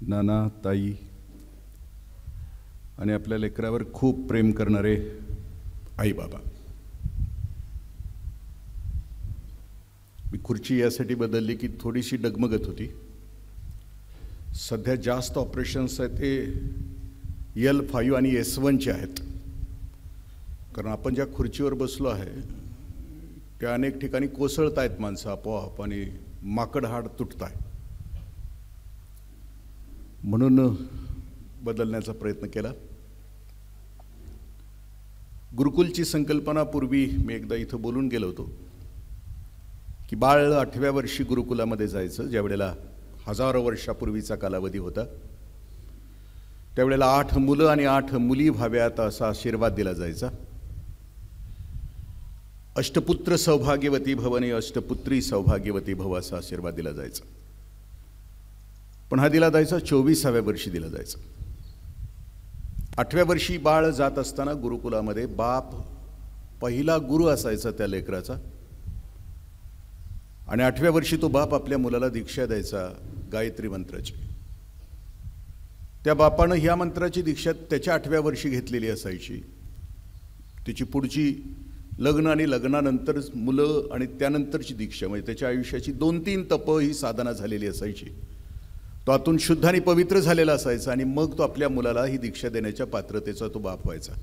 नाना, ताई आणि आपल्या लेकरावर खूप प्रेम करणारे आई बाबा. मी खुर्ची यासाठी बदलली की थोडीशी डगमगत होती. सध्या जास्त ऑपरेशन्स आहेत ते L5 आणि S1चे आहेत. कारण आपण ज्या खुर्चीवर बसलो आहे त्या अनेक ठिकाणी कोसळत आहेत माणसं आपोआप आणि माकड हाड तुटत आहे. म्हणून बदलण्याचा प्रयत्न केला. गुरुकुलची संकल्पना पूर्वी मी एकदा इथं बोलून गेलो होतो की बाळ 8व्या वर्षी गुरुकुलामध्ये जायचं. ज्या वेळेला हजारो वर्षापूर्वीचा कालावधी होता त्यावेळेला 8 मुलं आणि 8 मुली व्हाव्यात असा आशीर्वाद दिला जायचा. अष्टपुत्र सौभाग्यवती भव आणि अष्टपुत्री सौभाग्यवती भव असा आशीर्वाद दिला जायचा. पण हा दिला जायचा 24व्या वर्षी दिला जायचा. 8व्या वर्षी बाळ जात असताना गुरुकुलामध्ये बाप पहिला गुरु असायचा त्या लेकराचा आणि 8व्या वर्षी तो बाप आपल्या मुलाला दीक्षा द्यायचा गायत्री मंत्राची. त्या बापानं ह्या मंत्राची दीक्षा त्याच्या 8व्या वर्षी घेतलेली असायची. तिची पुढची लग्न आणि लग्नानंतर मुलं आणि त्यानंतरची दीक्षा म्हणजे त्याच्या आयुष्याची 2-3 तप ही साधना झालेली असायची. तो आतून शुद्ध आणि पवित्र झालेला असायचा आणि मग तो आपल्या मुलाला ही दीक्षा देण्याच्या पात्रतेचा तो बाप व्हायचा.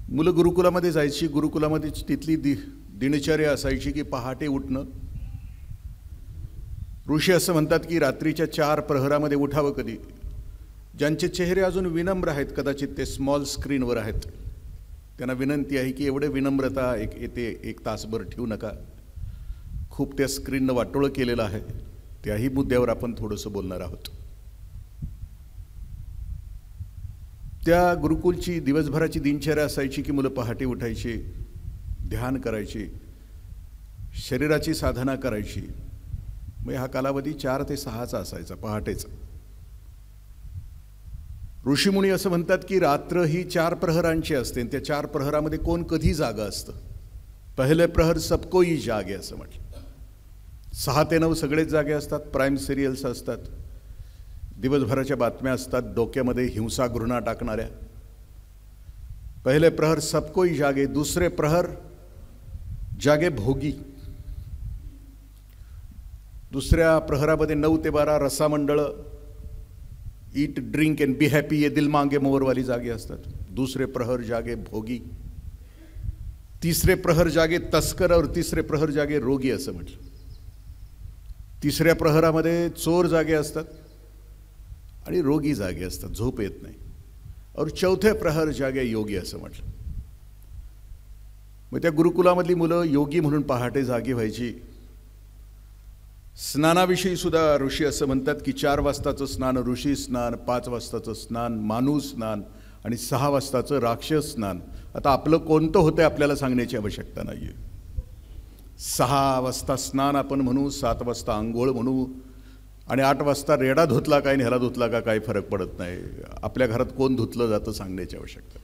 मुलं गुरुकुलामध्ये जायची. गुरुकुलामध्ये तिथली दिनचर्या असायची की पहाटे उठणं. ऋषी असं म्हणतात की रात्रीच्या 4 प्रहरामध्ये उठावं. कधी ज्यांचे चेहरे अजून विनम्र आहेत, कदाचित ते स्मॉल स्क्रीनवर आहेत, त्यांना विनंती आहे की एवढे विनम्रता एक तासभर ठेवू नका. खूप त्या स्क्रीननं वाटोळं केलेलं आहे. त्याही मुद्द्यावर आपण थोडंसं बोलणार आहोत. त्या गुरुकुलची दिवसभराची दिनचर्या असायची की मुलं पहाटे उठायची, ध्यान करायची, शरीराची साधना करायची. मग हा कालावधी 4 ते 6चा असायचा पहाटेचा. ऋषीमुनी असं म्हणतात की रात्र ही 4 प्रहरांची असते. त्या 4 प्रहरामध्ये कोण कधी जागा असतं. पहिले प्रहर सबकोई जागे असं म्हटलं. 6 ते 9 सगळेच जागे असतात. प्राईम सिरियल्स असतात, दिवसभराच्या बातम्या असतात, डोक्यामध्ये हिंसा घृणा टाकणाऱ्या. पहिले प्रहर सबकोई जागे. दुसरे प्रहर जागे भोगी. दुसऱ्या प्रहरामध्ये 9 ते 12 रसामंडळ, eat drink and be happy, ये दिल मांगे मोरवाली जागे असतात. दुसरे प्रहर जागे भोगी. तिसरे प्रहर जागे तस्कर और तिसरे प्रहर जागे रोगी असं म्हटलं. तिसऱ्या प्रहरामध्ये चोर जागे असतात आणि रोगी जागे असतात, झोप येत नाही. और चौथे प्रहर जागे योगी असं म्हटलं. मग त्या गुरुकुलामधली मुलं योगी म्हणून पहाटे जागी व्हायची. स्नानाविषयी सुद्धा ऋषी असं म्हणतात की 4 वाजताचं स्नान ऋषी स्नान, 5 वाजताचं स्नान माणूस स्नान आणि 6 वाजताचं राक्षस स्नान. आता आपलं कोणतं होतं आपल्याला सांगण्याची आवश्यकता नाही आहे. 6 वाजता स्नान आपण म्हणू, 7 वाजता आंघोळ म्हणू आणि 8 वाजता रेडा धुतला काय ह्याला धुतला का काही फरक पडत नाही. आपल्या घरात कोण धुतलं जातं सांगण्याची आवश्यकता.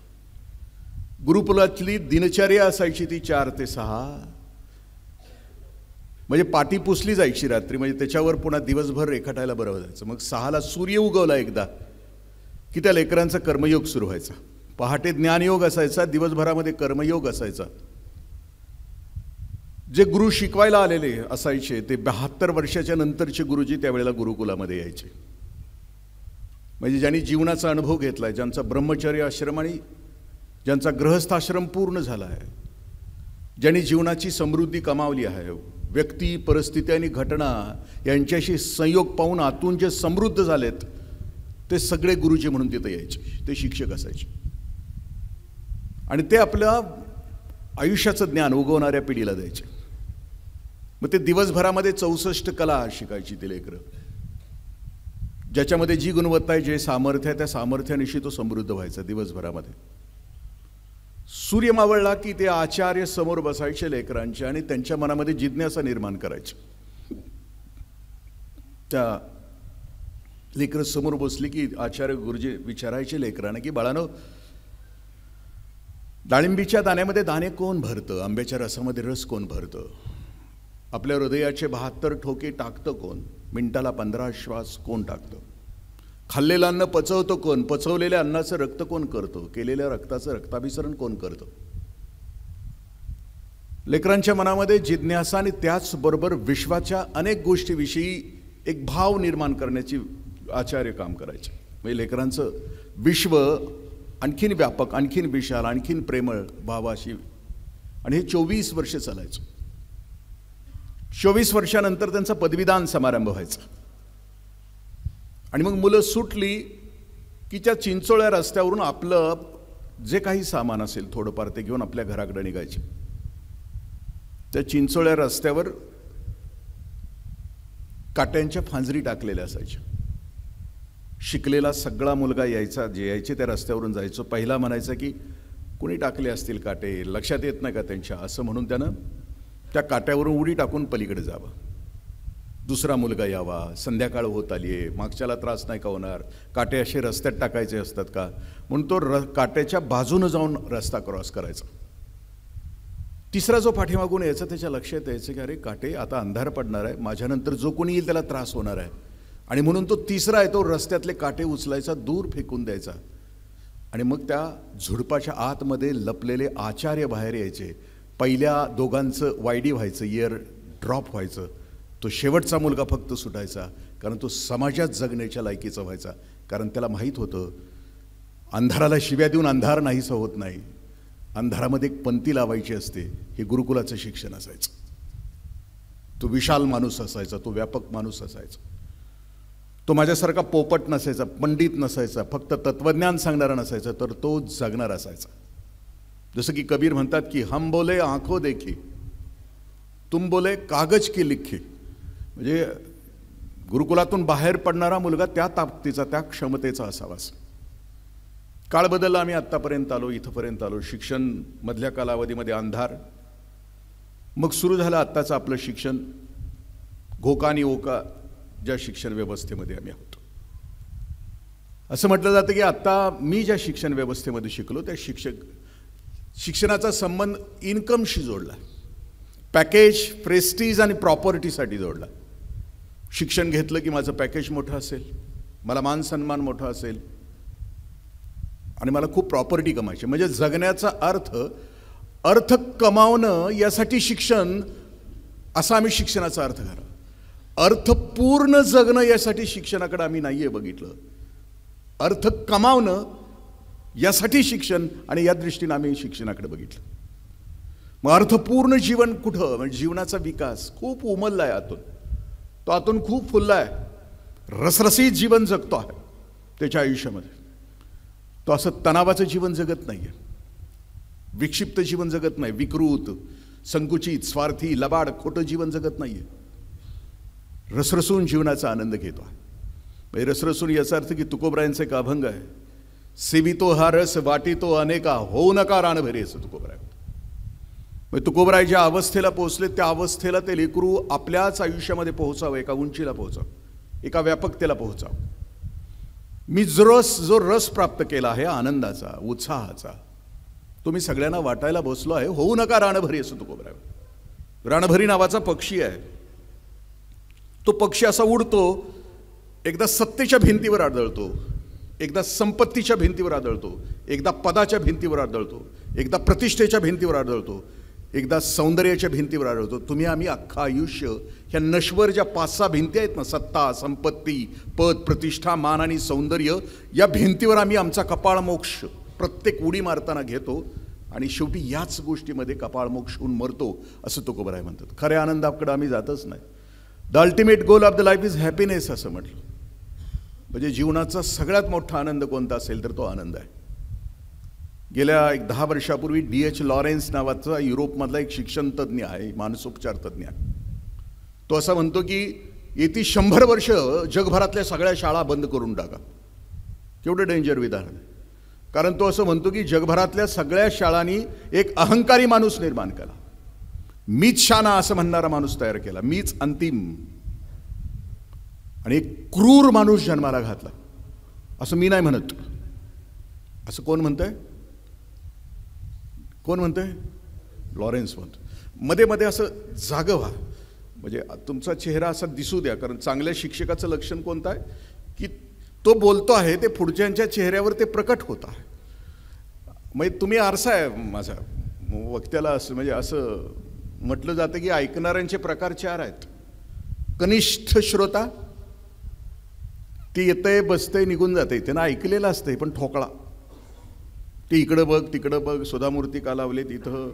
गुरुकुलातली दिनचर्या असायची ती 4 ते 6. म्हणजे पाटी पुसली जायची रात्री, म्हणजे त्याच्यावर पुन्हा दिवसभर रेखाटायला बरं जायचं. मग 6ला सूर्य उगवला एकदा की त्या लेकरांचा कर्मयोग सुरू व्हायचा. पहाटे ज्ञानयोग असायचा, दिवसभरामध्ये कर्मयोग असायचा. जे गुरु शिकवायला आलेले असायचे ते 72 वर्षाच्या नंतरचे गुरुजी त्यावेळेला गुरुकुलामध्ये यायचे. म्हणजे ज्यांनी जीवनाचा अनुभव घेतला आहे, ज्यांचा ब्रह्मचर्य आश्रम आणि ज्यांचा गृहस्थाश्रम पूर्ण झाला आहे, ज्यांनी जीवनाची समृद्धी कमावली आहे, व्यक्ती परिस्थिती आणि घटना यांच्याशी संयोग पाहून आतून जे समृद्ध झालेत ते सगळे गुरुजी म्हणून तिथे यायचे. ते शिक्षक असायचे आणि ते आपल्या आयुष्याचं ज्ञान उगवणाऱ्या पिढीला द्यायचे. मग ते दिवसभरामध्ये 64 कला शिकायची ते लेकरं. ज्याच्यामध्ये जी गुणवत्ता आहे, जे सामर्थ्य आहे, त्या सामर्थ्यानिशी तो समृद्ध व्हायचा दिवसभरामध्ये. सूर्य मावळला की ते आचार्य समोर बसायचे लेकरांचे आणि त्यांच्या मनामध्ये जिज्ञासा निर्माण करायची. त्या लेकरं समोर बसली की आचार्य गुरुजी विचारायचे लेकरांना की बाळानो, डाळिंबीच्या दाण्यामध्ये दाणे कोण भरतं, आंब्याच्या रसामध्ये रस कोण भरतं, आपल्या हृदयाचे 72 ठोके टाकतं कोण? मिनिटाला 15 श्वास कोण टाकतं? खाल्लेलं अन्न पचवतं कोण? पचवलेल्या अन्नाचं रक्त कोण करतं? केलेल्या रक्ताचं रक्ताभिसरण कोण करतं? लेकरांच्या मनामध्ये जिज्ञासा आणि त्याचबरोबर विश्वाच्या अनेक गोष्टीविषयी एक भाव निर्माण करण्याची आचार्य काम करायचे. म्हणजे लेकरांचं विश्व आणखीन व्यापक, आणखीन विशाल, आणखीन प्रेमळ भावाशी. आणि हे 24 वर्ष चालायचं. 24 वर्षानंतर त्यांचा पदवीदान समारंभ व्हायचा. आणि मग मुलं सुटली की त्या चिंचोळ्या रस्त्यावरून आपलं जे काही सामान असेल थोडंफार ते घेऊन आपल्या घराकडे निघायचे. त्या चिंचोळ्या रस्त्यावर काट्यांच्या फांजरी टाकलेल्या असायच्या. शिकलेला सगळा मुलगा यायचा, जे यायचे त्या रस्त्यावरून जायचो. पहिला म्हणायचा की कुणी टाकले असतील काटे, लक्षात येत नाही का त्यांच्या, असं म्हणून त्यानं त्या काट्यावरून उडी टाकून पलीकडे जावं. दुसरा मुलगा यावा, संध्याकाळ होत आली आहे, मागच्याला त्रास नाही का होणार, काटे असे रस्त्यात टाकायचे असतात का, म्हणून तो काट्याच्या बाजूनं जाऊन रस्ता क्रॉस करायचा. तिसरा जो पाठीमागून यायचा त्याच्या लक्षात यायचं की अरे काटे, आता अंधार पडणार आहे, माझ्यानंतर जो कोणी येईल त्याला त्रास होणार आहे. आणि म्हणून तो तिसरा आहे तो रस्त्यातले काटे उचलायचा, दूर फेकून द्यायचा. आणि मग त्या झुडपाच्या आतमध्ये लपलेले आचार्य बाहेर यायचे. पहिल्या दोघांचं वायडी व्हायचं, इयर ड्रॉप व्हायचं. तो शेवटचा मुलगा फक्त सुटायचा, कारण तो समाजात जगण्याच्या लायकीचा व्हायचा. कारण त्याला माहीत होतं अंधाराला शिव्या देऊन अंधार नाहीसा होत नाही, अंधारामध्ये एक पंक्ती लावायची असते. हे गुरुकुलाचं शिक्षण असायचं. तो विशाल माणूस असायचा, तो व्यापक माणूस असायचा. तो माझ्यासारखा पोपट नसायचा, पंडित नसायचा, फक्त तत्वज्ञान सांगणारा नसायचा, तर तो जगणार असायचा. जसं की कबीर म्हणतात की हम बोले आंखों देखी, तुम बोले कागज की लिखी. म्हणजे गुरुकुलातून बाहेर पडणारा मुलगा त्या ताकदीचा, त्या क्षमतेचा असावाच. काळ बदलला, आम्ही आत्तापर्यंत आलो, इथंपर्यंत आलो. शिक्षण मधल्या कालावधीमध्ये अंधार, मग सुरू झालं आत्ताचं आपलं शिक्षण. घोका आणि ओका ज्या शिक्षण व्यवस्थेमध्ये आम्ही आहोत. असं म्हटलं जातं की आत्ता मी ज्या शिक्षण व्यवस्थेमध्ये शिकलो त्या शिक्षणाचा संबंध इन्कमशी जोडला, पॅकेज, प्रेस्टीज आणि प्रॉपर्टीसाठी जोडला. शिक्षण घेतलं की माझं पॅकेज मोठं असेल, मला मान सन्मान मोठा असेल आणि मला खूप प्रॉपर्टी कमायची. म्हणजे जगण्याचा अर्थ कमावणं यासाठी शिक्षण, असा आम्ही शिक्षणाचा अर्थ करा. अर्थपूर्ण जगणं यासाठी शिक्षणाकडे आम्ही नाहीये बघितलं. अर्थ कमावणं यासाठी शिक्षण, आणि या दृष्टीने आम्ही शिक्षणाकडे बघितलं. मग अर्थपूर्ण जीवन कुठं? म्हणजे जीवनाचा विकास खूप उमलला आहे आतून, तो आतून खूप फुलला आहे, रसरशीत जीवन जगतो आहे त्याच्या आयुष्यामध्ये. तो असं तणावाचं जीवन जगत नाही आहे, विक्षिप्त जीवन जगत नाही, विकृत, संकुचित, स्वार्थी, लबाड, खोटं जीवन जगत नाही आहे. रसरसून जीवनाचा आनंद घेतो आहे. म्हणजे रसरसून याचा अर्थ की तुकोबरायांचा एक अभंग आहे, सेवितो हा रस वाटितो अनेका, होऊ नका रानभरे, असं तुकोबराय. म्हणजे तुकोबराय ज्या अवस्थेला पोहोचले त्या अवस्थेला ते लेकरू आपल्याच आयुष्यामध्ये पोहोचावं, एका उंचीला पोहोचावं, एका व्यापकतेला पोहोचावं. मी जो रस प्राप्त केला आहे आनंदाचा, उत्साहाचा, तो मी सगळ्यांना वाटायला बसलो आहे. होऊ नका रानभरी, असं तुकोबराय. रानभरी नावाचा पक्षी आहे. तो पक्षी असा उडतो, एकदा सत्तेच्या भिंतीवर आदळतो, एकदा संपत्तीच्या भिंतीवर आदळतो, एकदा पदाच्या भिंतीवर आदळतो, एकदा प्रतिष्ठेच्या भिंतीवर आदळतो, एकदा सौंदर्याच्या भिंतीवर आदळतो. तुम्ही आम्ही अख्खा आयुष्य ह्या नश्वर ज्या 5-6 भिंती आहेत ना, सत्ता, संपत्ती, पद, प्रतिष्ठा, मान आणि सौंदर्य, या भिंतीवर आम्ही आमचा कपाळमोक्ष प्रत्येक उडी मारताना घेतो आणि शेवटी याच गोष्टीमध्ये कपाळमोक्ष होऊन मरतो, असं तुकोबराय म्हणतात. खऱ्या आनंदाकडे आम्ही जातच नाही. The ultimate goal of the life is happiness, असं म्हटलं. म्हणजे जीवनाचा सगळ्यात मोठा आनंद कोणता असेल तर तो आनंद आहे. गेल्या 10 वर्षापूर्वी D.H. लॉरेन्स नावाचा युरोपमधला एक शिक्षण तज्ज्ञ आहे, मानसोपचार तज्ज्ञ आहे. तो असं म्हणतो की येती 100 वर्ष जगभरातल्या सगळ्या शाळा बंद करून टाका. केवढं डेंजर विधान आहे. कारण तो असं म्हणतो की जगभरातल्या सगळ्या शाळांनी एक अहंकारी माणूस निर्माण केला, मीच शाना असं म्हणणारा माणूस तयार केला, मीच अंतिम, आणि एक क्रूर माणूस जन्माला घातला. असं मी नाही म्हणत. असं कोण म्हणतंय? कोण म्हणतंय? लॉरेन्स म्हणतो. मध्ये मध्ये असं जागं व्हा. म्हणजे तुमचा चेहरा असा दिसू द्या, कारण चांगल्या शिक्षकाचं लक्षण कोणतं आहे की तो बोलतो आहे ते पुढच्यांच्या चेहऱ्यावर ते प्रकट होत आहे. म्हणजे तुम्ही आरसा आहे माझा वक्त्याला. असं म्हणजे असं म्हटलं जातं की ऐकणाऱ्यांचे प्रकार 4 आहेत. कनिष्ठ श्रोता, ती येतंय बसतंय निघून जाते, त्यांना ऐकलेलं असतंय पण ठोकळा, ते इकडं बघ तिकडं बघ, सुधामूर्ती का लावले तिथं,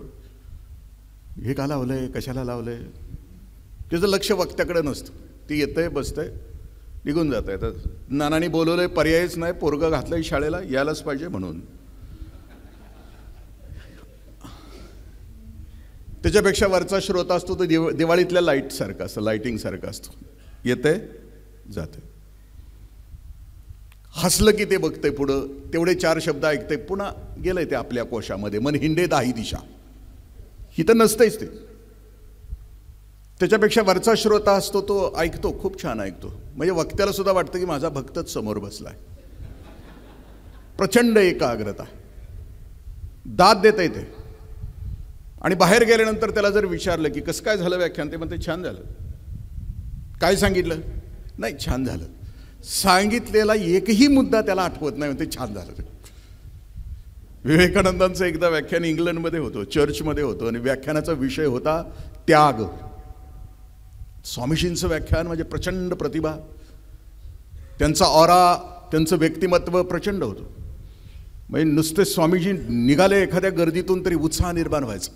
हे का लावलंय, कशाला लावलंय, त्याचं लक्ष वक्त्याकडे नसतं. ती येतंय बसतंय निघून जात आहे. तर नानांनी बोलवलंय, पर्यायच नाही, पोरगं घातलंय शाळेला, यायलाच पाहिजे म्हणून. त्याच्यापेक्षा वरचा श्रोता असतो तो दिवाळीतल्या लाईटसारखा असतो, लाईटिंगसारखा असतो, येतंय जातंय. हसलं की ते बघतंय पुढं, तेवढे 4 शब्द ऐकतंय, पुन्हा गेलंय ते आपल्या कोशामध्ये. मन हिंडे 10 दिशा, ही तर नसतंच ते. त्याच्यापेक्षा वरचा श्रोता असतो तो ऐकतो, खूप छान ऐकतो. म्हणजे वक्त्याला सुद्धा वाटतं की माझा भक्तच समोर बसलाय. प्रचंड एकाग्रता, दाद देता येते. आणि बाहेर गेल्यानंतर त्याला जर विचारलं की कसं काय झालं व्याख्यान, ते म्हणते छान झालं. काय सांगितलं, नाही छान झालं. सांगितलेला एकही मुद्दा त्याला आठवत नाही, म्हणते छान झालं. विवेकानंदांचं एकदा व्याख्यान इंग्लंडमध्ये होतं, चर्चमध्ये होतं, आणि व्याख्यानाचा विषय होता त्याग. स्वामीजींचं व्याख्यान म्हणजे प्रचंड प्रतिभा, त्यांचा ऑरा, त्यांचं व्यक्तिमत्व प्रचंड होतं. म्हणजे नुसते स्वामीजी निघाले एखाद्या गर्दीतून तरी उत्साह निर्माण व्हायचा.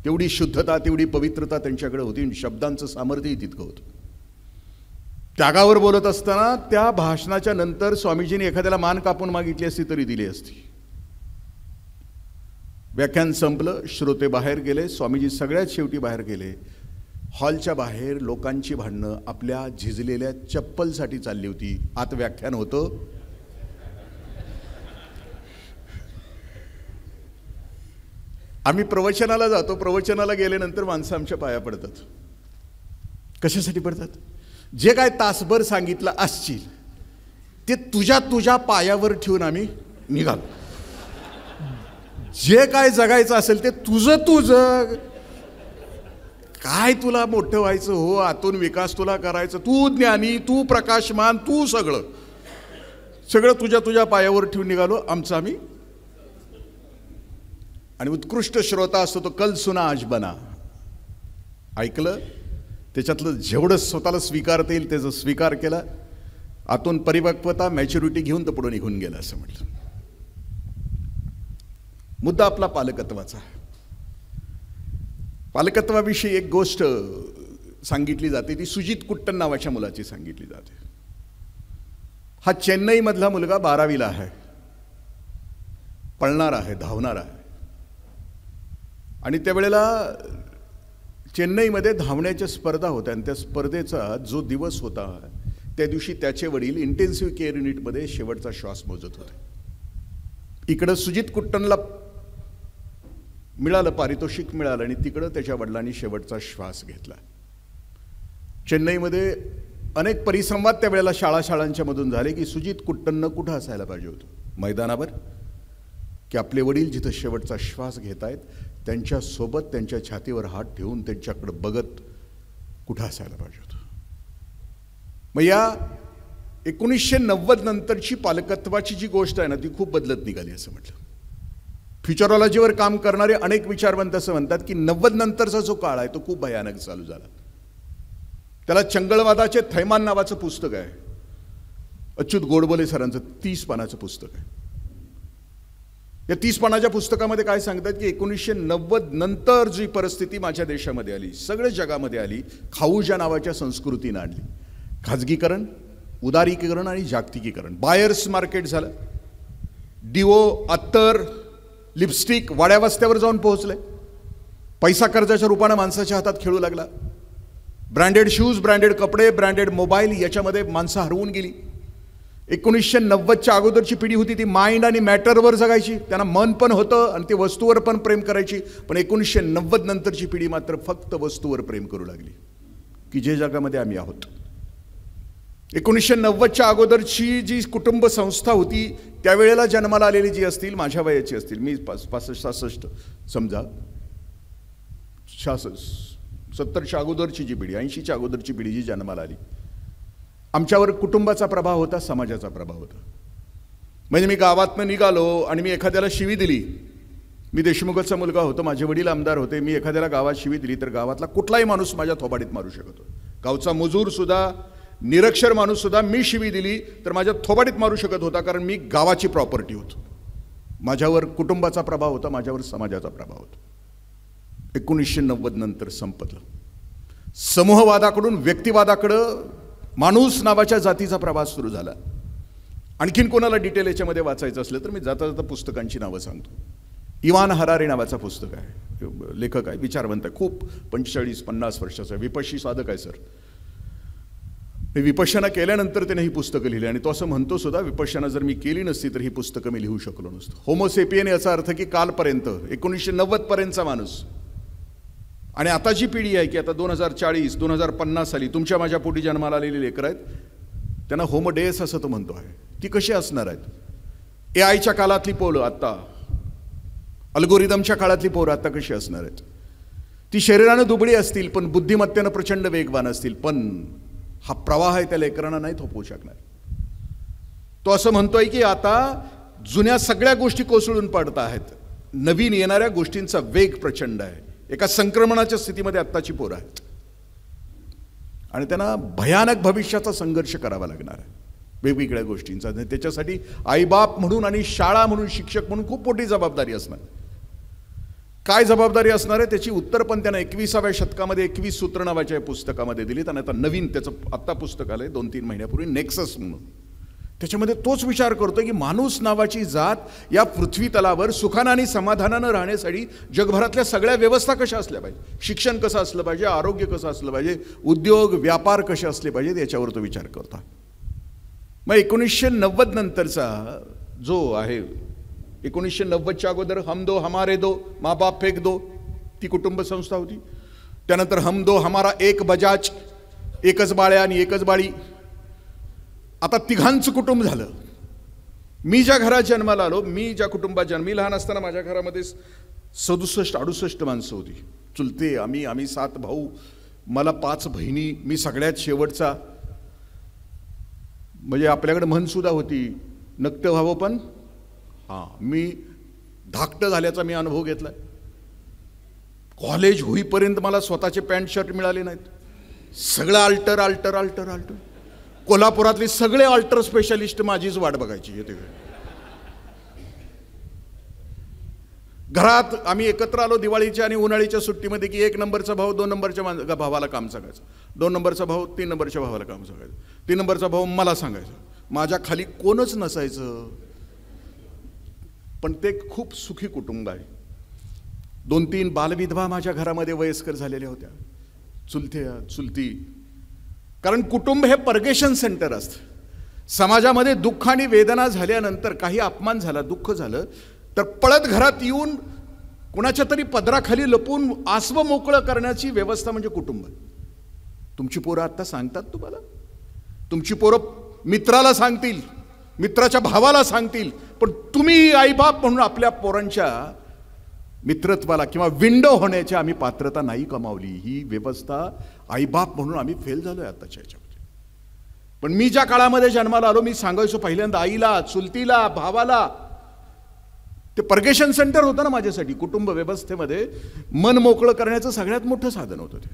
तेवढी शुद्धता, तेवढी पवित्रता त्यांच्याकडे होती. शब्दांचं सामर्थ्यही तितकं होतं. त्यागावर बोलत असताना त्या भाषणाच्या नंतर स्वामीजींनी एखाद्याला मान कापून मागितली असती तरी दिली असती. व्याख्यान संपलं, श्रोते बाहेर गेले, स्वामीजी सगळ्यात शेवटी बाहेर गेले. हॉलच्या बाहेर लोकांची भांडणं आपल्या झिजलेल्या चप्पलसाठी चालली होती. आत व्याख्यान होतं. आम्ही प्रवचनाला जातो, प्रवचनाला गेल्यानंतर माणसं आमच्या पाया पडतात. कशासाठी पडतात? जे काय तासभर सांगितलं असशील ते तुझ्या पायावर ठेवून आम्ही निघालो. जे काय जगायचं असेल ते तुझं जग. काय तुला मोठं व्हायचं हो, आतून विकास तुला करायचं, तू ज्ञानी, तू प्रकाशमान, तू सगळं तुझ्या पायावर ठेवून निघालो आमचं आम्ही. आणि उत्कृष्ट श्रोता असतो तो कल सुना आज बना. ऐकलं, त्याच्यातलं जेवढं स्वतःला स्वीकारता येईल त्याचा स्वीकार केला, आतून परिपक्वता, मॅच्युरिटी घेऊन तो पुढे निघून गेला असं म्हटलं. मुद्दा आपला पालकत्वाचा. पालकत्वाविषयी एक गोष्ट सांगितली जाते, ती सुजित कुट्टन नावाच्या मुलाची सांगितली जाते. हा चेन्नईमधला मुलगा 12वीला आहे, पळणार आहे, धावणार आहे. आणि त्यावेळेला चेन्नईमध्ये धावण्याच्या स्पर्धा होत्या, आणि त्या स्पर्धेचा जो दिवस होता त्या दिवशी त्याचे वडील इंटेन्सिव्ह केअर युनिटमध्ये शेवटचा श्वास मोजत होते. इकडं सुजित कुट्टनला मिळालं, पारितोषिक मिळालं, आणि तिकडं त्याच्या वडिलांनी शेवटचा श्वास घेतला. चेन्नईमध्ये अनेक परिसंवाद त्यावेळेला शाळांच्या मधून झाले की सुजित कुट्टननं कुठं असायला पाहिजे होतं, मैदानावर, की आपले वडील जिथं शेवटचा श्वास घेत आहेत त्यांच्यासोबत त्यांच्या छातीवर हात ठेवून त्यांच्याकडे बघत कुठं असायला पाहिजे होतं. मग या 1990 नंतरची पालकत्वाची जी गोष्ट आहे ना, ती खूप बदलत निघाली असं म्हटलं. फ्युचरॉलॉजीवर काम करणारे अनेक विचारवंत असं म्हणतात की 90 नंतरचा जो काळ आहे तो खूप भयानक चालू झाला. त्याला चंगळवादाचे थैमान नावाचं पुस्तक आहे, अच्युत गोडबोले सरांचं 30 पानाचं पुस्तक आहे. या 30 पानाच्या पुस्तकामध्ये काय सांगतात की 1990 नंतर जी परिस्थिती माझ्या देशामध्ये आली, सगळ्या जगामध्ये आली, खाऊजा नावाच्या संस्कृतीनं आणली. खाजगीकरण, उदारीकरण आणि जागतिकीकरण. बायर्स मार्केट झालं. डिओ, अत्तर, लिपस्टिक वाड्या वस्त्यावर जाऊन पोहोचले. पैसा कर्जाच्या रूपाने माणसाच्या हातात खेळू लागला. ब्रँडेड शूज, ब्रँडेड कपडे, ब्रँडेड मोबाईल याच्यामध्ये माणसं हरवून गेली. 1990च्या अगोदरची पिढी होती ती माइंड आणि मॅटरवर जगायची, त्यांना मन पण होतं आणि ती वस्तूवर पण प्रेम करायची. पण 1990 नंतरची पिढी मात्र फक्त वस्तूवर प्रेम करू लागली, की जे जगामध्ये आम्ही आहोत. 1990च्या अगोदरची जी कुटुंब संस्था होती त्यावेळेला जन्माला आलेली जी असतील, माझ्या वयाची असतील, मी 65-66 समजा, 70च्या अगोदरची जी पिढी, 80च्या अगोदरची पिढी जी जन्माला आली, आमच्यावर कुटुंबाचा प्रभाव होता, समाजाचा प्रभाव होता. म्हणजे मी गावातनं निघालो आणि मी एखाद्याला शिवी दिली, मी देशमुखाचा मुलगा होतो, माझे वडील आमदार होते, मी एखाद्याला गावात शिवी दिली तर गावातला कुठलाही माणूस माझ्या थोबाडीत मारू शकत होता. गावचा मजूरसुद्धा, निरक्षर माणूससुद्धा मी शिवी दिली तर माझ्या थोबाडीत मारू शकत होता, कारण मी गावाची प्रॉपर्टी होतो. माझ्यावर कुटुंबाचा प्रभाव होता, माझ्यावर समाजाचा प्रभाव होता. 1990 नंतर संपलं. समूहवादाकडून व्यक्तिवादाकडं माणूस नावाच्या जातीचा प्रवास सुरू झाला. आणखीन कोणाला डिटेल याच्यामध्ये वाचायचं असलं तर मी जाता जाता पुस्तकांची नावं सांगतो. इवान हरारे नावाचा पुस्तक आहे, लेखक आहे, विचारवंत आहे, खूप 45-50 वर्षाचा आहे, विपश्यी साधक आहे सर. विपश्यना केल्यानंतर त्याने ही पुस्तकं लिहिली आणि तो असं म्हणतो सुद्धा, विपश्यना जर मी केली नसती तर ही पुस्तकं मी लिहू शकलो नसतो. होमोसेपियन याचा अर्थ की कालपर्यंत 1990 पर्यंतचा माणूस. आणि आता जी पिढी आहे की आता 2040 2050 साली तुमच्या माझ्या पोटी जन्माला आलेली लेकरं आहेत, त्यांना होमोडेस असं तो म्हणतो आहे. ती कशी असणार आहेत? AI च्या काळातली पोरं आत्ता, अल्गोरिदमच्या काळातली पोरं आत्ता कशी असणार आहेत? ती शरीरानं दुबळी असतील पण बुद्धिमत्तेनं प्रचंड वेगवान असतील, पण हा प्रवाह आहे त्या लेकरांना नाही थोपवू शकणार. तो असं म्हणतोय की आता जुन्या सगळ्या गोष्टी कोसळून पडत आहेत, नवीन येणाऱ्या गोष्टींचा वेग प्रचंड आहे. एका संक्रमणाच्या स्थितीमध्ये आत्ताची पोरं आहेत आणि त्यांना भयानक भविष्याचा संघर्ष करावा लागणार आहे वेगवेगळ्या गोष्टींचा. त्याच्यासाठी आईबाप म्हणून आणि शाळा म्हणून, शिक्षक म्हणून खूप मोठी जबाबदारी असणार. काय जबाबदारी असणार आहे त्याची उत्तर पण त्यांना 21व्या शतकामध्ये 21 सूत्र नावाच्या पुस्तकामध्ये दिली. आणि आता नवीन त्याचं आत्ता पुस्तक आलंय 2-3 महिन्यापूर्वी, नेक्सस म्हणून. त्याच्यामध्ये तोच विचार करतो की माणूस नावाची जात या पृथ्वी तलावर सुखानं आणि समाधानानं राहण्यासाठी जगभरातल्या सगळ्या व्यवस्था कशा असल्या पाहिजे, शिक्षण कसं असलं पाहिजे, आरोग्य कसं असलं पाहिजे, उद्योग व्यापार कसे असले पाहिजेत, याच्यावर तो विचार करतो. मग 1990 नंतरचा जो आहे, 1990च्या अगोदर हम दो हमारे दो माँ बाप फेक दो, ती कुटुंब संस्था होती. त्यानंतर हम दो हमारा एक बजाज, एकच बाळ्या आणि एकच बाळी, आता तिघांचं कुटुंब झालं. मी ज्या घरात जन्माला आलो, मी ज्या कुटुंबात जन्मी, लहान असताना माझ्या घरामध्ये 67-68 माणसं होती. चुलते, आम्ही 7 भाऊ, मला 5 बहिणी, मी सगळ्यात शेवटचा. म्हणजे आपल्याकडे म्हणसुद्धा होती, नकटं व्हावं पण मी धाकटं झाल्याचा मी अनुभव घेतला. कॉलेज होईपर्यंत मला स्वतःचे पॅन्ट शर्ट मिळाले नाहीत. सगळं अल्टर अल्टर अल्टर अल्टर. कोल्हापुरातले सगळे अल्टर स्पेशलिस्ट माझीच वाट बघायची. येते घरात आम्ही एकत्र आलो दिवाळीच्या आणि उन्हाळीच्या सुट्टीमध्ये की 1 नंबरचा भाऊ 2 नंबरच्या भावाला काम सांगायचं, 2 नंबरचा भाऊ 3 नंबरच्या भावाला काम सांगायचं, 3 नंबरचा भाऊ मला सांगायचं. माझ्या खाली कोणच नसायचं. पण ते खूप सुखी कुटुंब आहे. 2-3 बालविधवा माझ्या घरामध्ये वयस्कर झालेल्या होत्या, चुलती. कारण कुटुंब हे पर्गेशन सेंटर असतं. समाजामध्ये दुःख आणि वेदना झाल्यानंतर, काही अपमान झाला, दुःख झालं तर पळत घरात येऊन कुणाच्या तरी पदराखाली लपून आसव मोकळं करण्याची व्यवस्था म्हणजे कुटुंब. तुमची पोरं आत्ता सांगतात तुम्हाला, तुमची पोरं मित्राला सांगतील, मित्राच्या भावाला सांगतील, पण तुम्ही आईबाप म्हणून आपल्या पोरांच्या मित्रत्वाला किंवा विंडो होण्याची आम्ही पात्रता नाही कमावली. ही व्यवस्था आईबाप म्हणून आम्ही फेल झालोय आताच्या ह्याच्यामध्ये. पण मी ज्या काळामध्ये जन्माला आलो, मी सांगायचो पहिल्यांदा आईला, चुलतीला, भावाला. ते पर्गेशन सेंटर होतं ना माझ्यासाठी. कुटुंब व्यवस्थेमध्ये मन मोकळं करण्याचं सगळ्यात मोठं साधन होतं ते.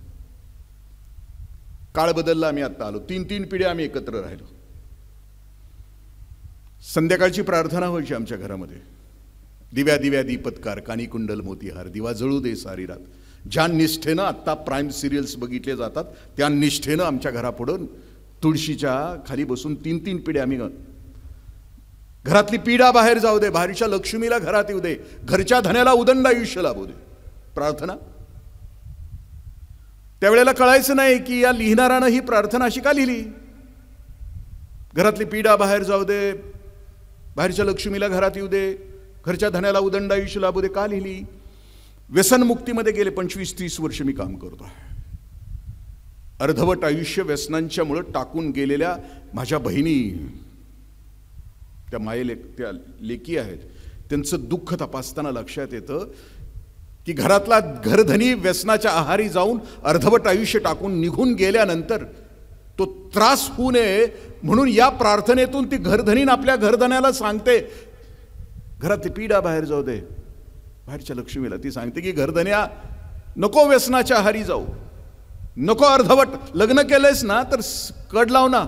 काळ बदलला, आम्ही आता आलो, 3-3 पिढ्या आम्ही एकत्र राहिलो. संध्याकाळची प्रार्थना व्हायची आमच्या घरामध्ये. दिव्या दिव्या दीपत्कार, कानी कुंडल मोतीहार, दिवा जळू दे सारी रात. ज्या निष्ठेनं आत्ता प्राईम सिरियल्स बघितले जातात त्या निष्ठेनं आमच्या घरापुढं तुळशीच्या खाली बसून 3-3 पिढ्या आम्ही. घरातली पीडा बाहेर जाऊ दे, बाहेरच्या लक्ष्मीला घरात येऊ दे, घरच्या धन्याला उदंड आयुष्य लाभू दे. प्रार्थना. त्यावेळेला कळायचं नाही की या लिहिणारानं ही प्रार्थना अशी का लिहिली. घरातली पीडा बाहेर जाऊ दे, बाहेरच्या लक्ष्मीला घरात येऊ दे, घरच्या धन्याला उदंड आयुष्य लाभू दे का लिहिली. व्यसनमुक्तीमध्ये गेले 25-30 वर्ष मी काम करतो आहे. अर्धवट आयुष्य व्यसनांच्या मुळे टाकून गेलेल्या माझ्या बहिणी, त्या त्या लेकी आहेत, त्यांचं दुःख तपासताना लक्षात येतं की घरातला घरधनी व्यसनाच्या आहारी जाऊन अर्धवट आयुष्य टाकून निघून गेल्यानंतर तो त्रास होऊ नये म्हणून या प्रार्थनेतून ती घरधनीन आपल्या घरधण्याला सांगते, घरातली पीडा बाहेर जाऊ दे, बाहेरच्या लक्ष्मीला ती सांगते की घरधन्या नको व्यसनाच्या आहारी जाऊ, नको अर्धवट लग्न केलंयस ना तर कड लाव ना,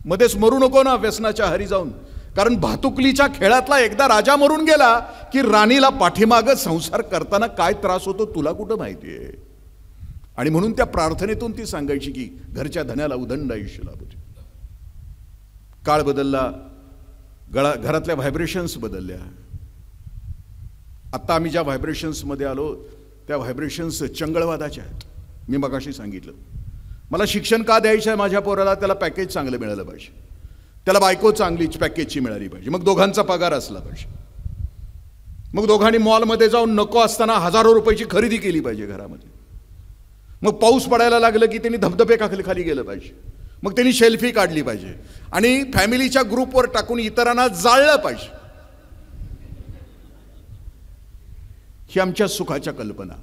मध्येच मरू नको ना व्यसनाच्या आहारी जाऊन. कारण भातुकलीच्या खेळातला एकदा राजा मरून गेला की राणीला पाठीमागं संसार करताना काय त्रास होतो तुला कुठं माहिती आहे. आणि म्हणून त्या प्रार्थनेतून ती सांगायची की घरच्या धन्याला उदंड आयुष्य लाभू दे. काळ बदलला, घरातल्या व्हायब्रेशन्स बदलल्या. आत्ता आम्ही ज्या व्हायब्रेशन्समध्ये आलो त्या व्हायब्रेशन्स चंगळवादाच्या आहेत. मी मगाशी सांगितलं, मला शिक्षण का द्यायचं आहे माझ्या पोराला, त्याला पॅकेज चांगलं मिळालं पाहिजे, त्याला बायको चांगलीच पॅकेजची मिळाली पाहिजे, मग दोघांचा पगार असला पाहिजे, मग दोघांनी मॉलमध्ये जाऊन नको असताना हजारो रुपयाची खरेदी केली पाहिजे घरामध्ये, मग पाऊस पडायला लागलं की त्यांनी धबधबे खाली गेलं पाहिजे, मग त्यांनी सेल्फी काढली पाहिजे आणि फॅमिलीच्या ग्रुपवर टाकून इतरांना जाळलं पाहिजे. ही आमच्या सुखाच्या कल्पना.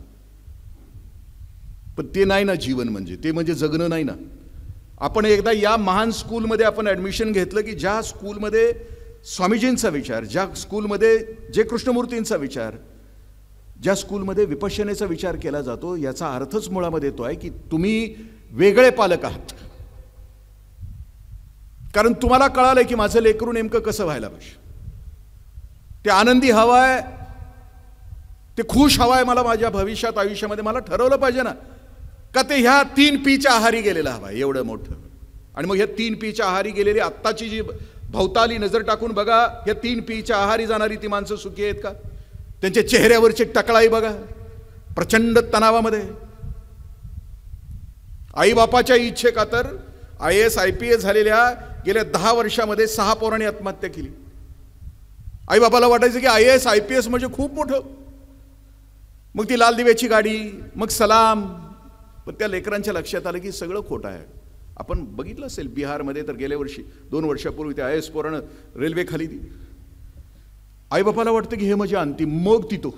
पण ते नाही ना जीवन, ते म्हणजे जगणं नाही ना. आपण एकदा या महान स्कूलमध्ये आपण ॲडमिशन घेतलं की ज्या स्कूलमध्ये स्वामीजींचा विचार, ज्या स्कूलमध्ये जे कृष्णमूर्तींचा विचार, ज्या स्कूलमध्ये विपश्यनेचा विचार केला जातो, याचा अर्थच मुळामध्ये तो आहे की तुम्ही वेगळे पालक आहात. कारण तुम्हाला कळालंय की माझं लेकरू नेमकं कसं व्हायला पाहिजे, ते आनंदी हवाय, ते खुश हवाय, मला माझ्या भविष्यात आयुष्यामध्ये मला ठरवलं पाहिजे ना का ते ह्या 3 Pच्या आहारी गेलेलं हवाय एवढं मोठं. आणि मग ह्या 3 Pच्या आहारी गेलेली आत्ताची जी भवताली नजर टाकून बघा, ह्या 3 Pच्या आहारी जाणारी ती माणसं सुखी आहेत का? त्यांच्या चेहऱ्यावरची टकळाई बघा, प्रचंड तणावामध्ये. आई बापाच्या इच्छेखातर IAS IPS झालेल्या गेल्या 10 वर्षामध्ये 6 पोरांनी आत्महत्या केली. आई बापाला वाटायचं की IAS IPS म्हणजे खूप मोठं, मग ती लाल दिव्याची गाडी, मग सलाम. पण त्या लेकरांच्या लक्षात आलं की सगळं खोटं आहे. आपण बघितलं असेल बिहारमध्ये तर गेल्या वर्षी 2 वर्षापूर्वी त्या IAS पोरानं रेल्वे खाली दिली. आईबापाला वाटतं की हे म्हणजे अंतिम. मग तिथं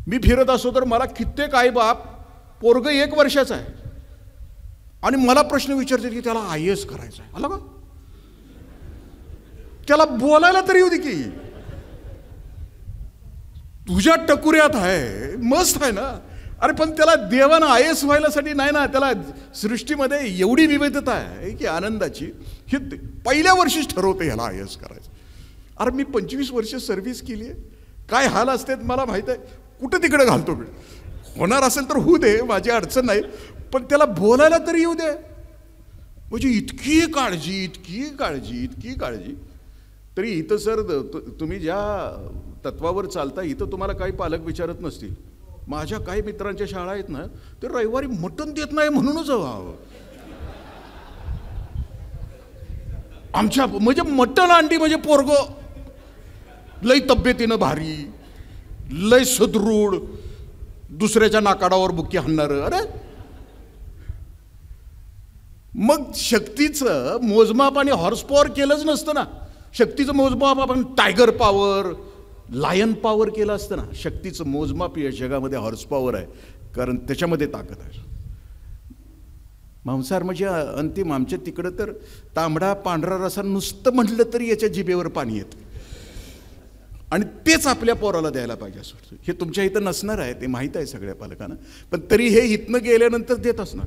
मी फिरत असो तर मला कित्येक आईबाप, पोरग 1 वर्षाचा आहे आणि मला प्रश्न विचारते की त्याला IAS करायचं आहे. आला का? त्याला बोलायला तरी येऊ दे की, तुझ्या टकुऱ्यात आहे, मस्त आहे ना. अरे पण त्याला देवानं IAS व्हायलासाठी नाही ना, त्याला सृष्टीमध्ये एवढी विविधता आहे की आनंदाची, हे पहिल्या वर्षीच ठरवते ह्याला IAS करायचं. अरे मी 25 वर्ष सर्व्हिस केली आहे, काय हाल असते मला माहीत आहे. कुठं तिकडे घालतो मी, होणार असेल तर होऊ दे, माझी अडचण नाही, पण त्याला बोलायला तरी येऊ दे. म्हणजे इतकी काळजी, इतकी काळजी, इतकी काळजी. तरी इथं सर तुम्ही ज्या तत्वावर चालता इथं तुम्हाला काही पालक विचारत नसतील. माझ्या काही मित्रांच्या शाळा आहेत ना, ते रविवारी मटण देत नाही म्हणूनच हवं आमच्या. म्हणजे मटण अंडी म्हणजे पोरगो लय तब्येतीनं भारी, लय सदृढ, दुसऱ्याच्या नाकाडावर बुक्की हाणणार. अरे मग शक्तीचं मोजमाप आणि हॉर्स पॉवर केलंच नसतं ना. शक्तीचं मोजमाप आपण टायगर पॉवर, लायन पॉवर केलं असतं ना. शक्तीचं मोजमाप या जगामध्ये हॉर्स पॉवर आहे, कारण त्याच्यामध्ये ताकद आहे. मांसाहार म्हणजे अंतिम. आमच्या तिकडं तर तांबडा पांढरा रसा नुसतं म्हटलं तरी याच्या जिभेवर पाणी येतं, आणि तेच आपल्या पोराला द्यायला पाहिजे असं वाटतं. हे तुमच्या इथं नसणार आहे, ते माहीत आहे सगळ्या पालकांना, पण तरी हे इथनं गेल्यानंतर देत असणार.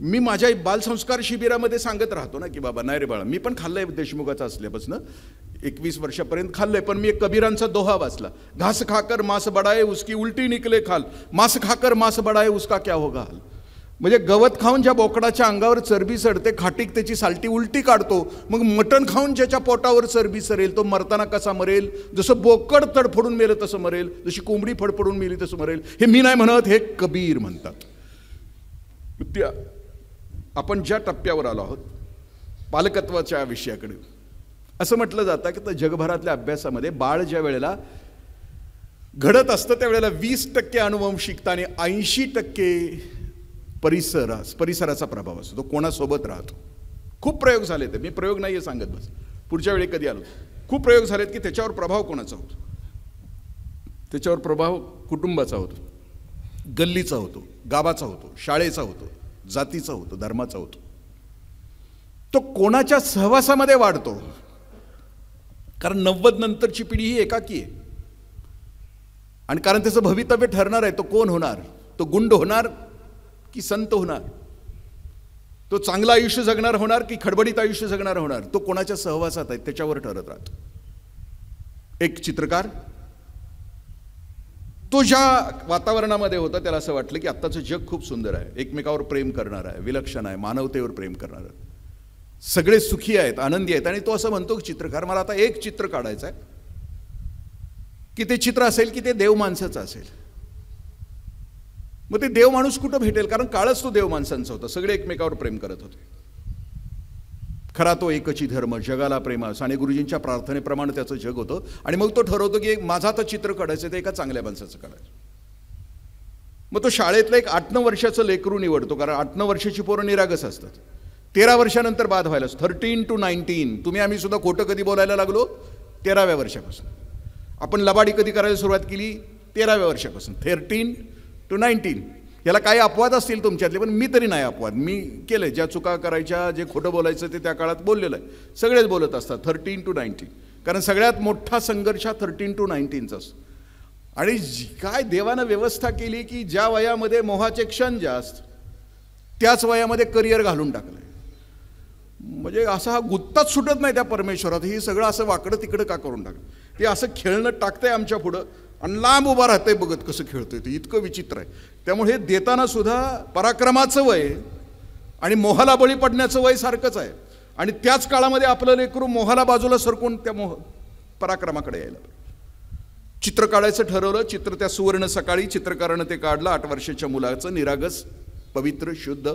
मी माझ्या बालसंस्कार शिबिरामध्ये सांगत राहतो ना की बाबा नाही रे बाळा, मी पण खाल्लंय देशमुखाचा असल्यापासून 21 वर्षापर्यंत खाल्लंय. पण मी एक कबीरांचा दोहा वाचला, घास खाकर मांस बडाए उसकी उलटी निकले खाल, मांस खाकर मांस बडाए उसका क्या होगा हाल. म्हणजे गवत खाऊन ज्या बोकडाच्या अंगावर चरबी चढते, खाटीक त्याची सालटी उलटी काढतो, मग मटण खाऊन ज्याच्या पोटावर चरबी सरेल तो मरताना कसा मरेल? जसं बोकड तडफडून मेलं तसं मरेल, जशी कोंबडी फडफडून मेली तसं मरेल. हे मी नाही म्हणत, हे कबीर म्हणतात. त्या आपण ज्या टप्प्यावर आलो आहोत पालकत्वाच्या विषयाकडे, असं म्हटलं जातं की जगभरातल्या अभ्यासामध्ये बाळ ज्या वेळेला घडत असतं त्यावेळेला 20% अनुवंशिकता आणि 80% परिसराचा प्रभाव असतो. तो कोणासोबत राहतो. खूप प्रयोग झाले, ते मी प्रयोग नाही सांगत, बस पुढच्या वेळी कधी आलो खूप प्रयोग झालेत की त्याच्यावर प्रभाव कोणाचा होतो. त्याच्यावर प्रभाव कुटुंबाचा होतो, गल्लीचा होतो, गावाचा होतो, शाळेचा होतो, जातीचा होतो, धर्माचा होतो. तो कोणाच्या सहवासामध्ये वाढतो? कारण 90 नंतरची पिढी ही एकाकी आहे. आणि कारण त्याचं भवितव्य ठरणार आहे, तो कोण होणार? तो गुंड होणार की संत होणार? तो चांगलं आयुष्य जगणार होणार की खडबडीत आयुष्य जगणार होणार? तो कोणाच्या सहवासात आहे त्याच्यावर ठरत राहतो. एक चित्रकार तो ज्या वातावरणामध्ये होता त्याला असं वाटलं की आत्ताचं जग खूप सुंदर आहे, एकमेकावर प्रेम करणार आहे, विलक्षण आहे, मानवतेवर प्रेम करणार आहे, सगळे सुखी आहेत, आनंदी आहेत. आणि तो असं म्हणतो चित्रकार, मला आता एक चित्र काढायचं आहे की ते चित्र असेल की ते देव माणसाचं असेल. मग ते देव माणूस कुठं भेटेल? कारण काळच तो देव माणसांचा होता, सगळे एकमेकावर प्रेम करत होते. खरा तो एकची धर्म जगाला प्रेमा, साने गुरुजींच्या प्रार्थनेप्रमाणे त्याचं जग होतं. आणि मग तो ठरवतो की माझा तर चित्र काढायचं ते एका चांगल्या माणसाचं काढायचं. मग तो शाळेतलं एक 8-9 वर्षाचं लेकरू निवडतो, कारण 8-9 वर्षाची पोरं निरागस असतात. 13 वर्षानंतर बाद व्हायला, 13 to 19. तुम्ही आम्ही सुद्धा खोटं कधी बोलायला लागलो? 13व्या वर्षापासून. आपण लबाडी कधी करायला सुरुवात केली? 13व्या वर्षापासून. 13 to 19. याला काही अपवाद असतील तुमच्यातले, पण मी तरी नाही अपवाद. मी केले, ज्या चुका करायच्या, जे खोटं बोलायचं ते त्या काळात बोललेलं आहे. सगळेच बोलत असतात 13 to 19, कारण सगळ्यात मोठा संघर्ष 13 to 19चा असतो. आणि काय देवानं व्यवस्था केली की ज्या वयामध्ये मोहाचे क्षण जास्त, त्याच वयामध्ये करिअर घालून टाकलंय. म्हणजे असा हा गुत्ताच सुटत नाही त्या परमेश्वरात. हे सगळं असं वाकडं तिकडं का करून टाकलं? ते असं खेळणं टाकतंय आमच्या पुढं आणि लांब उभा राहतंय बघत कसं खेळतोय ते. इतकं विचित्र आहे. त्यामुळे हे देताना सुद्धा पराक्रमाचं वय आणि मोहाला बळी पडण्याचं वय सारखंच आहे. आणि त्याच काळामध्ये आपलं लेकरू मोहाला बाजूला सरकून त्या पराक्रमाकडे यायला. चित्र काढायचं ठरवलं. चित्र त्या सुवर्ण सकाळी चित्रकारानं ते काढलं. 8 वर्षाच्या मुलाचं, निरागस, पवित्र, शुद्ध.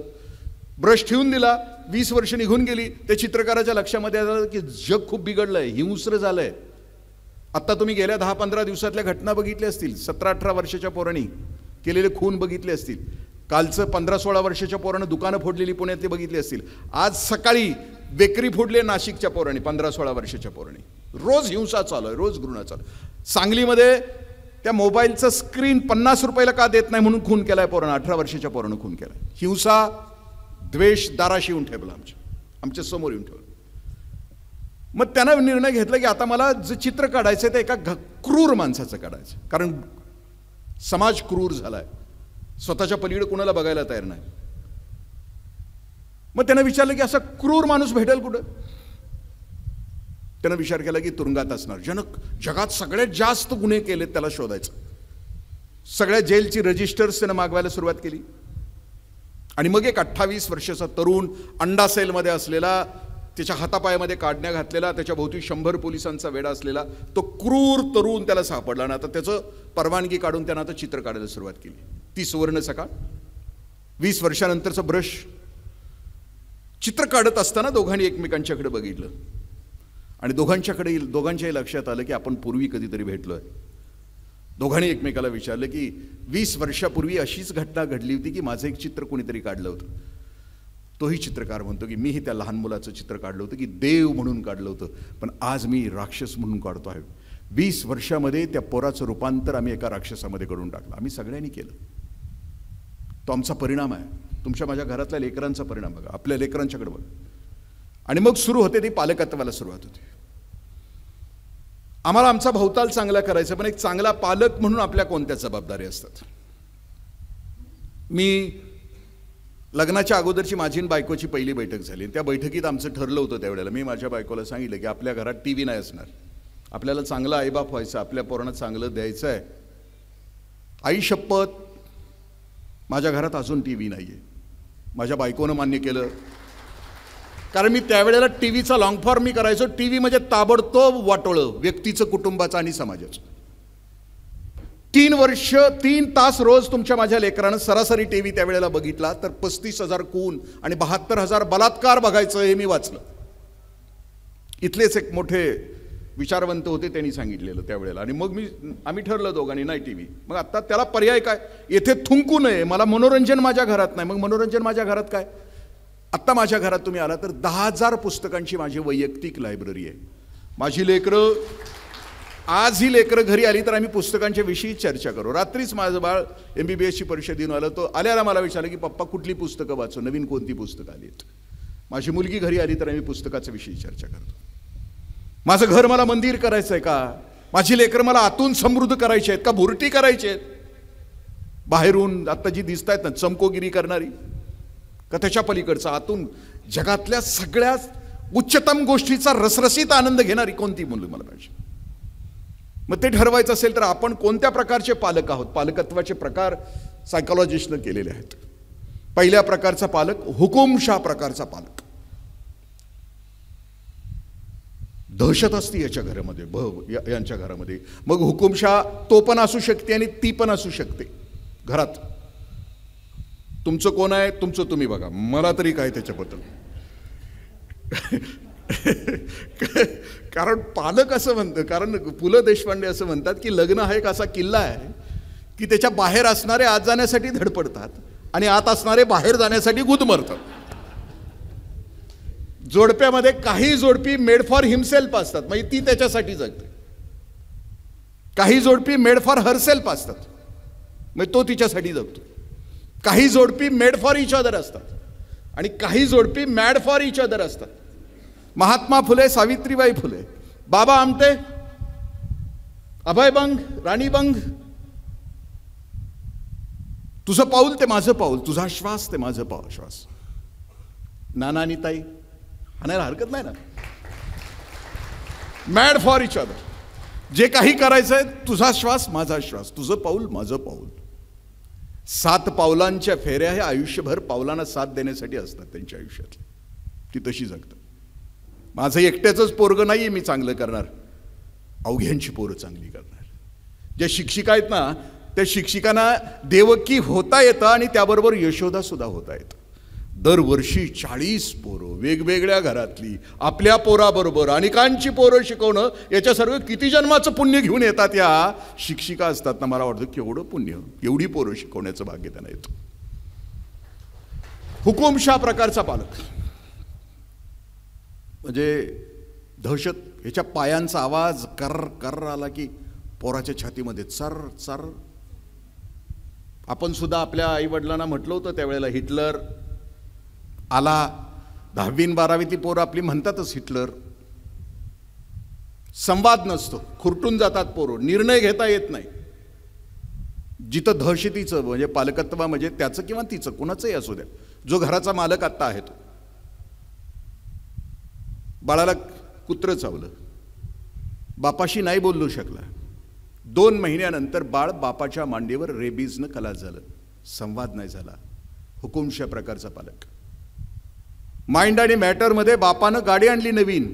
ब्रश ठेवून दिला. 20 वर्ष निघून गेली. त्या चित्रकाराच्या लक्षामध्ये आलं की जग खूप बिघडलंय, हिंस्र झालंय. आत्ता तुम्ही गेल्या 10-15 दिवसातल्या घटना बघितल्या असतील. 17-18 वर्षाच्या पोरांनी केलेले खून बघितले असतील. कालचं 15-16 वर्षाच्या पोरानं दुकानं फोडलेली पुण्यातली बघितली असतील. आज सकाळी बेकरी फोडली नाशिकच्या पोरांनी, 15-16 वर्षाच्या पोरांनी. रोज हिंसा चालू आहे, रोज घृणा चालू. सांगलीमध्ये त्या मोबाईलचं स्क्रीन 50 रुपयाला का देत नाही म्हणून खून केलाय पोरानं. 18 वर्षाच्या पोरानं खून केलाय. हिंसा, द्वेष दाराशी येऊन ठेवला, आमच्या समोर येऊन ठेवलं. मग त्यानं निर्णय घेतला की आता मला जे चित्र काढायचं ते एका क्रूर माणसाचं काढायचं, कारण समाज क्रूर झालाय, स्वतःच्या पलीकडे कुणाला बघायला तयार नाही. मग त्यानं विचारलं की असा क्रूर माणूस भेटेल कुठं? त्यानं विचार केला की तुरुंगात असणार. जगात सगळ्यात जास्त गुन्हे केलेत त्याला शोधायचं. सगळ्या जेलची रजिस्टर्स त्यानं मागवायला सुरुवात केली. आणि मग एक 28 वर्षाचा तरुण, अंडा सेलमध्ये असलेला, त्याच्या हातापायामध्ये काढण्या घातलेला, त्याच्या भोवती 100 पोलिसांचा वेढा असलेला तो क्रूर तरुण त्याला सापडला. आणि आता त्याचं परवानगी काढून त्यानं आता चित्र काढायला सुरुवात केली. ती सुवर्ण सकाळ. 20 वर्षानंतरचं ब्रश. चित्र काढत असताना दोघांनी एकमेकांच्याकडे बघितलं आणि दोघांच्याही लक्षात आलं की आपण पूर्वी कधीतरी भेटलोय. दोघांनी एकमेकाला विचारलं की 20 वर्षापूर्वी अशीच घटना घडली होती की माझं एक चित्र कोणीतरी काढलं होतं. तोही चित्रकार म्हणतो की मीही त्या लहान मुलाचं चित्र काढलं होतं की देव म्हणून काढलं होतं, पण आज मी राक्षस म्हणून काढतो आहे. 20 वर्षामध्ये त्या पोराचं रूपांतर आम्ही एका राक्षसामध्ये करून टाकलं. आम्ही सगळ्यांनी केलं. तो आमचा परिणाम आहे. तुमच्या माझ्या घरातल्या लेकरांचा परिणाम बघा, आपल्या लेकरांच्याकडे बघा. आणि मग सुरू होते ती पालकत्वाला सुरुवात होते. आम्हाला आमचा भोवताल चांगला करायचा, पण एक चांगला पालक म्हणून आपल्या कोणत्या जबाबदारी असतात. मी लग्नाच्या अगोदरची माझी आणि बायकोची पहिली बैठक झाली. त्या बैठकीत आमचं ठरलं होतं त्यावेळेला, मी माझ्या बायकोला सांगितलं की आपल्या घरात टीव्ही नाही असणार, आपल्याला चांगला आईबाप व्हायचं, आपल्या पोरांना चांगलं द्यायचं आहे. आई शपथ, माझ्या घरात अजून टीव्ही नाही आहे. माझ्या बायकोनं मान्य केलं, कारण मी त्यावेळेला टीव्हीचा लॉंग फॉर्म मी करायचो. टीव्ही म्हणजे ताबडतोब वाटोळं व्यक्तीचं, कुटुंबाचं आणि समाजाचं. 3 तास रोज तुमच्या माझ्या लेकरानं सरासरी टीव्ही त्यावेळेला बघितला तर 35,000 खून आणि 72,000 बलात्कार बघायचं हे मी वाचलं. इथलेच एक मोठे विचारवंत होते, त्यांनी सांगितलेलं त्यावेळेला. आणि मग आम्ही ठरलं दोघांनी नाही टीव्ही. मग आता त्याला पर्याय काय? येथे थुंकू नये, मला मनोरंजन माझ्या घरात नाही. मग मनोरंजन माझ्या घरात काय? आत्ता माझ्या घरात तुम्ही आला तर 10,000 पुस्तकांची माझी वैयक्तिक लायब्ररी आहे. माझी लेकरं आज ही लेकरं घरी आली तर आम्ही पुस्तकांच्या विषयी चर्चा करू. रात्रीच माझं बाळ MBBSची परीक्षा देऊन आलं. तो आल्याला मला विचारलं की पप्पा कुठली पुस्तकं वाचू, नवीन कोणती पुस्तकं आलीत. माझी मुलगी घरी आली तर आम्ही पुस्तकाच्या विषयी चर्चा करतो. माझं घर मला मंदिर करायचं आहे का, माझी लेकरं मला आतून समृद्ध करायची आहेत का भुरटी करायची आहेत, बाहेरून आत्ता जी दिसत आहेत ना चमकोगिरी करणारी, का त्याच्या पलीकडचं आतून जगातल्या सगळ्यात उच्चतम गोष्टीचा रसरशीत आनंद घेणारी कोणती मुलं मला पाहिजे. मग ते ठरवायचं असेल तर आपण कोणत्या प्रकारचे पालक आहोत. पालकत्वाचे प्रकार सायकोलॉजिस्टनं केलेले आहेत. पहिल्या प्रकारचा पालक हुकुमशाह प्रकारचा पालक. दहशत असते याच्या घरामध्ये, यांच्या घरामध्ये. मग हुकुमशाह तो पण असू शकते आणि ती पण असू शकते घरात. तुमचं कोण आहे तुमचं तुम्ही बघा, मला तरी काय त्याच्याबद्दल. कारण पालक असं म्हणतं, कारण पु ल देशपांडे असं म्हणतात की लग्न हा एक असा किल्ला आहे की त्याच्या बाहेर असणारे आत जाण्यासाठी धडपडतात आणि आत असणारे बाहेर जाण्यासाठी गुदमरतात. जोडप्यामध्ये काही जोडपी मेड फॉर हिमसेल्फ असतात, म्हणजे ती त्याच्यासाठी जगते. काही जोडपी मेड फॉर हरसेल्फ असतात, म्हणजे तो तिच्यासाठी जगतो. काही जोडपी मेड फॉर इच अदर असतात आणि काही जोडपी मॅड फॉर इच अदर असतात. महात्मा फुले, सावित्रीबाई फुले, बाबा आमटे, अभय बंग, राणी बंग. तुझं पाऊल ते माझं पाऊल, तुझा श्वास ते माझं श्वास. नाना आणि ताई म्हणायला हरकत नाही ना. Mad for each other. जे काही करायचंय तुझा श्वास माझा श्वास, तुझं पाऊल माझं पाऊल. 7 पावलांच्या फेऱ्या हे आयुष्यभर पावलांना साथ देण्यासाठी असतात त्यांच्या आयुष्यातल्या. ती तशी जगतात. माझं एकट्याचंच पोरगं नाही मी चांगलं करणार, अवघ्यांची पोरं चांगली करणार. ज्या शिक्षिका आहेत ना त्या शिक्षिकांना देवकी होता येतं आणि त्याबरोबर यशोदा सुद्धा होता येतं. दरवर्षी 40 पोरं वेगवेगळ्या घरातली आपल्या पोराबरोबर अनेकांची पोरं शिकवणं, याच्यासारखं किती जन्माचं पुण्य घेऊन येतात या शिक्षिका असतात ना. मला वाटतं केवढं पुण्य, एवढी पोरं शिकवण्याचं भाग्य त्यांना येतं. हुकुमशाह प्रकारचा पालक म्हणजे दहशत. ह्याच्या पायांचा आवाज कर कर आला की पोराच्या छातीमध्ये चर चर. आपण सुद्धा आपल्या आईवडिलांना म्हटलं होतं त्यावेळेला हिटलर आला. 10वी 12वीतली पोरं आपली म्हणतातच हिटलर. संवाद नसतो, खुरटून जातात पोरं, निर्णय घेता येत नाही. जिथं दहशतीचं म्हणजे पालकत्व म्हणजे त्याचं किंवा तिचं कुणाचंही असू द्या, जो घराचा मालक आत्ता आहे तो. बाळाला कुत्रं चावलं, बापाशी नाही बोलू शकला. 2 महिन्यानंतर बाळ बापाच्या मांडीवर रेबीजनं खलास झालं. संवाद नाही झाला. हुकुमशाह प्रकारचा पालक. माइंड आणि मॅटरमध्ये बापानं गाडी आणली नवीन.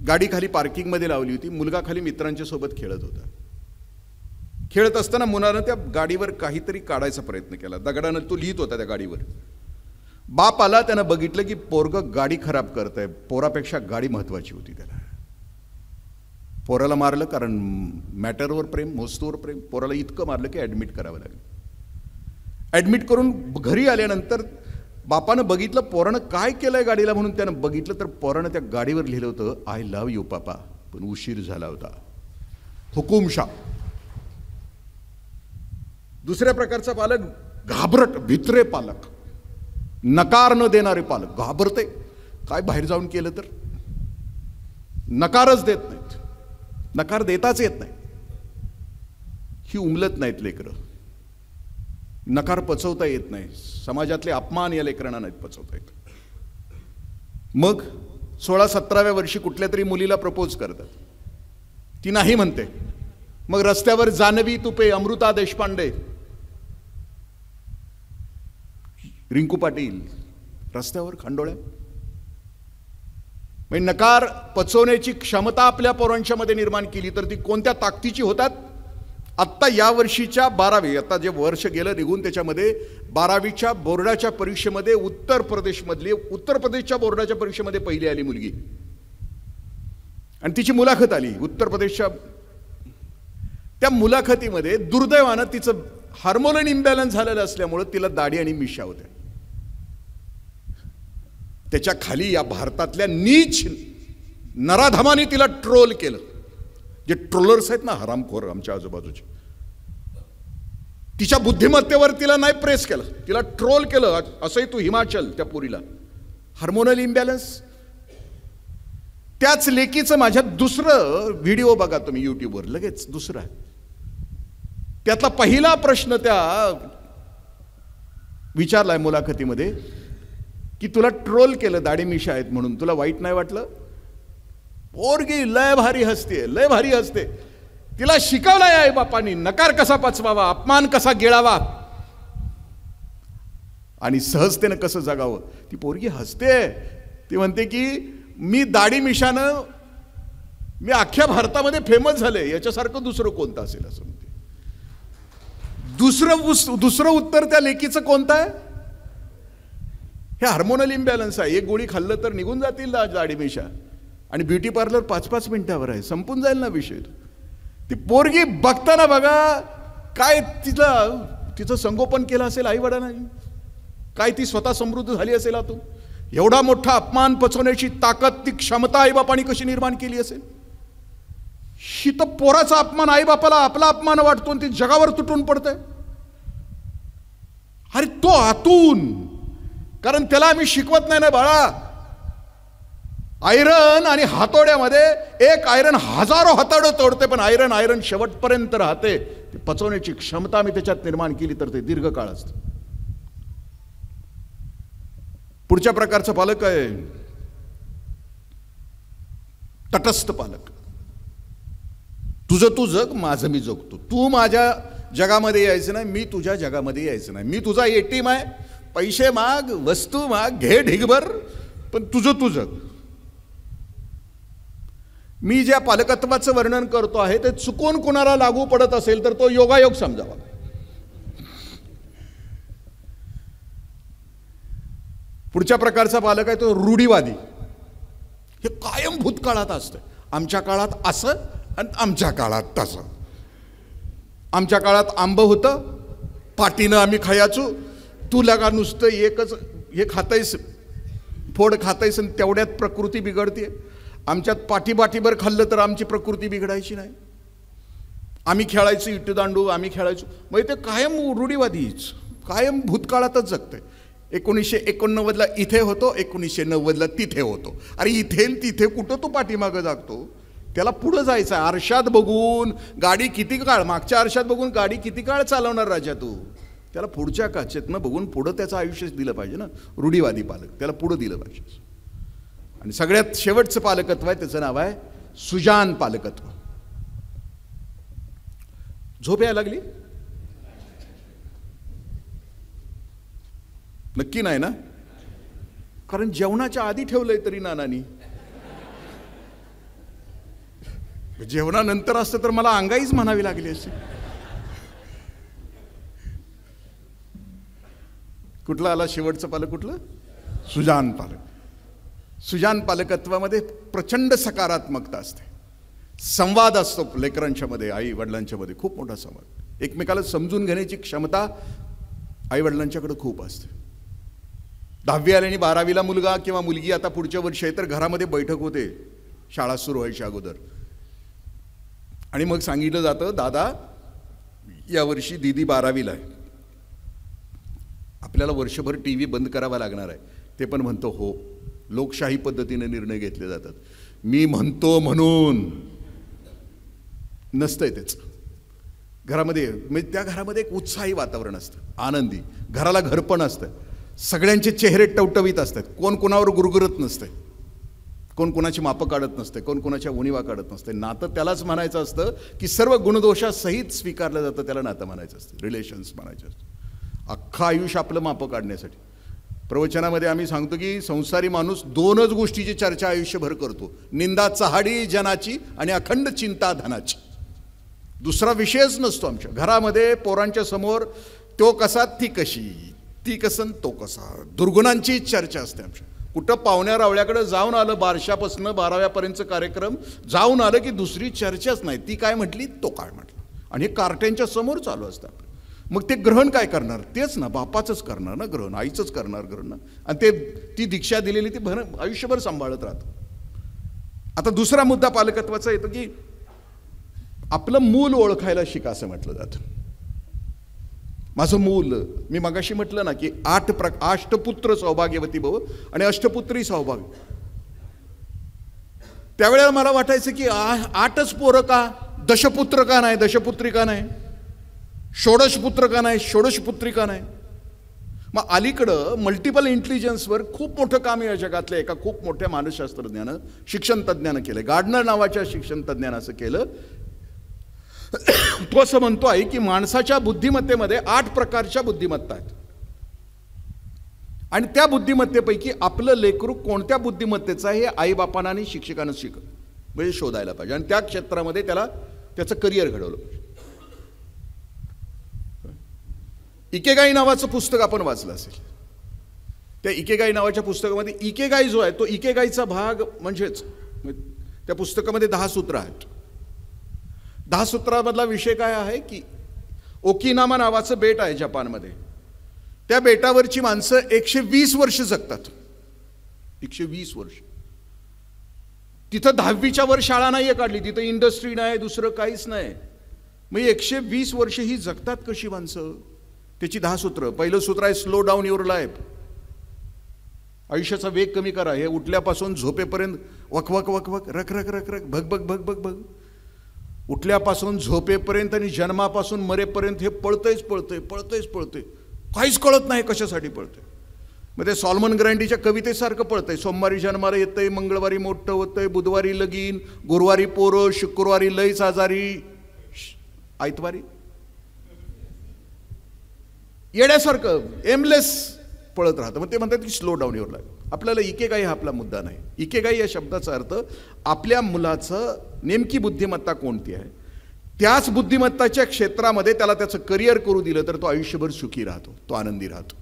गाडी खाली पार्किंगमध्ये लावली होती. मुलगा खाली मित्रांच्या सोबत खेळत होता. खेळत असताना मुलानं त्या गाडीवर काहीतरी काढायचा प्रयत्न केला. दगडानं तो लिहित होता त्या गाडीवर. बाप आला, त्यानं बघितलं की पोरगं गाडी खराब करतंय. पोरापेक्षा गाडी महत्वाची होती त्याला. पोराला मारलं, कारण मॅटरवर प्रेम, वस्तूवर प्रेम. पोराला इतकं मारलं की ॲडमिट करावं लागलं. ॲडमिट करून घरी आल्यानंतर बापानं बघितलं पोरानं काय केलंय गाडीला, म्हणून त्यानं बघितलं तर पोरानं त्या गाडीवर लिहिलं होतं आय लव्ह यू पापा, पण उशीर झाला होता. हुकुमशाह. दुसऱ्या प्रकारचा पालक घाबरट भित्रे पालक. नकार न देणारे पालक. घाबरते काय बाहेर जाऊन केलं तर, नकारच देत नाहीत. नकार देताच येत नाही. ही उमलत नाहीत लेकरं. नकार पचवता येत नाही. समाजातले अपमान या लेकरांना नाहीत पचवता येत. मग 16-17व्या वर्षी कुठल्या तरी मुलीला प्रपोज करतात. ती नाही म्हणते. मग रस्त्यावर जान्हवी तुपे, अमृता देशपांडे, रिंकू पाटील रस्त्यावर खंडोळ्या. म्हणजे नकार पचवण्याची क्षमता आपल्या पोरांच्या मध्ये निर्माण केली तर ती कोणत्या ताकदीची होतात. आत्ता या वर्षीच्या 12वी, आता जे वर्ष गेलं निघून त्याच्यामध्ये 12वीच्या बोर्डाच्या परीक्षेमध्ये उत्तर प्रदेशच्या बोर्डाच्या परीक्षेमध्ये पहिली आली मुलगी. आणि तिची मुलाखत आली उत्तर प्रदेशच्या. त्या मुलाखतीमध्ये दुर्दैवानं तिचं हार्मोन इम्बॅलन्स झालेलं असल्यामुळं तिला दाढी आणि मिशा होत्या. त्याच्या खाली या भारतातल्या नीच नराधमाने तिला ट्रोल केलं. जे ट्रोलर्स आहेत ना, हरामखोर आमच्या आजूबाजूचे, तिच्या बुद्धिमत्तेवर तिला नाही प्रेस केलं, तिला ट्रोल केलं. असंही तू हिमाचल, त्या पोरीला हार्मोनल इम्बॅलन्स. त्याच लेकीचं माझ्या दुसरं व्हिडिओ बघा तुम्ही यूट्यूबवर, लगेच दुसरा. त्यातला पहिला प्रश्न त्या विचारलाय मुलाखतीमध्ये की तुला ट्रोल केलं दाढी मिशा आहेत म्हणून, तुला वाईट नाही वाटलं? पोरगी लय भारी हसते, लय भारी हसते. तिला शिकवलंय आई बापांनी नकार कसा पचवावा, अपमान कसा गिळावा आणि सहजतेनं कसं जगावं. ती पोरगी हसते. ती म्हणते की मी दाढी मिशानं मी अख्ख्या भारतामध्ये फेमस झाले, याच्यासारखं दुसरं कोणतं असेल असं म्हणते. दुसरं उत्तर त्या लेकीचं कोणतं आहे? हे हार्मोनल इम्बॅलन्स आहे. एक गोळी खाल्लं तर निघून जातील दाढी मिशा, आणि ब्युटी पार्लर 5-5 मिनिटावर आहे, संपून जाईल ना विषय. ती पोरगी बघताना बघा काय तिचं संगोपन केलं असेल आई वडिलांनी, काय ती स्वतः समृद्ध झाली असेल आतून. एवढा मोठा अपमान पचवण्याची ताकद, ती क्षमता आईबापांनी कशी निर्माण केली असेल. ही तर पोराचा अपमान आईबापाला आपला अपमान वाटतो आणि ती जगावर तुटून पडतंय. अरे तो आतून, कारण त्याला आम्ही शिकवत नाही ना बाळा. आयरन आणि हातोड्यामध्ये एक आयरन हजारो हातोडे तोडते, पण आयरन शेवटपर्यंत राहते. ती पचवण्याची क्षमता आम्ही त्याच्यात निर्माण केली तर ते दीर्घकाळ असतं. पुढच्या प्रकारचा पालक आहे तटस्थ पालक. तुझं तू जग, माझं मी जगतो. तू माझ्या जगामध्ये यायचं नाही, मी तुझ्या जगामध्ये यायचं नाही. मी तुझा एटीएम आहे, पैसे माग, वस्तू माग, घे ढिगभर, पण तुझं तू जग. मी ज्या पालकत्वाचं वर्णन करतो आहे ते चुकून कुणाला लागू पडत असेल तर तो योगायोग समजावा. पुढच्या प्रकारचा पालक आहे तो रूढीवादी. हे कायम भूतकाळात असतं. आमच्या काळात असं आणि आमच्या काळात तसं. आमच्या काळात आंब होतं, पाटीनं आम्ही खायचो. तू लगा नुसतं एकच हे खातायस, फोड खातायस आणि तेवढ्यात प्रकृती बिघडते. आमच्यात पाठीभर खाल्लं तर आमची प्रकृती बिघडायची नाही. आम्ही खेळायचो इट्टूदांडू, आम्ही खेळायचो. मग ते कायम रूढीवादीच, कायम भूतकाळातच जगतंय. 1989ला इथे होतो, 1990ला तिथे होतो. अरे इथे तिथे कुठं तू पाठीमागं जागतो? त्याला पुढं जायचं आहे. आरशात बघून गाडी किती काळ, मागच्या आरशात बघून गाडी किती काळ चालवणार राजा तू? त्याला पुढच्या काचेतनं बघून पुढं त्याचं आयुष्य दिलं पाहिजे ना. रूढीवादी पालक, त्याला पुढं दिलं पाहिजे. आणि सगळ्यात शेवटचं पालकत्व आहे, त्याचं नाव आहे सुजान पालकत्व. झोप यायला लागली? नक्की नाही ना? कारण जेवणाच्या आधी ठेवलंय तरी नानांनी. जेवणानंतर असतं तर मला अंगाईच म्हणावी लागली असते. कुठलं आला शेवटचं पालक? कुठलं? सुजान पालक. सुजान पालकत्वामध्ये प्रचंड सकारात्मकता असते. संवाद असतो लेकरांच्या मध्ये, आई वडिलांच्या मध्ये खूप मोठा संवाद. एकमेकाला समजून घेण्याची क्षमता आई वडिलांच्याकडे खूप असते. 10वी आणि 12वीला मुलगा किंवा मुलगी आता पुढच्या वर्षी आहे तर घरामध्ये बैठक होते शाळा सुरू व्हायच्या अगोदर. आणि मग सांगितलं जातं, दादा यावर्षी दीदी 12वीला आहे, आपल्याला वर्षभर टीव्ही बंद करावा लागणार आहे. ते पण म्हणतो हो. लोकशाही पद्धतीने निर्णय घेतले जातात. मी म्हणतो म्हणून नसतंय त्याचं. घरामध्ये म्हणजे त्या घरामध्ये एक उत्साही वातावरण असतं, आनंदी. घराला घरपण असतं. सगळ्यांचे चेहरे टवटवीत असतात. कोण कोणावर गुरगुरत नसते, कोण कोणाची मापं काढत नसते, कोण कोणाच्या उणीवा काढत नसते. नातं त्यालाच म्हणायचं असतं की सर्व गुणदोषासहित स्वीकारलं जातं, त्याला नातं म्हणायचं असतं, रिलेशन्स म्हणायचं असतं. अख्खं आयुष्य आपलं मापं काढण्यासाठी. प्रवचनामध्ये आम्ही सांगतो की संसारी माणूस 2च गोष्टीची चर्चा आयुष्यभर करतो, निंदा चहाडी जनाची आणि अखंड चिंता धनाची. दुसरा विषयच नसतो आमच्या घरामध्ये. पोरांच्या समोर तो कसा, ती कशी, ती कसन, तो कसा, दुर्गुणांची चर्चा असते आमच्या. कुठं पाहुण्या रावळ्याकडे जाऊन आलं, बारशापासून 12व्यापर्यंतचा कार्यक्रम जाऊन आलं की दुसरी चर्चाच नाही. ती काय म्हटली, तो काय म्हटलं, आणि हे कार्ट्यांच्या समोर चालू असतं. मग ते ग्रहण काय करणार? तेच ना, बापाचंच करणार ना ग्रहण, आईचंच करणार ग्रहण ना. आणि ते ती दीक्षा दिलेली ती आयुष्यभर सांभाळत राहतं. आता दुसरा मुद्दा पालकत्वाचा येतो की आपलं मूल ओळखायला शिका असं म्हटलं जातं. माझं मूल, मी मगाशी म्हटलं ना की अष्टपुत्र सौभाग्यवती भव आणि अष्टपुत्री सौभाग्य. त्यावेळेला मला वाटायचं की 8च पोरं का, दशपुत्र का नाही, दशपुत्री का नाही, षोडशपुत्र का नाही, षोडशपुत्री का नाही. मग अलीकडं मल्टिपल इंटेलिजन्सवर खूप मोठं काम या जगातल्या एका खूप मोठ्या मानसशास्त्रज्ञानं, शिक्षण तज्ज्ञानं केलं. गार्डनर नावाच्या शिक्षण तज्ज्ञानं असं केलं. तो असं म्हणतो आहे की माणसाच्या बुद्धिमत्तेमध्ये 8 प्रकारच्या बुद्धिमत्ता आहेत आणि त्या बुद्धिमत्तेपैकी आपलं लेकरू कोणत्या बुद्धिमत्तेचं आहे हे आईबापांना आणि शिक्षकांना म्हणजे शोधायला पाहिजे आणि त्या क्षेत्रामध्ये त्याला त्याचं करिअर घडवलं पाहिजे. इकेगाई नावाचं पुस्तक आपण वाचलं असेल. त्या इकेगाई नावाच्या पुस्तकामध्ये इकेगाई जो आहे तो इकेगाईचा भाग म्हणजेच त्या पुस्तकामध्ये 10 सूत्र आहेत. 10 सूत्रामधला विषय काय आहे की ओकिनामा नावाचं बेट आहे जपानमध्ये. त्या बेटावरची माणसं 120 वर्ष जगतात. 120 वर्ष. तिथं 10वीच्या वर शाळा नाहीये काढली, तिथं इंडस्ट्री नाही, दुसरं काहीच नाही. मग 120 वर्ष ही जगतात कशी माणसं? त्याची 10 सूत्र. पहिलं सूत्र आहे स्लो डाऊन युअर लाईफ. आयुष्याचा वेग कमी करा. हे उठल्यापासून झोपेपर्यंत वकवक वकवक रख रख रख रख भग भग भग भग भग. उठल्यापासून झोपेपर्यंत आणि जन्मापासून मरेपर्यंत हे पळतंयच पळतंय पळतंयच पळतंय. काहीच कळत नाही कशासाठी पळतंय. मग ते सॉलमन ग्रँडीच्या कवितेसारखं पळतंय. सोमवारी जन्माला येतंय, मंगळवारी मोठं होतंय, बुधवारी लगीन, गुरुवारी पोरं, शुक्रवारी लईच आजारी, आयतवारी येण्यासारखं एमलेस पळत राहतं. मग ते म्हणतात की स्लो डाऊन युअर लाईफ. आपल्याला इकेगाई हा आपला मुद्दा नाही. इकेगाई या शब्दाचा अर्थ आपल्या मुलाचं नेमकी बुद्धिमत्ता कोणती आहे, त्याच बुद्धिमत्ताच्या क्षेत्रामध्ये त्याला त्याचं करिअर करू दिलं तर तो आयुष्यभर सुखी राहतो, तो आनंदी राहतो.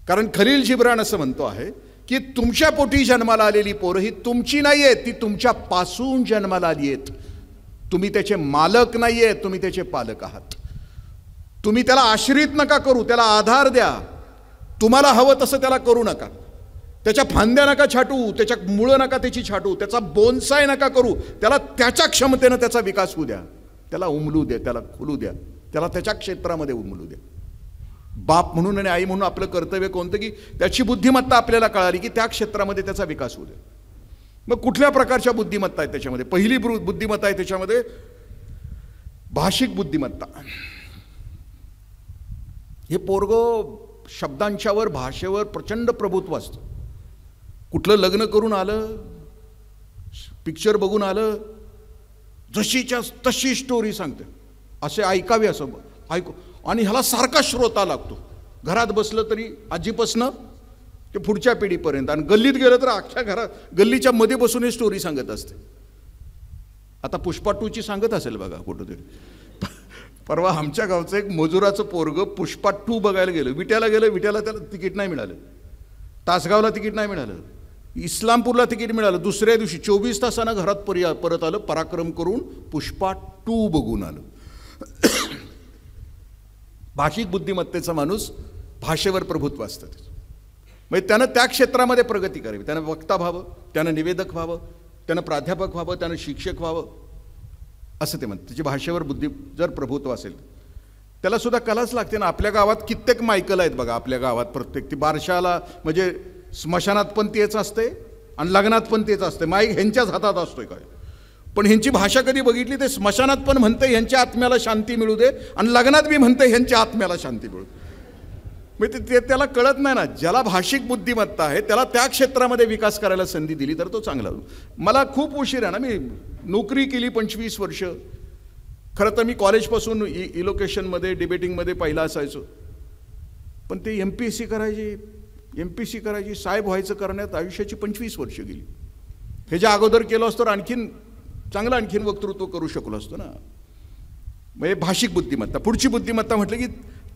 कारण खलील जिब्रान असं म्हणतो आहे की तुमच्या पोटी जन्माला आलेली पोरं ही तुमची नाही आहेत, ती तुमच्यापासून जन्माला आली आहेत. तुम्ही त्याचे मालक नाही आहेत, तुम्ही त्याचे पालक आहात. तुम्ही त्याला आश्रित नका करू, त्याला आधार द्या. तुम्हाला हवं तसं त्याला करू नका. त्याच्या फांद्या नका छाटू, त्याच्या मुळं नका त्याची छाटू, त्याचा बोनसाय नका करू. त्याला त्याच्या क्षमतेनं त्याचा विकास होऊ द्या. त्याला उमलू द्या, त्याला खुलू द्या, त्याला त्याच्या क्षेत्रामध्ये उमलू द्या. बाप म्हणून आणि आई म्हणून आपलं कर्तव्य कोणतं की त्याची बुद्धिमत्ता आपल्याला कळाली की त्या क्षेत्रामध्ये त्याचा विकास होऊ द्या. मग कुठल्या प्रकारच्या बुद्धिमत्ता आहेत त्याच्यामध्ये? पहिली बुद्धिमत्ता आहे त्याच्यामध्ये भाषिक बुद्धिमत्ता. हे पोरगं शब्दांच्यावर, भाषेवर प्रचंड प्रभुत्व असतं. कुठलं लग्न करून आलं, पिक्चर बघून आलं, जशीच्या तशी स्टोरी सांगते. असे ऐकावे असं ऐकू आणि ह्याला सारखा श्रोता लागतो. घरात बसलं तरी आजीपासनं ते पुढच्या पिढीपर्यंत आणि गल्लीत गेलं तर अख्ख्या घरात गल्लीच्या मध्ये बसून हे स्टोरी सांगत असते. आता पुष्पा 2ची सांगत असेल बघा कुठंतरी. परवा आमच्या गावचं एक मजुराचं पोरगं पुष्पा 2 बघायला गेलं. विट्याला गेलं, विट्याला त्याला तिकीट नाही मिळालं. तासगावला तिकीट नाही मिळालं. इस्लामपूरला तिकीट मिळालं. दुसऱ्या दिवशी 24 तासानं घरात परत आलं. पराक्रम करून पुष्पा 2 बघून आलं. भाषिक बुद्धिमत्तेचा माणूस भाषेवर प्रभुत्व असतं. म्हणजे त्यानं त्या क्षेत्रामध्ये प्रगती करावी. त्यानं वक्ता व्हावं, त्यानं निवेदक व्हावं, त्यानं प्राध्यापक व्हावं, त्यानं शिक्षक व्हावं असं ते म्हणतात. त्याची भाषेवर बुद्धी जर प्रभुत्व असेल त्याला सुद्धा कलाच लागते ना. आपल्या गावात कित्येक मायकल आहेत बघा. आपल्या गावात प्रत्येक ती बारशाला म्हणजे स्मशानात पण तेच असते आणि लग्नात पण तेच असते. माईक ह्यांच्याच हातात असतोय काय. पण ह्यांची भाषा कधी बघितली ते स्मशानात पण म्हणते ह्यांच्या आत्म्याला शांती मिळू दे आणि लग्नात बी म्हणते ह्यांच्या आत्म्याला शांती मिळू दे. म्हणजे ते त्याला कळत नाही ना. ज्याला भाषिक बुद्धिमत्ता आहे त्याला त्या क्षेत्रामध्ये विकास करायला संधी दिली तर तो चांगला. मला खूप उशीर आहे ना, मी नोकरी केली 25 वर्ष. खरं तर मी कॉलेजपासून इलोकेशनमध्ये डिबेटिंगमध्ये पहिला असायचो. पण ते MPSC करायची साहेब व्हायचं करण्यात आयुष्याची 25 वर्ष गेली. हे जे अगोदर केलं असतं तर आणखीन वक्तृत्व करू शकलो असतो ना. म्हणजे भाषिक बुद्धिमत्ता. पुढची बुद्धिमत्ता म्हटलं की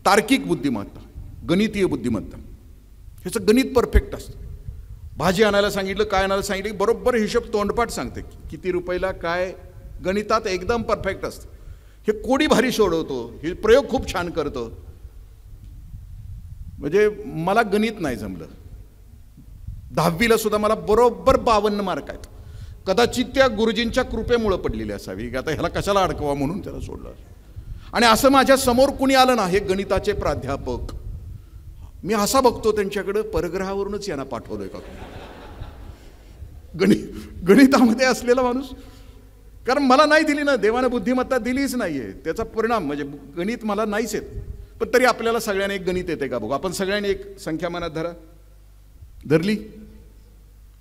तार्किक बुद्धिमत्ता, गणितीय बुद्धिमत्ता. ह्याचं गणित परफेक्ट असतं. भाजी आणायला सांगितलं, काय आणायला सांगितलं की बरोबर हिशोब तोंडपाठ सांगते. किती रुपयाला काय, गणितात एकदम परफेक्ट असतं. हे कोडी भारी सोडवतो, हे प्रयोग खूप छान करतो. म्हणजे मला गणित नाही जमलं. 10वीला सुद्धा मला बरोबर 52 मार्क आहेत. कदाचित त्या गुरुजींच्या कृपेमुळे पडलेली असावी, की आता ह्याला कशाला अडकवा म्हणून त्याला सोडलं. आणि असं माझ्या समोर कुणी आलं ना, हे गणिताचे प्राध्यापक, मी असा बघतो त्यांच्याकडं, परग्रहावरूनच यांना पाठवलंय का गणितामध्ये असलेला माणूस. कारण मला नाही दिली ना, देवानं बुद्धिमत्ता दिलीच नाहीये, त्याचा परिणाम म्हणजे गणित मला नाहीच येत. पण तरी आपल्याला सगळ्यांना एक गणित येते का बघू. आपण सगळ्यांनी एक संख्या मनात धरली,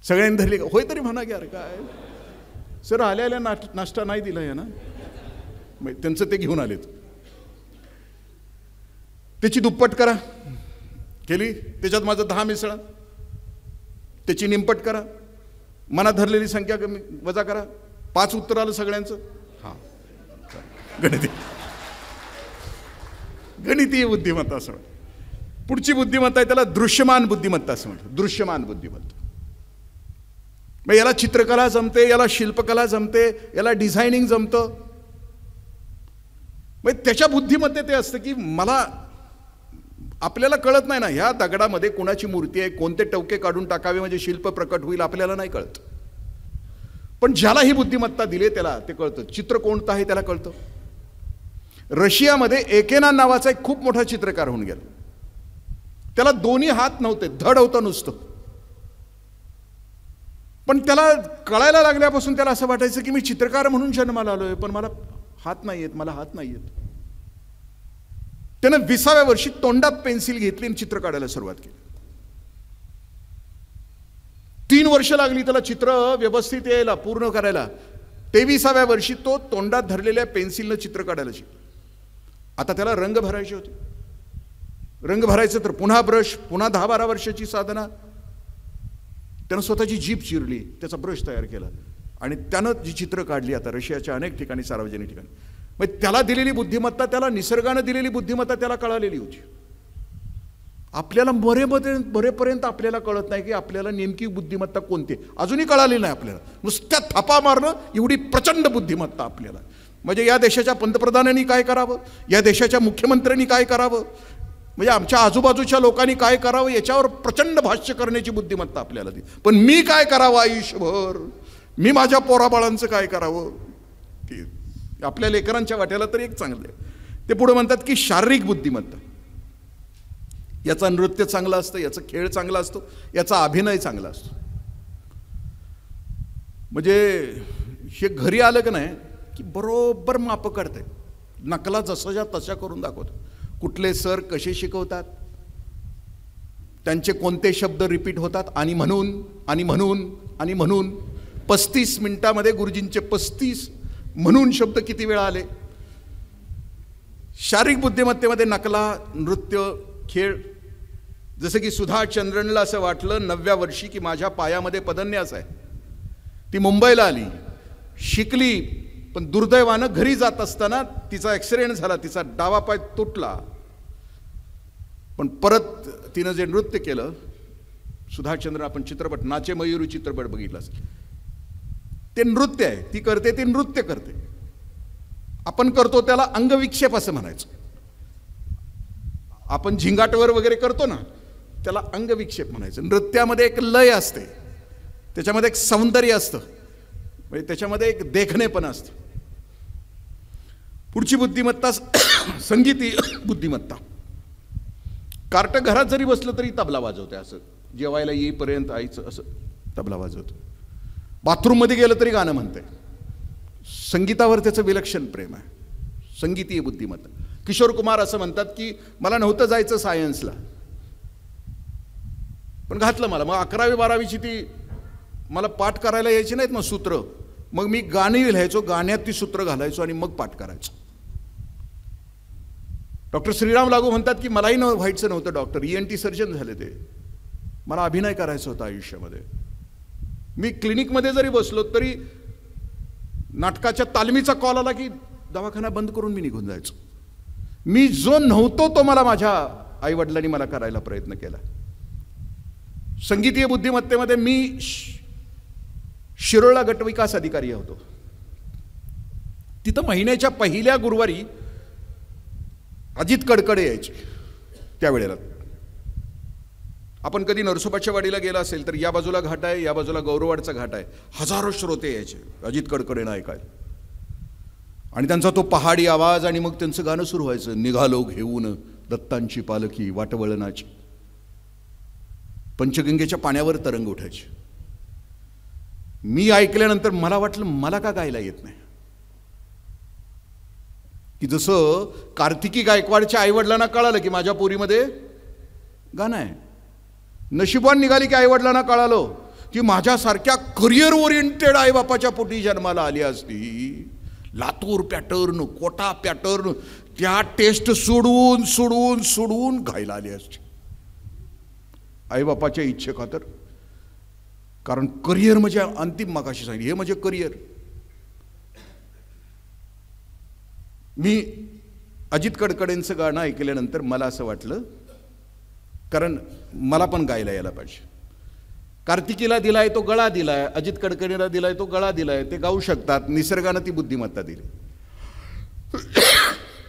सगळ्यांनी धरली का? होय तरी म्हणा की अरे काय सर आल्या नाश्ता नाही दिला आहे ना, त्यांचं ते घेऊन आलेत, त्याची दुप्पट करा केली, त्याच्यात माझं 10 मिसळा, त्याची निमपट करा, मनात धरलेली संख्या कमी वजा करा, 5 उत्तर आलं सगळ्यांचं. हां, गणितीय बुद्धिमत्ता असं म्हणतात. पुढची बुद्धिमत्ता आहे त्याला दृश्यमान बुद्धिमत्ता असं म्हणतात. दृश्यमान बुद्धिमत्ता मग याला चित्रकला जमते, याला शिल्पकला जमते, याला डिझायनिंग जमतं. मग त्याच्या बुद्धीमध्ये ते असतं की मला, आपल्याला कळत नाही ना ह्या दगडामध्ये कोणाची मूर्ती आहे, कोणते टवके काढून टाकावे म्हणजे शिल्प प्रकट होईल, आपल्याला नाही कळत. पण ज्याला ही बुद्धिमत्ता दिली त्याला ते कळतं. चित्र कोणतं आहे त्याला कळतं. रशियामध्ये एकेनान नावाचा एक खूप मोठा चित्रकार होऊन गेला. त्याला दोन्ही हात नव्हते, धड होतं नुसतं. पण त्याला कळायला लागल्यापासून त्याला असं वाटायचं की मी चित्रकार म्हणून जन्माला आलोय, पण मला हात नाही येत, मला हात नाही येत. त्यानं 20व्या वर्षी तोंडात पेन्सिल घेतली आणि चित्र काढायला सुरुवात केली. 3 वर्ष लागली त्याला चित्र व्यवस्थित यायला, पूर्ण करायला. 23व्या वर्षी तो तोंडात धरलेल्या पेन्सिलनं चित्र काढायला शिकला. आता त्याला रंग भरायचे होते. रंग भरायचं तर पुन्हा ब्रश, पुन्हा 10-12 वर्षाची साधना. त्यानं स्वतःची जीभ चिरली, त्याचा ब्रश तयार केला आणि त्यानं जी चित्र काढली आता रशियाच्या अनेक ठिकाणी, सार्वजनिक ठिकाणी. मग त्याला दिलेली बुद्धिमत्ता, त्याला निसर्गानं दिलेली बुद्धिमत्ता त्याला कळालेली होती. आपल्याला बरेपर्यंत आपल्याला कळत नाही की आपल्याला नेमकी बुद्धिमत्ता कोणती, अजूनही कळाली नाही आपल्याला. नुसत्या थापा मारणं एवढी प्रचंड बुद्धिमत्ता आपल्याला. म्हणजे या देशाच्या पंतप्रधानांनी काय करावं, या देशाच्या मुख्यमंत्र्यांनी काय करावं, म्हणजे आमच्या आजूबाजूच्या लोकांनी काय करावं याच्यावर प्रचंड भाष्य करण्याची बुद्धिमत्ता आपल्याला दी. पण मी काय करावं आयुष्यभर, मी माझ्या पोराबाळांचं काय करावं, की आपल्या लेकरांच्या वाट्याला तरी एक चांगलं आहे. ते पुढे म्हणतात की शारीरिक बुद्धिमत्ता, याचा नृत्य चांगलं असतं, याचा खेळ चांगला असतो, याचा अभिनय चांगला असतो. म्हणजे हे घरी आलं की नाही की बरोबर माप काढते, नकला जसाच्या तशा करून दाखवतो. कुठले सर कसे शिकवतात, त्यांचे कोणते शब्द रिपीट होतात, आणि म्हणून 35 मिनिटामध्ये गुरुजींचे 35 म्हणून शब्द किती वेळा आले. शारीरिक बुद्धिमत्तेमध्ये नकला, नृत्य, खेळ. जसं की सुधा चंद्रनला असं वाटलं 9व्या वर्षी की माझ्या पायामध्ये पदन्यास आहे. ती मुंबईला आली, शिकली, पण दुर्दैवानं घरी जात असताना तिचा ॲक्सिडेंट झाला, तिचा डावा पाय तुटला. पण परत तिनं जे नृत्य केलं, सुधाचंद्र, आपण चित्रपट नाचे मयुरी चित्रपट बघितला असेल, ते नृत्य आहे. ती करते, ती नृत्य करते. आपण करतो त्याला अंगविक्षेप असं म्हणायचं. आपण झिंगाटवर वगैरे करतो ना, त्याला अंगविक्षेप म्हणायचं. नृत्यामध्ये एक लय असते, त्याच्यामध्ये एक सौंदर्य असतं, म्हणजे त्याच्यामध्ये एक देखणेपण असतं. पुढची बुद्धिमत्ता संगीती बुद्धिमत्ता. कार्ट घरात जरी बसलं तरी तबला वाजवते, असं जेवायला येईपर्यंत आईचं असं तबला वाजवतं. बाथरूममध्ये गेलं तरी गाणं म्हणते. संगीतावर त्याचं विलक्षण प्रेम आहे, संगीतीय बुद्धिमत्ता. किशोर कुमार असं म्हणतात की मला नव्हतं जायचं सायन्सला, पण घातलं मला. मग 11वी-12वीची ती मला पाठ करायला यायची नाहीत मग सूत्र, मग मी गाणी लिहायचो, गाण्यात ती सूत्र घालायचो आणि मग पाठ करायचो. डॉक्टर श्रीराम लागू म्हणतात की मलाही व्हायचं नव्हतं डॉक्टर, ENT सर्जन झाले ते. मला अभिनय करायचा होता आयुष्यामध्ये. मी क्लिनिकमध्ये जरी बसलो तरी नाटकाच्या तालमीचा कॉल आला की दवाखाना बंद करून मी निघून जायचो. मी जो नव्हतो तो मला माझ्या आईवडिलांनी मला करायला प्रयत्न केला. संगीतीय बुद्धिमत्तेमध्ये मी शिरोळला गटविकास अधिकारी होतो. तिथं महिन्याच्या पहिल्या गुरुवारी अजित कडकडे यायचे त्यावेळेला. आपण कधी नरसोबाच्या वाडीला गेला असेल तर या बाजूला घाट आहे, या बाजूला गौरवाडचा घाट आहे. हजारो श्रोते यायचे अजित कडकडेंना ऐकायला, आणि त्यांचा तो पहाडी आवाज, आणि मग त्यांचं गाणं सुरू व्हायचं, निघालो घेऊन दत्तांची पालखी वाटवळणाची. पंचगंगेच्या पाण्यावर तरंग उठायचे. मी ऐकल्यानंतर मला वाटलं मला का गायला येत नाही, की जसं कार्तिकी गायकवाडच्या आईवडिलांना कळालं की माझ्या पोरीमध्ये गाणं आहे, नशिबान निघाली की आईवडिलांना कळालं की माझ्यासारख्या करिअर ओरिएंटेड आईबापाच्या पोटी जन्माला आली असती, लातूर पॅटर्न, कोटा पॅटर्न, त्या टेस्ट सोडून सोडून सोडून गायला आली असती आईबापाच्या इच्छे खातर. कारण करिअर म्हणजे अंतिम, मागाशी सांगितलं, हे म्हणजे करिअर. मी अजित कडकडेंचं गाणं ऐकल्यानंतर मला असं वाटलं, कारण मला पण गायला यायला पाहिजे. कार्तिकीला दिलाय तो गळा दिलाय, अजित कडकडेला दिलाय तो गळा दिलाय, ते गाऊ शकतात, निसर्गानं ती बुद्धिमत्ता दिली.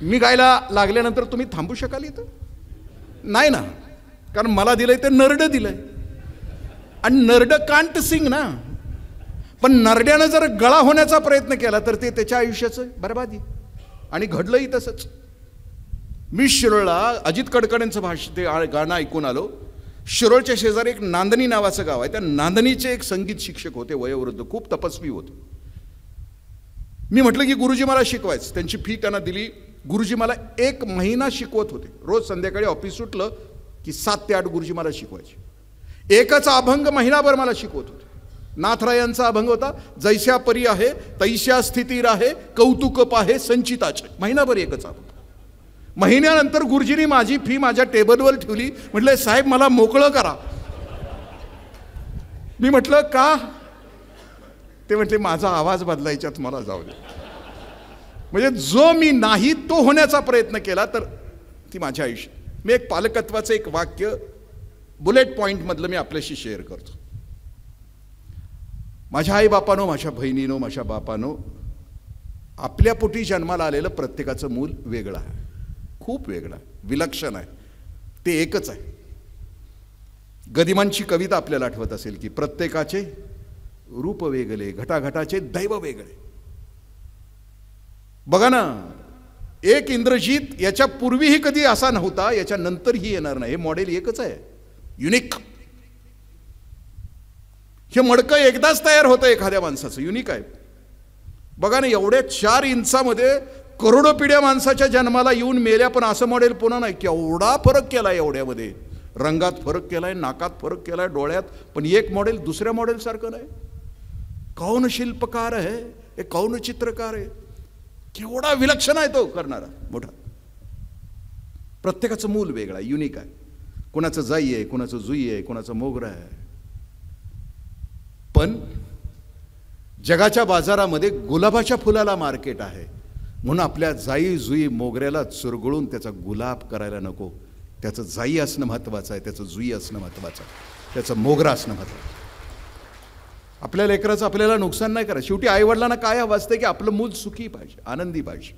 मी गायला लागल्यानंतर तुम्ही थांबू शकाल इथं? नाही ना, कारण मला दिलंय ते नरड दिलंय, आणि नरड कांट सिंग ना. पण नरड्यानं जर गळा होण्याचा प्रयत्न केला तर ते त्याच्या आयुष्याचं बरबादी, आणि घडलंही तसंच. मी शिरोळला अजित कडकडेंचं भाषण, ते गाणं ऐकून आलो. शिरोळच्या शेजारी एक नांदणी नावाचं गाव आहे, त्या नांदणीचे एक संगीत शिक्षक होते, वयोवृद्ध, खूप तपस्वी होते. मी म्हटलं की गुरुजी मला शिकवायचं, त्यांची फी त्यांना दिली. गुरुजी मला 1 महिना शिकवत होते. रोज संध्याकाळी ऑफिस सुटलं की 7 ते 8 गुरुजी मला शिकवायचे. एकच अभंग महिनाभर मला शिकवत होते. नाथरायांचा अभंग होता, जैस्या परी आहे तैस्या स्थिती राहे, कौतुक पाहे संचिताचे. महिनाभर एकच अभंग. महिन्यानंतर गुरुजींनी माझी फी माझ्या टेबलवर ठेवली. म्हटलं साहेब मला मोकळं करा. मी म्हटलं का? ते म्हटले माझा आवाज बदलायच्यात मला जाऊ दे. म्हणजे जो मी नाही तो होण्याचा प्रयत्न केला तर ती माझ्या आयुष्य. मी एक पालकत्वाचं एक वाक्य बुलेट पॉइंट मधलं मी आपल्याशी शेअर करतो. माझ्या आई बापानो, माझ्या बहिणीनो, माझ्या बापानो, आपल्या पोटी जन्माला आलेलं प्रत्येकाचं मूल वेगळं आहे, खूप वेगळं आहे, विलक्षण आहे. ते एकच आहे. गदिमांची कविता आपल्याला आठवत असेल की प्रत्येकाचे रूप वेगळे, घटाघटाचे दैव वेगळे. बघा ना, एक इंद्रजित याच्या पूर्वीही कधी असा नव्हता, याच्या नंतरही येणार नाही. हे मॉडेल एकच आहे, युनिक. हे मडकं एकदाच तयार होतं एखाद्या माणसाचं, युनिक आहे. बघा ना, एवढ्या 4 इंचामध्ये करोडो पिढ्या माणसाच्या जन्माला येऊन मेल्या, पण असं मॉडेल पुन्हा नाही. केवढा फरक केलाय एवढ्यामध्ये, रंगात फरक केलाय, नाकात फरक केलाय, डोळ्यात. पण एक मॉडेल दुसऱ्या मॉडेल सारखं नाही. कौन शिल्पकार आहे, हे कौन चित्रकार आहे, केवढा विलक्षण आहे तो करणारा मोठा. प्रत्येकाचं मूल वेगळं आहे, युनिक आहे. कोणाचं जाई आहे, कोणाचं जुई आहे, कोणाचं मोगरा आहे. पण जगाच्या बाजारामध्ये गुलाबाच्या फुलाला मार्केट आहे, म्हणून आपल्या जाई जुई मोगऱ्याला चुरगळून त्याचा गुलाब करायला नको. त्याचं जाई असणं महत्त्वाचं आहे, त्याचं जुई असणं महत्त्वाचं आहे, त्याचं मोगरा असणं महत्त्वाचं. आपल्या लेकराचं आपल्याला नुकसान नाही करायचं. शेवटी आईवडिलांना काय हवं असतं की आपलं मूल सुखी पाहिजे, आनंदी पाहिजे.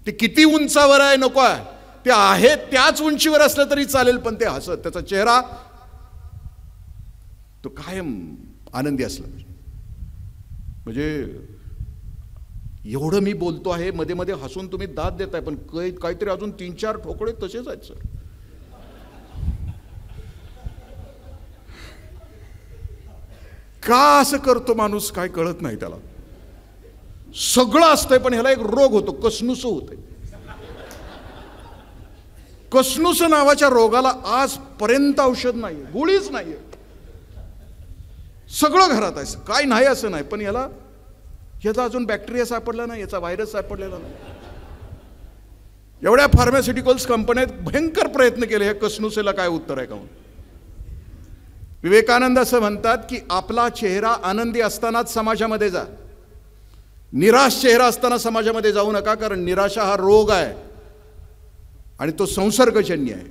ते किती उंचावर आहे नको आहे, ते आहे त्याच उंचीवर असलं तरी चालेल, पण ते हसत, त्याचा चेहरा तो कायम आनंदी असला पाहिजे. म्हणजे एवढं मी बोलतो आहे, मध्ये मध्ये हसून तुम्ही दाद देताय, पण काहीतरी अजून 3-4 ठोकळे तसेच आहेत सर. का असं करतो माणूस काय कळत नाही त्याला. सगळं असतंय पण ह्याला एक रोग होतो, कसनुस होतंय. कसनुस नावाच्या रोगाला आजपर्यंत औषध नाही, गोळीच नाहीये. सगळं घरात आहे, काय नाही असं नाही, पण याचा अजून बॅक्टेरिया सापडला नाही, याचा व्हायरस सापडलेला नाही. एवढ्या फार्मास्युटिकल्स कंपन्यात भयंकर प्रयत्न केले, ह्या कसनुसेला काय उत्तर आहे का. विवेकानंद असं म्हणतात की आपला चेहरा आनंदी असतानाच समाजामध्ये जा, निराश चेहरा असताना समाजामध्ये जाऊ नका. कारण निराशा हा रोग आहे आणि तो संसर्गजन्य आहे,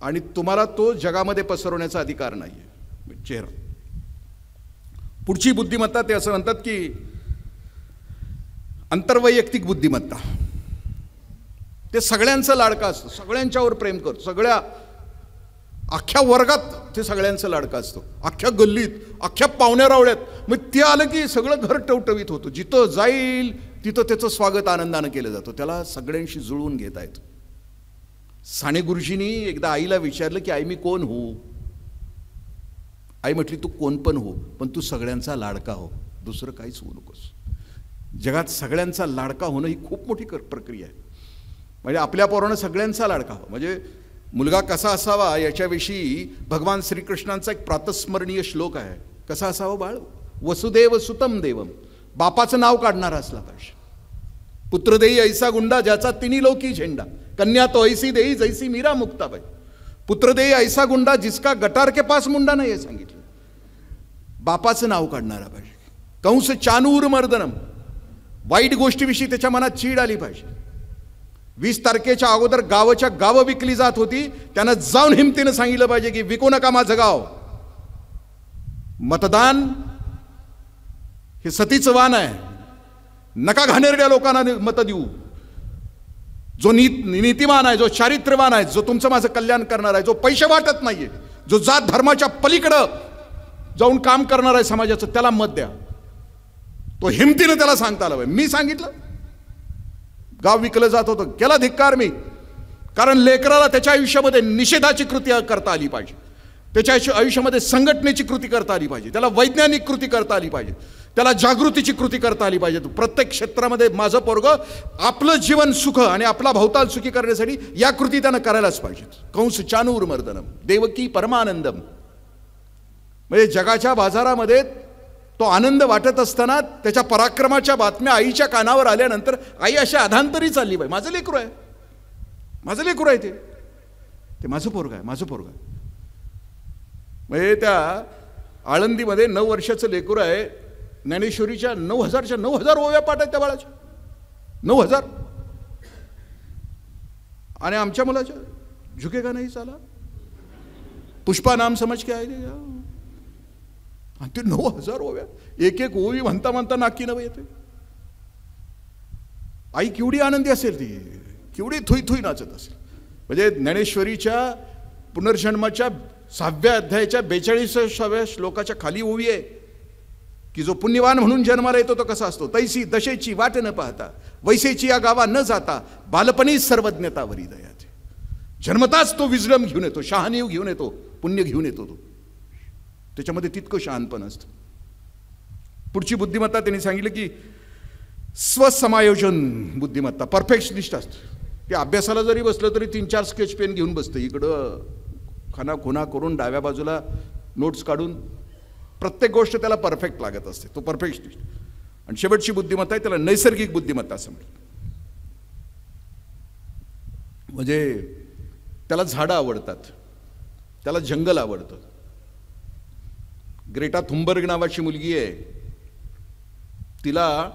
आणि तुम्हाला तो जगामध्ये पसरवण्याचा अधिकार नाही आहे चेहरा. पुढची बुद्धिमत्ता ते असं म्हणतात की आंतरवैयक्तिक बुद्धिमत्ता. ते सगळ्यांचं लाडका असतं, सगळ्यांच्यावर प्रेम करतो, अख्ख्या वर्गात ते सगळ्यांचं लाडका असतो, अख्ख्या गल्लीत, अख्ख्या पाहुण्यारावळ्यात. मग ते आलं की सगळं घर टवटवीत होतं. जिथं जाईल तिथं त्याचं स्वागत आनंदानं केलं जातं. त्याला सगळ्यांशी जुळवून घेता येतं. साने गुरुजींनी एकदा आईला विचारलं की आई मी कोण हो. आई म्हटली तू कोण पण हो, पण तू सगळ्यांचा लाडका हो, दुसरं काहीच होऊ नकोस. जगात सगळ्यांचा लाडका होणं ही खूप मोठी प्रक्रिया आहे. म्हणजे आपल्या पोरानं सगळ्यांचा लाडका हो. म्हणजे मुलगा कसा असावा याच्याविषयी भगवान श्रीकृष्णांचा एक प्रातस्मरणीय श्लोक आहे. कसा असावा बाळ? वसुदेव सुतम देवम. बापाचं नाव काढणारा असला पाहिजे. पुत्र देई ऐसा गुंडा ज्याचा तिन्ही लोकी झेंडा, कन्या तो ऐसी देई जैसी मीरा मुक्ताबाई. पुत्र देई ऐसा गुंडा जिसका गटार के पास मुंडा नाही, हे सांगितलं. बापाचं नाव काढणारा पाहिजे. कंस चानूर मर्दनम. वाईट गोष्टीविषयी त्याच्या मनात चीड आली पाहिजे. 20 तारखेच्या अगोदर गावाच्या गावं विकली जात होती, त्यानं जाऊन हिमतीनं सांगितलं पाहिजे की विकू नका माझं गाव. मतदान हे सतीचं वाण आहे, नका घाणेरड्या लोकांना मत देऊ. जो नीतिमान आहे, जो चारित्र्यवान आहे, जो तुमचं माझं कल्याण करणार आहे, जो पैसे वाटत नाहीये, जो जात धर्माच्या पलीकडं जाऊन काम करणार आहे समाजाचं, त्याला मत द्या. तो हिमतीनं त्याला सांगता आलं पाहिजे. मी सांगितलं गाव विकलं जात होतं, केला धिक्कार मी. कारण लेकराला त्याच्या आयुष्यामध्ये निषेधाची कृती करता आली पाहिजे, त्याच्या आयुष्यामध्ये संघटनेची कृती करता आली पाहिजे, त्याला वैज्ञानिक कृती करता आली पाहिजे, त्याला जागृतीची कृती करता आली पाहिजे. प्रत्येक क्षेत्रामध्ये माझं पोरगं आपलं जीवन सुख आणि आपला भवताल सुखी करण्यासाठी या कृती त्यानं करायलाच पाहिजेत. कंस चानूर मर्दनम देवकी परमानंदम. म्हणजे जगाच्या बाजारामध्ये तो आनंद वाटत असताना त्याच्या पराक्रमाच्या बातम्या आईच्या कानावर आल्यानंतर आई अशा अधांतरी चालली पाहिजे. माझं लेकरू आहे, माझं लेकरू आहे, ते माझं पोरगं आहे, माझं पोरगं आहे. म्हणजे त्या आळंदीमध्ये 9 वर्षाचं लेकरू आहे. ज्ञानेश्वरीच्या 9,000 ओव्या पाठ आहेत त्या बाळाच्या, 9,000. आणि आमच्या मुलाच्या झुकेगा नाही साला, पुष्पा नाम समज के आहे. आणि ते 9,000 ओव्या, एक एक ओवी म्हणता म्हणता नाकी नवं येते. आई केवढी आनंदी असेल, ती केवढी थुई थुई नाचत असेल. म्हणजे ज्ञानेश्वरीच्या पुनर्जन्माच्या 6व्या अध्यायाच्या 42व्या श्लोकाच्या खाली ओवी आहे की जो पुण्यवान म्हणून जन्माला येतो तो कसा असतो. तैसी दशेची वाट न पाहता, वैसेची या गावा न जाता, बालपणी सर्वज्ञतावरी दयाचे. जन्मताच तो विजडम घेऊन येतो, शहाणीव घेऊन येतो, पुण्य घेऊन येतो. तो त्याच्यामध्ये तितकं शहाणपण असतं. पुढची बुद्धिमत्ता त्यांनी सांगितलं की स्वसमायोजन बुद्धिमत्ता, परफेक्शनिस्ट असतं. ते अभ्यासाला जरी बसलं तरी 3-4 स्केच पेन घेऊन बसतं, इकडं खाना करून डाव्या बाजूला नोट्स काढून. प्रत्येक गोष्ट त्याला परफेक्ट लागत असते, तो परफेक्शनिस्ट. आणि शेवटची बुद्धिमत्ता आहे त्याला नैसर्गिक बुद्धिमत्ता असं म्हणतात. म्हणजे त्याला झाडं आवडतात, त्याला जंगल आवडतं. ग्रेटा थुनबर्ग नावाची मुलगी आहे, तिला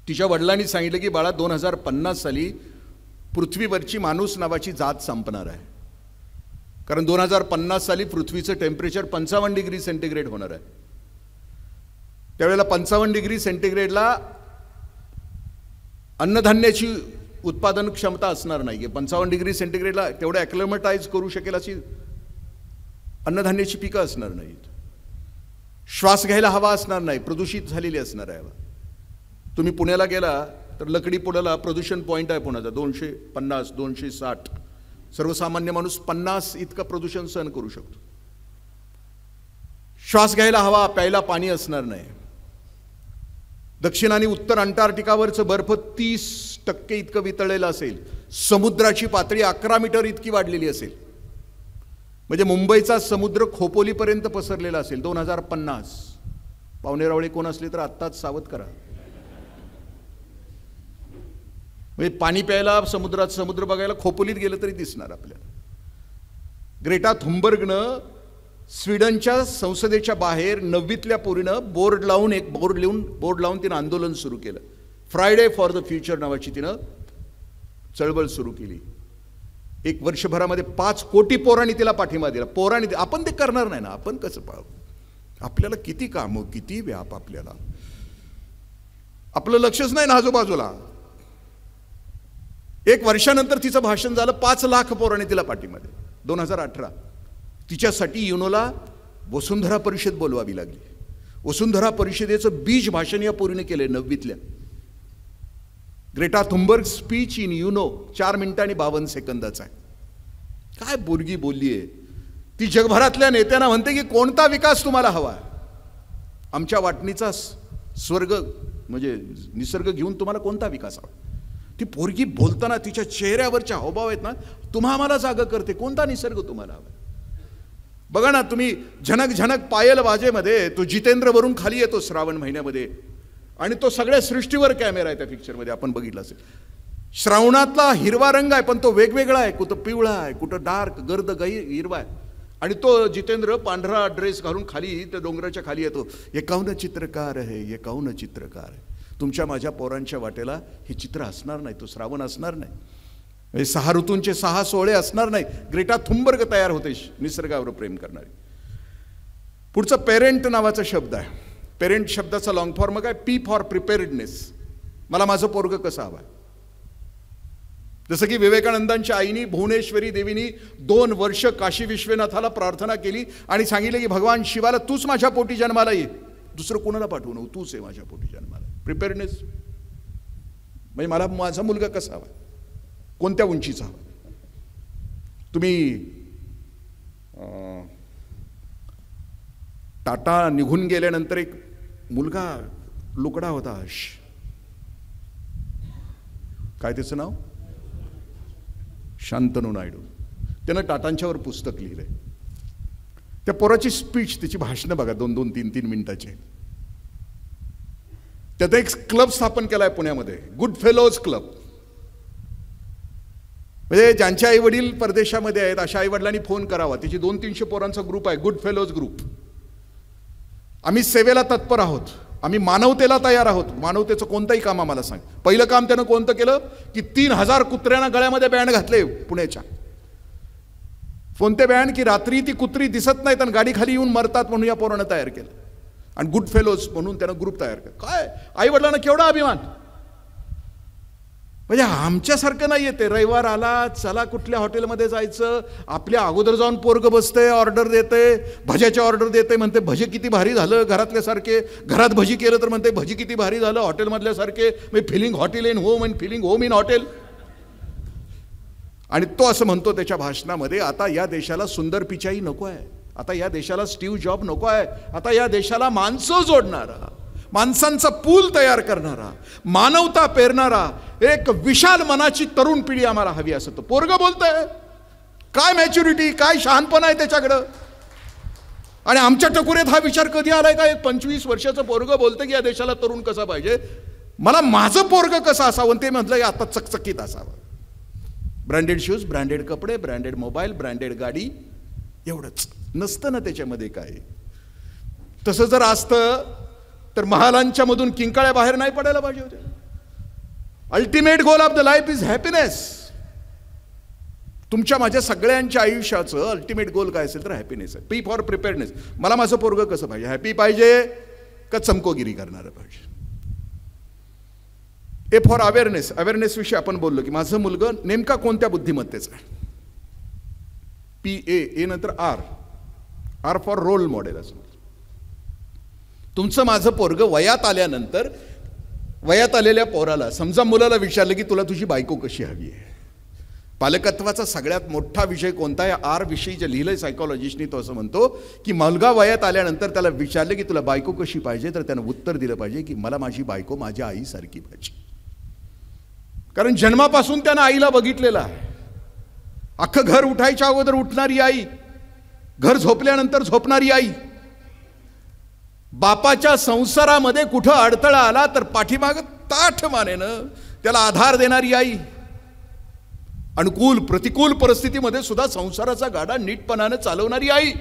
तिच्या वडिलांनी सांगितलं की बाळा 2050 साली पृथ्वीवरची माणूस नावाची जात संपणार आहे. कारण 2050 साली पृथ्वीचं टेम्परेचर 55 डिग्री सेंटीग्रेड होणार आहे. त्यावेळेला 55 डिग्री सेंटीग्रेडला अन्नधान्याची उत्पादन क्षमता असणार नाही. 55 डिग्री सेंटीग्रेडला तेवढं ॲक्लेमटाईज करू शकेल अशी अन्नधान्याची पिकं असणार नाहीत. श्वास घ्यायला हवा असणार नाही, प्रदूषित झालेली असणार आहे हवा. तुम्ही पुण्याला गेला तर लकडी पुण्याला प्रदूषण पॉईंट आहे पुण्याचा, 250, 260. सर्वसामान्य माणूस 50 इतकं प्रदूषण सहन करू शकतो. श्वास घ्यायला हवा, प्यायला पाणी असणार नाही. दक्षिण आणि उत्तर अंटार्क्टिकावरचं बर्फ 30% इतकं वितळलेलं असेल. समुद्राची पातळी 11 मीटर इतकी वाढलेली असेल. म्हणजे मुंबईचा समुद्र खोपोलीपर्यंत पसरलेला असेल 2050. पाहुणेरावळे कोण असले तर आत्ताच सावध करा. म्हणजे पाणी प्यायला समुद्रात, समुद्र बघायला खोपोलीत गेलं तरी दिसणार आपल्याला. ग्रेटा थुनबर्गनं स्वीडनच्या संसदेच्या बाहेर 9वीतल्या पोरीनं बोर्ड लावून तिनं आंदोलन सुरू केलं. फ्रायडे फॉर द फ्युचर नावाची तिनं चळवळ सुरू केली. 1 वर्षभरामध्ये 5 कोटी पोरांनी तिला पाठिंबा दिला. पोरांनी, आपण ते करणार नाही ना, आपण कसं पाहू. आपल्याला किती कामं, किती व्याप, आपल्याला आपलं लक्षच नाही ना आजूबाजूला. 1 वर्षानंतर तिचं भाषण झालं, 5 लाख पोरांनी तिला पाठिंबा दिला. 2018. तिच्यासाठी युनोला वसुंधरा परिषद बोलवावी लागली. वसुंधरा परिषदेचं बीज भाषण या पोरीने केलंय 9वीतल्या. Greta Thunberg speech in UNO 4 मिनिटं आणि 52 सेकंदाचा आहे. काय बोलगी बोलली आहे ती. जगभरातल्या नेत्यांना म्हणते की कोणता विकास तुम्हाला हवा, आमच्या वाटणीचा स्वर्ग म्हणजे निसर्ग घेऊन तुम्हाला कोणता विकास हवा. ती पोरगी बोलताना तिच्या चेहऱ्यावरच्या हावभाव आहेत ना, तुम्हा आम्हाला जागा करते. कोणता निसर्ग तुम्हाला हवा. बघा ना तुम्ही झनक झनक पायल वाजेमध्ये तो जितेंद्र वरून खाली येतो श्रावण महिन्यामध्ये आणि तो सगळ्या सृष्टीवर कॅमेरा आहे त्या पिक्चरमध्ये, आपण बघितलं असेल. श्रावणातला हिरवा रंग आहे पण तो वेगवेगळा आहे, कुठं पिवळा आहे, कुठं डार्क गर्द हिरवा आहे. आणि तो जितेंद्र पांढरा ड्रेस घालून खाली त्या डोंगराच्या खाली येतो. ये कौन चित्रकार आहे, ये कौन चित्रकार आहे. तुमच्या माझ्या पोरांच्या वाटेला हे चित्र असणार नाही, तो श्रावण असणार नाही, 6 ऋतूंचे 6 सोहळे असणार नाही. ग्रेटा थुनबर्ग तयार होते निसर्गावर प्रेम करणारी. पुढचं पेरेंट नावाचा शब्द आहे. पेरेंट शब्दाचा लॉंग फॉर्म काय, पी फॉर प्रिपेअर्डनेस. मला माझं पोरग कसं हवं. जसं की विवेकानंदांच्या आईनी भुवनेश्वरी देवीनी 2 वर्ष काशी विश्वनाथाला प्रार्थना केली आणि सांगितलं की भगवान शिवाला तूच माझ्या पोटी जन्माला ये, दुसरं कोणाला पाठवू नको, तूच आहे माझ्या पोटी जन्माला. प्रिपेअर्डनेस म्हणजे मला माझा मुलगा कसा हवा, कोणत्या उंचीचा हवा. तुम्ही टाटा निघून गेल्यानंतर एक मुलगा लुकडा होता, काय त्याचं नाव, शांतनू नायडू. त्यानं टाटांच्यावर पुस्तक लिहिलंय. त्या पोराची स्पीच, त्याची भाषणं बघा, 2-2, 3-3 मिनिटाचे. त्यात एक क्लब स्थापन केलाय पुण्यामध्ये, गुड फेलोज क्लब. म्हणजे ज्यांचे आई वडील परदेशामध्ये आहेत अशा आई वडिलांनी फोन करावा. त्याची 200-300 पोरांचा ग्रुप आहे, गुड फेलोज ग्रुप. आम्ही सेवेला तत्पर आहोत, आम्ही मानवतेला तयार आहोत. मानवतेचं कोणतंही काम आम्हाला सांग. पहिलं काम त्यानं कोणतं केलं की 3000 कुत्र्यांना गळ्यामध्ये बँड घातले पुण्याच्या. कोणते बँड की रात्री ती कुत्री दिसत नाहीत आणि गाडी खाली येऊन मरतात म्हणून या पोरानं तयार केलं. आणि गुड फेलोज म्हणून त्यानं ग्रुप तयार केला. काय आई वडिलांना केवढा अभिमान. म्हणजे आमच्यासारखं नाही येते. रविवार आला चला कुठल्या हॉटेलमध्ये जायचं, आपल्या अगोदर जाऊन पोरग बसते, ऑर्डर देते, भज्याची ऑर्डर देते, म्हणते भजे किती भारी झालं घरातल्यासारखे. घरात भजी केलं तर म्हणते भजी किती भारी झालं हॉटेलमधल्यासारखे. मी feeling hotel in home and feeling home in hotel. आणि तो असं म्हणतो त्याच्या भाषणामध्ये, आता या देशाला सुंदर पिचाई नको आहे, आता या देशाला स्टीव्ह जॉब नको आहे, आता या देशाला माणसं जोडणारा, माणसांचा पूल तयार करणारा, मानवता पेरणारा एक विशाल मनाची तरुण पिढी आम्हाला हवी असं तो पोरग बोलतंय. काय मॅच्युरिटी, काय शहाणपणा आहे त्याच्याकडं. आणि आमच्या टकुरेत हा विचार कधी आलाय का, एक 25 वर्षाचं पोरग बोलतं की या देशाला तरुण कसा पाहिजे, मला माझं पोरग कसं असावं. ते म्हटलं की आता चकचकीत असावं. ब्रँडेड शूज, ब्रँडेड कपडे, ब्रँडेड मोबाईल, ब्रँडेड गाडी, एवढंच नसतं ना त्याच्यामध्ये काय. तसं जर असतं तर महालांच्या मधून किंकाळ्या बाहेर नाही पडायला पाहिजे होते. Ultimate goal of the life is happiness. तुमच्या माझ्या सगळ्यांच्या आयुष्याचं अल्टिमेट गोल काय असेल तर हॅपीनेस आहे. P for preparedness. मला माझं पोरग कसं पाहिजे, हॅपी पाहिजे का चमकोगिरी करणारं पाहिजे. A for awareness. अवेअरनेस विषयी आपण बोललो की माझं मुलगा नेमका कोणत्या बुद्धिमत्तेचा आहे. PA नंतर R फॉर रोल मॉडेल असं. तुमचं माझं पोरग वयात आल्यानंतर, वयात आलेल्या पोराला समजा मुलाला विचारलं की तुला तुझी बायको कशी हवी आहे. पालकत्वाचा सगळ्यात मोठा विषय कोणता आहे, R विषयी जे लिहिलंय सायकोलॉजिस्टनी तो असं म्हणतो की मुलगा वयात आल्यानंतर त्याला विचारलं की तुला बायको कशी पाहिजे तर त्यानं उत्तर दिलं पाहिजे की मला माझी बायको माझ्या आईसारखी पाहिजे. कारण जन्मापासून त्यानं आईला बघितलेलं आहे. अख्खं घर उठायच्या अगोदर उठणारी आई, घर झोपल्यानंतर झोपणारी आई, बापाच्या संसारामध्ये कुठं अडथळा आला तर पाठीमाग ताठ मानेनं त्याला आधार देणारी आई, अनुकूल प्रतिकूल परिस्थितीमध्ये सुद्धा संसाराचा गाडा नीटपणाने चालवणारी आई.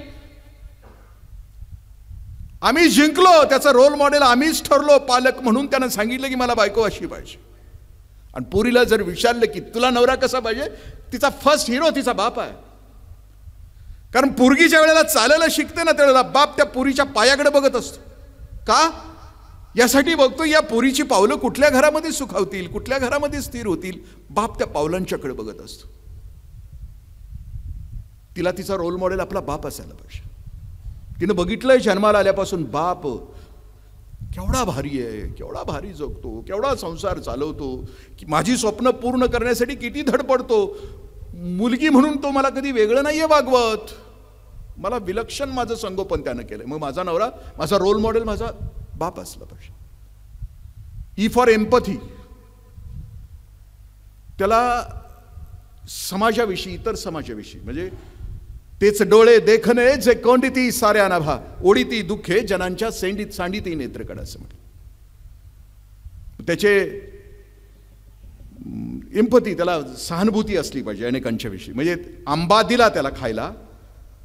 आम्ही जिंकलो, त्याचा रोल मॉडेल आम्हीच ठरलो पालक म्हणून. त्यानं सांगितलं की मला बायको अशी पाहिजे. आणि पुरीला जर विचारलं की तुला नवरा कसा पाहिजे, तिचा फर्स्ट हिरो तिचा बाप आहे. कारण पोरगी ज्या वेळेला चालायला शिकते ना त्यावेळेला बाप त्या पोरीच्या पायाकडे बघत असतो. का, यासाठी बघतो या पोरीची पावलं कुठल्या घरामध्ये सुखावतील, कुठल्या घरामध्ये स्थिर होतील. बाप त्या पावलांच्याकडे बघत असतो. तिला तिचा रोल मॉडेल आपला बाप असायला पाहिजे. तिनं बघितलंय जन्माला आल्यापासून बाप केवढा भारी आहे, केवढा भारी जगतो, केवढा संसार चालवतो, की माझी स्वप्न पूर्ण करण्यासाठी किती धडपडतो. मुलगी म्हणून तो मला कधी वेगळं नाहीये वागवत, मला विलक्षण माझं संगोपन त्यानं केलंय. मग माझा नवरा, माझा रोल मॉडेल माझा बाप असला पाहिजे. E for empathy. त्याला समाजाविषयी, इतर समाजाविषयी, म्हणजे तेच डोळे देखणे जे कोंडिती साऱ्या नाभा, ओढीती दुःखे जनांच्या सेंडीत सांडिती नेत्रकड, असं म्हटलं. त्याचे एम्पथी, त्याला सहानुभूती असली पाहिजे अनेकांच्या विषयी. म्हणजे आंबा दिला त्याला खायला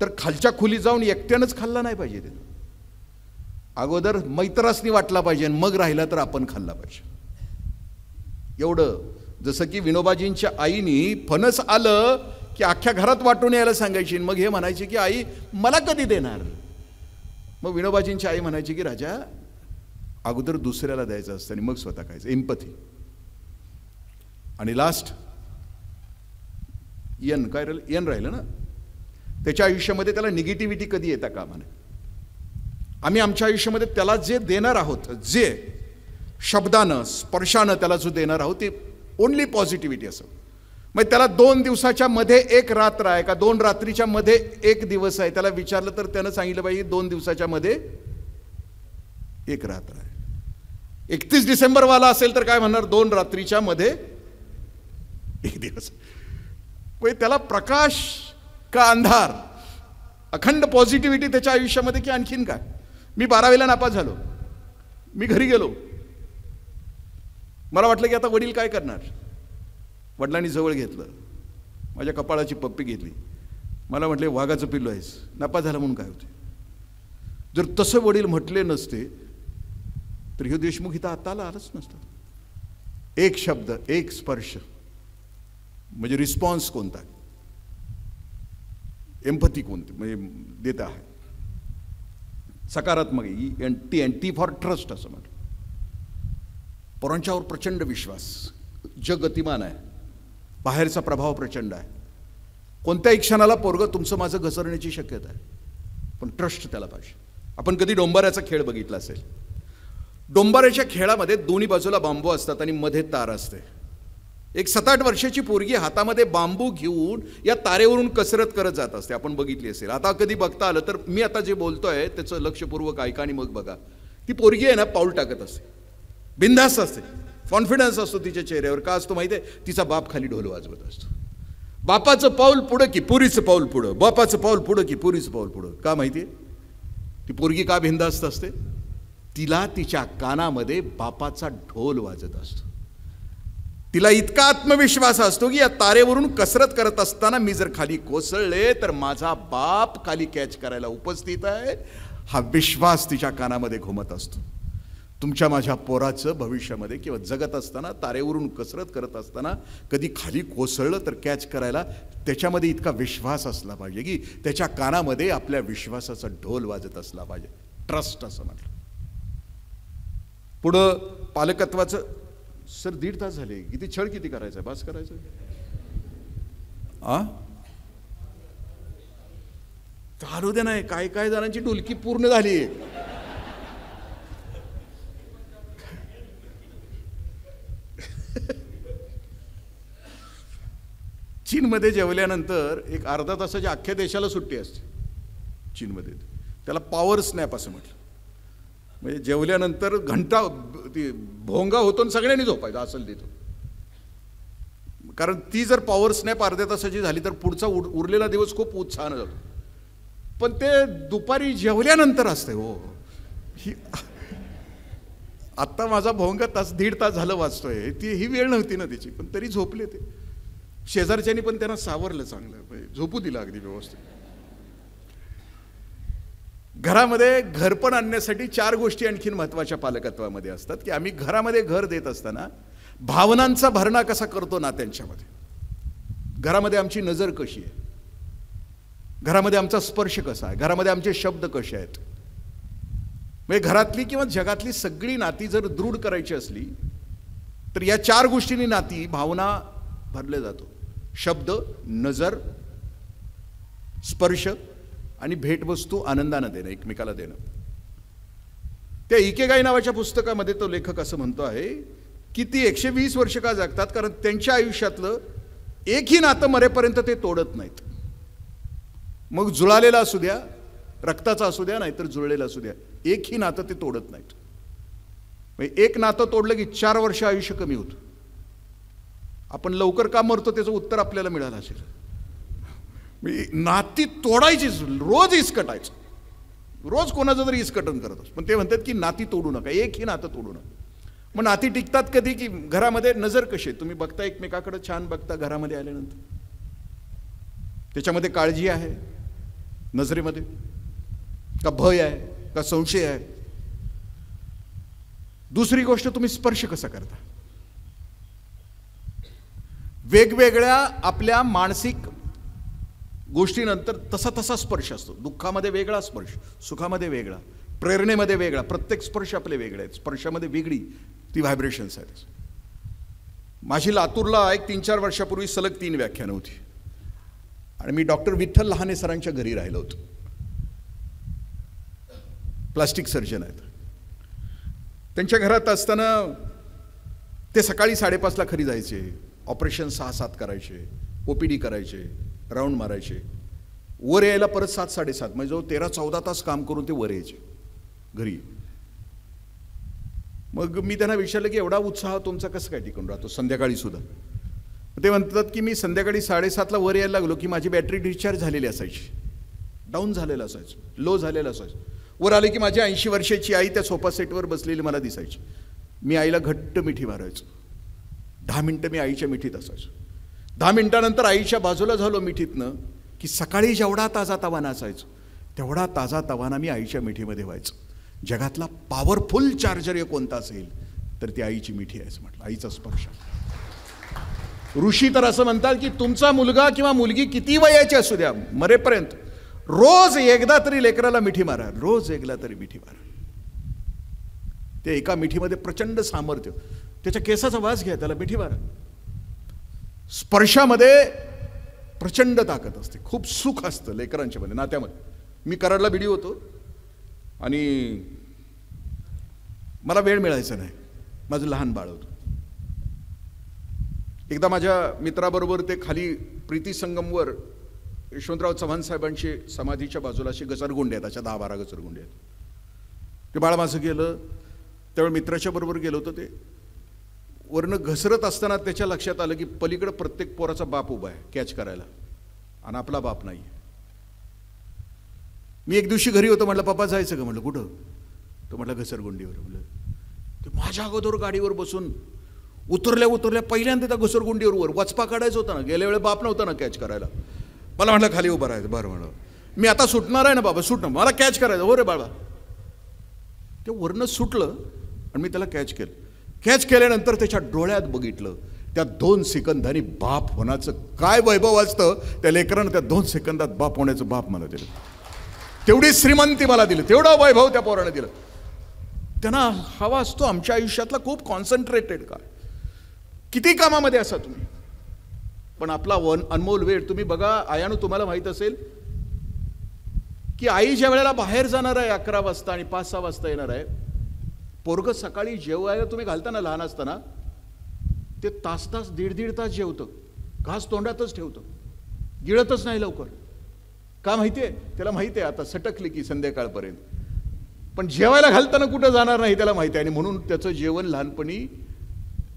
तर खालच्या खोलीत जाऊन एकट्यानंच खाल्ला नाही पाहिजे. त्यानं अगोदर मैत्रासनी वाटला पाहिजे, मग राहिला तर आपण खाल्ला पाहिजे. एवढं. जसं की विनोबाजींच्या आईनी फणस आलं की अख्ख्या घरात वाटून यायला सांगायची, मग हे म्हणायचे की आई मला कधी देणार. मग विनोबाजींची आई म्हणायची की राजा अगोदर दुसऱ्याला द्यायचं असतं आणि मग स्वतः खायचं. एम्पथी. आणि लास्ट यन, काय राहिलं, यन राहिलं ना. त्याच्या आयुष्यामध्ये त्याला निगेटिव्हिटी कधी येता कामा नये. आम्ही आमच्या आयुष्यामध्ये त्याला जे देणार आहोत, जे शब्दानं स्पर्शानं त्याला जो देणार आहोत, ते ओनली पॉझिटिव्हिटी असं. मग त्याला 2 दिवसाच्या मध्ये एक रात्र आहे का 2 रात्रीच्या मध्ये एक दिवस आहे, त्याला विचारलं तर त्यानं सांगितलं पाहिजे 2 दिवसाच्या मध्ये एक रात्र आहे. 31 डिसेंबरवाला असेल तर काय म्हणणार, 2 रात्रीच्या मध्ये एक दिवस. त्याला प्रकाश का अंधार, अखंड पॉझिटिव्हिटी त्याच्या आयुष्यामध्ये की आणखीन काय. मी 12वीला नापास झालो. मी घरी गेलो. मला वाटलं की आता वडील काय करणार. वडिलांनी जवळ घेतलं, माझ्या कपाळाची पप्पी घेतली. मला म्हटले वाघाचं पिल्लू आहेस, नापास झाला म्हणून काय होते. जर तसं वडील म्हटले नसते तर हे देशमुख इथं आता आलाच नसतं. एक शब्द, एक स्पर्श, म्हणजे रिस्पॉन्स कोणता, एम्पथी कोणती, म्हणजे देत आहे सकारात्मक. टी फॉर ट्रस्ट असं म्हटलं. पोरांच्यावर प्रचंड विश्वास. जग गतिमान आहे, बाहेरचा प्रभाव प्रचंड आहे. कोणत्याही क्षणाला पोरगं तुमचं माझं घसरण्याची शक्यता आहे, पण ट्रस्ट त्याला पाहिजे. आपण कधी डोंबाऱ्याचा खेळ बघितला असेल. डोंबाऱ्याच्या खेळामध्ये दोन्ही बाजूला बांबू असतात आणि मध्ये तार असते. एक 7-8 वर्षाची पोरगी हातामध्ये बांबू घेऊन या तारेवरून कसरत करत जात असते. आपण बघितली असेल. आता कधी बघता आलं तर मी आता जे बोलतोय त्याचं लक्षपूर्वक ऐका आणि मग बघा. ती पोरगी आहे ना, पाऊल टाकत असते, बिनधास्त असते, कॉन्फिडन्स असतो तिच्या चेहऱ्यावर. का असतो माहिती आहे, तिचा बाप खाली ढोल वाजवत असतो. बापाचं पाऊल पुढं की पुरीचं पाऊल पुढं, बापाचं पाऊल पुढं की पुरीचं पाऊल पुढं. का माहिती आहे ती पोरगी का बिनधास्त असते. तिला तिच्या कानामध्ये बापाचा ढोल वाजत असतो. तिला इतका आत्मविश्वास असतो की या तारेवरून कसरत करत असताना मी जर खाली कोसळले तर माझा बाप खाली कॅच करायला उपस्थित आहे, हा विश्वास तिच्या कानामध्ये घुमत असतो. तुमच्या माझ्या पोराचं भविष्यामध्ये किंवा जगत असताना, तारेवरून कसरत करत असताना कधी खाली कोसळलं तर कॅच करायला त्याच्यामध्ये इतका विश्वास असला पाहिजे की त्याच्या कानामध्ये आपल्या विश्वासाचा ढोल वाजत असला पाहिजे. ट्रस्ट असं म्हटलं. पुढं पालकत्वाचं. सर 1.5 तास झाले, किती छळ किती करायचं, बस करायचं. चालू दे नाही. काय काय जणांची डुलकी पूर्ण झाली. चीनमध्ये जेवल्यानंतर एक अर्धा तासाच्या अख्ख्या देशाला सुट्टी असते चीनमध्ये. त्याला पॉवर स्नॅप असं म्हटलं. म्हणजे जेवल्यानंतर घंटा ती भोंगा होतो आणि सगळ्यांनी झोपायचं असेल तिथं. कारण ती जर पॉवर स्नॅप अर्ध्या तासाची झाली तर पुढचा उरलेला दिवस खूप उत्साहानं जातो. पण ते दुपारी जेवल्यानंतर असते. हो, आत्ता माझा भोंगा 1.5 तास झालं वाचतोय. ती ही वेळ नव्हती ना तिची, पण तरी झोपले ते. शेजारच्यानी पण त्यांना सावरलं चांगलं, झोपू दिलं अगदी व्यवस्थित. घरामध्ये घरपण आणण्यासाठी 4 गोष्टी आणखीन महत्त्वाच्या पालकत्वामध्ये असतात. की आम्ही घरामध्ये घर देत असताना भावनांचा भरणा कसा करतो नात्यांच्यामध्ये, घरामध्ये आमची नजर कशी आहे, घरामध्ये आमचा स्पर्श कसा आहे, घरामध्ये आमचे शब्द कसे आहेत. म्हणजे घरातली किंवा जगातली सगळी नाती जर दृढ करायची असली तर या 4 गोष्टींनी नाती, भावना भरले जातो. शब्द, नजर स्पर्श आणि भेटवस्तू आनंदानं देणं, एकमेकाला देणं. त्या इकेगाई नावाच्या पुस्तकामध्ये तो लेखक असं म्हणतो आहे की ती 120 वर्ष का जगतात, कारण त्यांच्या आयुष्यातलं एकही नातं मरेपर्यंत ते तोडत नाहीत. मग जुळालेला असू द्या, रक्ताचा असू द्या, नाहीतर जुळलेला असू द्या, एकही नातं ते तोडत नाहीत. एक नातं तोडलं की 4 वर्ष आयुष्य कमी होतं. आपण लवकर का मरतो त्याचं उत्तर आपल्याला मिळालं असेल. नाती तोडायचीच, रोज इसकटायचं, रोज कोणाचं तरी इसकटन करत असतो. पण ते म्हणतात की नाती तोडू नका, एकही नातं तोडू नका. मग नाती टिकतात कधी की घरामध्ये नजर कशी, तुम्ही बघता एकमेकाकडे, छान बघता घरामध्ये आल्यानंतर, त्याच्यामध्ये काळजी आहे नजरेमध्ये, का भय आहे, का संशय आहे. दुसरी गोष्ट, तुम्ही स्पर्श कसा करता. वेगवेगळ्या आपल्या मानसिक गोष्टीनंतर तसा तसा स्पर्श असतो. दुःखामध्ये वेगळा स्पर्श, सुखामध्ये वेगळा, प्रेरणेमध्ये वेगळा. प्रत्येक स्पर्श आपले वेगळे आहेत. स्पर्शामध्ये वेगळी ती व्हायब्रेशन्स आहेत. माझी लातूरला एक 3-4 वर्षापूर्वी सलग 3 व्याख्यानं होती आणि मी डॉक्टर विठ्ठल लहाने सरांच्या घरी राहिलो होतो. प्लास्टिक सर्जन आहेत. त्यांच्या घरात असताना ते सकाळी 5:30ला खरी जायचे, ऑपरेशन 6-7 करायचे, OPD करायचे, राऊंड मारायचे, वर यायला परत 7-7:30, म्हणजे जो 13-14 तास काम करून ते वर यायचे घरी. मग मी त्यांना विचारलं की एवढा उत्साह तुमचा कसं काय टिकून राहतो संध्याकाळी सुद्धा. ते म्हणतात की मी संध्याकाळी 7:30ला वर यायला लागलो की माझी बॅटरी डिस्चार्ज झालेली असायची, डाऊन झालेलं असायचं, लो झालेलं असायचं. वर आले की माझी 80 वर्षाची आई त्या सोफा सेटवर बसलेली मला दिसायची. मी आईला घट्ट मिठी मारायचो. 10 मिनिटं मी आईच्या मिठीत असायचो. 10 मिनिटानंतर आईच्या बाजूला झालो मिठीतनं की सकाळी जेवढा ताजा तवाना असायचो तेवढा ताजा तवाना मी आईच्या मिठीमध्ये व्हायचो. जगातला पॉवरफुल चार्जर कोणता असेल तर ती आईची मिठी आहे म्हटलं, आईचा स्पर्श. ऋषी तर असं म्हणतात की तुमचा मुलगा किंवा मुलगी किती वयाची असू द्या, मरेपर्यंत रोज एकदा तरी लेकराला मिठी मारा, रोज एकदा तरी मिठी मारा. ते एका मिठीमध्ये प्रचंड सामर्थ्य. त्याच्या केसाचा वास घ्या, त्याला मिठी मारा. स्पर्शामध्ये प्रचंड ताकद असते, खूप सुख असतं लेकरांच्या मध्ये, नात्यामध्ये. मी कराडला बिडी होतो आणि मला वेळ मिळायचा नाही, माझं लहान बाळ होतं. एकदा माझ्या मित्राबरोबर ते खाली प्रीती संगमवर यशवंतराव चव्हाण साहेबांची समाधीच्या बाजूला अशी घसरगुंडी आहेत, अशा 10-12 घसरगुंडी आहेत. ते बाळ माझं गेलं, त्यावेळी मित्राच्या बरोबर गेलो होतो. ते वरनं घसरत असताना त्याच्या लक्षात आलं की पलीकडे प्रत्येक पोराचा बाप उभा आहे कॅच करायला आणि आपला बाप नाही. मी एक दिवशी घरी होतो, म्हटलं पप्पा जायचं का, म्हटलं कुठं, तो म्हटलं घसरगुंडीवर. म्हटलं ते माझ्या अगोदर गाडीवर बसून उतरल्या पहिल्यांदा त्या घसरगुंडीवर वर वचपा काढायचा होता ना, गेल्या वेळे बाप नव्हता ना कॅच करायला. मला म्हटलं खाली उभं राहायचं. बरं म्हणलं मी आता सुटणार आहे ना बाबा, सुटणं मला कॅच करायचं. हो रे बाळा. ते वरनं सुटलं आणि मी त्याला कॅच केलं. कॅच केल्यानंतर त्याच्या डोळ्यात बघितलं, त्या 2 सेकंदांनी बाप होण्याचं काय वैभव असतं त्या लेकरानं. त्या 2 सेकंदात बाप होण्याचं बाप मला दिलं, तेवढी श्रीमंती मला दिली, तेवढा वैभव त्या पोरानं दिलं. त्यांना हवा असतो आमच्या आयुष्यातला खूप कॉन्सन्ट्रेटेड का. किती कामामध्ये असा तुम्ही, पण आपला अनमोल वेळ तुम्ही बघा. आयानू तुम्हाला माहित असेल की आई ज्या वेळेला बाहेर जाणार आहे 11 वाजता आणि 5-6 वाजता येणार आहे, पोरगं सकाळी जेवायला तुम्ही घालताना लहान असताना ते तास 1.5 तास जेवतं, घास तोंडातच ठेवतं, गिळतच नाही लवकर. का माहितीये, त्याला माहिती आहे आता सटकली की संध्याकाळपर्यंत, पण जेवायला घालताना कुठं जाणार नाही त्याला माहिती आहे. आणि म्हणून त्याचं जेवण लहानपणी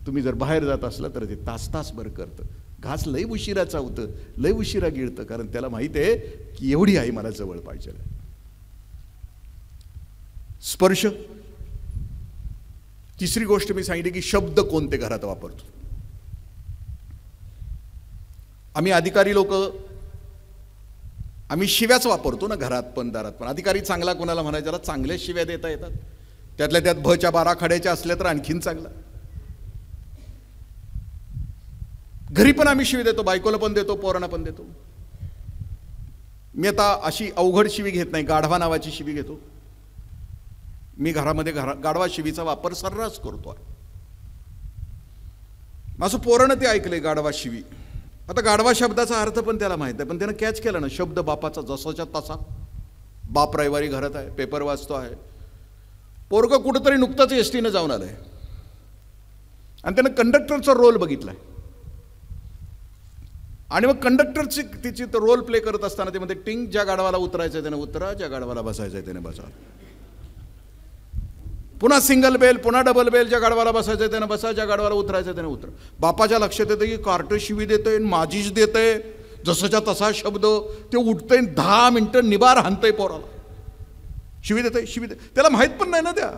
तुम्ही जर बाहेर जात असला तर ते तास भर करतं. घास लई उशिरा चावतं, लई उशिरा गिळतं, कारण त्याला माहिती आहे की एवढी आई मला जवळ पाहिजे. स्पर्श. तिसरी गोष्ट मी सांगितली की शब्द कोणते घरात वापरतो. आम्ही अधिकारी लोक आम्ही शिव्याच वापरतो ना, घरात पण दारात पण. अधिकारी चांगला कोणाला म्हणायच्याला चांगल्या शिव्या देता येतात, त्यातल्या त्यात भच्या 12 खाड्याच्या असल्या तर आणखीन चांगला. घरी पण आम्ही शिवी देतो, बायकोला पण देतो, पोरांना पण देतो. मी आता अशी अवघड शिवी घेत नाही, गाढवा नावाची शिवी घेतो मी. घरामध्ये गाढवा शिवीचा वापर सर्रास करतो. माझं पोरानं ते ऐकलंय गाढवा शिवी. आता गाढवा शब्दाचा अर्थ पण त्याला माहीत आहे, पण त्यानं कॅच केला ना, शब्द बापाचा जसाच्या तसा. बाप रविवारी घरात आहे, पेपर वाचतो आहे. पोरगं कुठंतरी नुकतंच एसटीनं जाऊन आलंय आणि त्यानं कंडक्टरचा रोल बघितलाय. आणि मग कंडक्टरची तिची तो रोल प्ले करत असताना ते म्हणते, टिंग, ज्या गाढवाला उतरायचं त्याने उतरा, ज्या गाढवाला बसायचं त्याने बसा. पुन्हा सिंगल बेल, पुन्हा डबल बेल, ज्या गाढवाला बसायचं त्याने बसा, ज्या गाढवाला उतरायचं त्याने उतरा. बापाच्या लक्षात येतं की कार्ट शिवी देतंय, माझीच देतंय, जसाच्या तसा शब्द. ते उठतंय, 10 मिनिटं निबार हाणतंय पोराला, शिवी देतंय, शिवी दे. त्याला माहीत पण नाही ना, त्या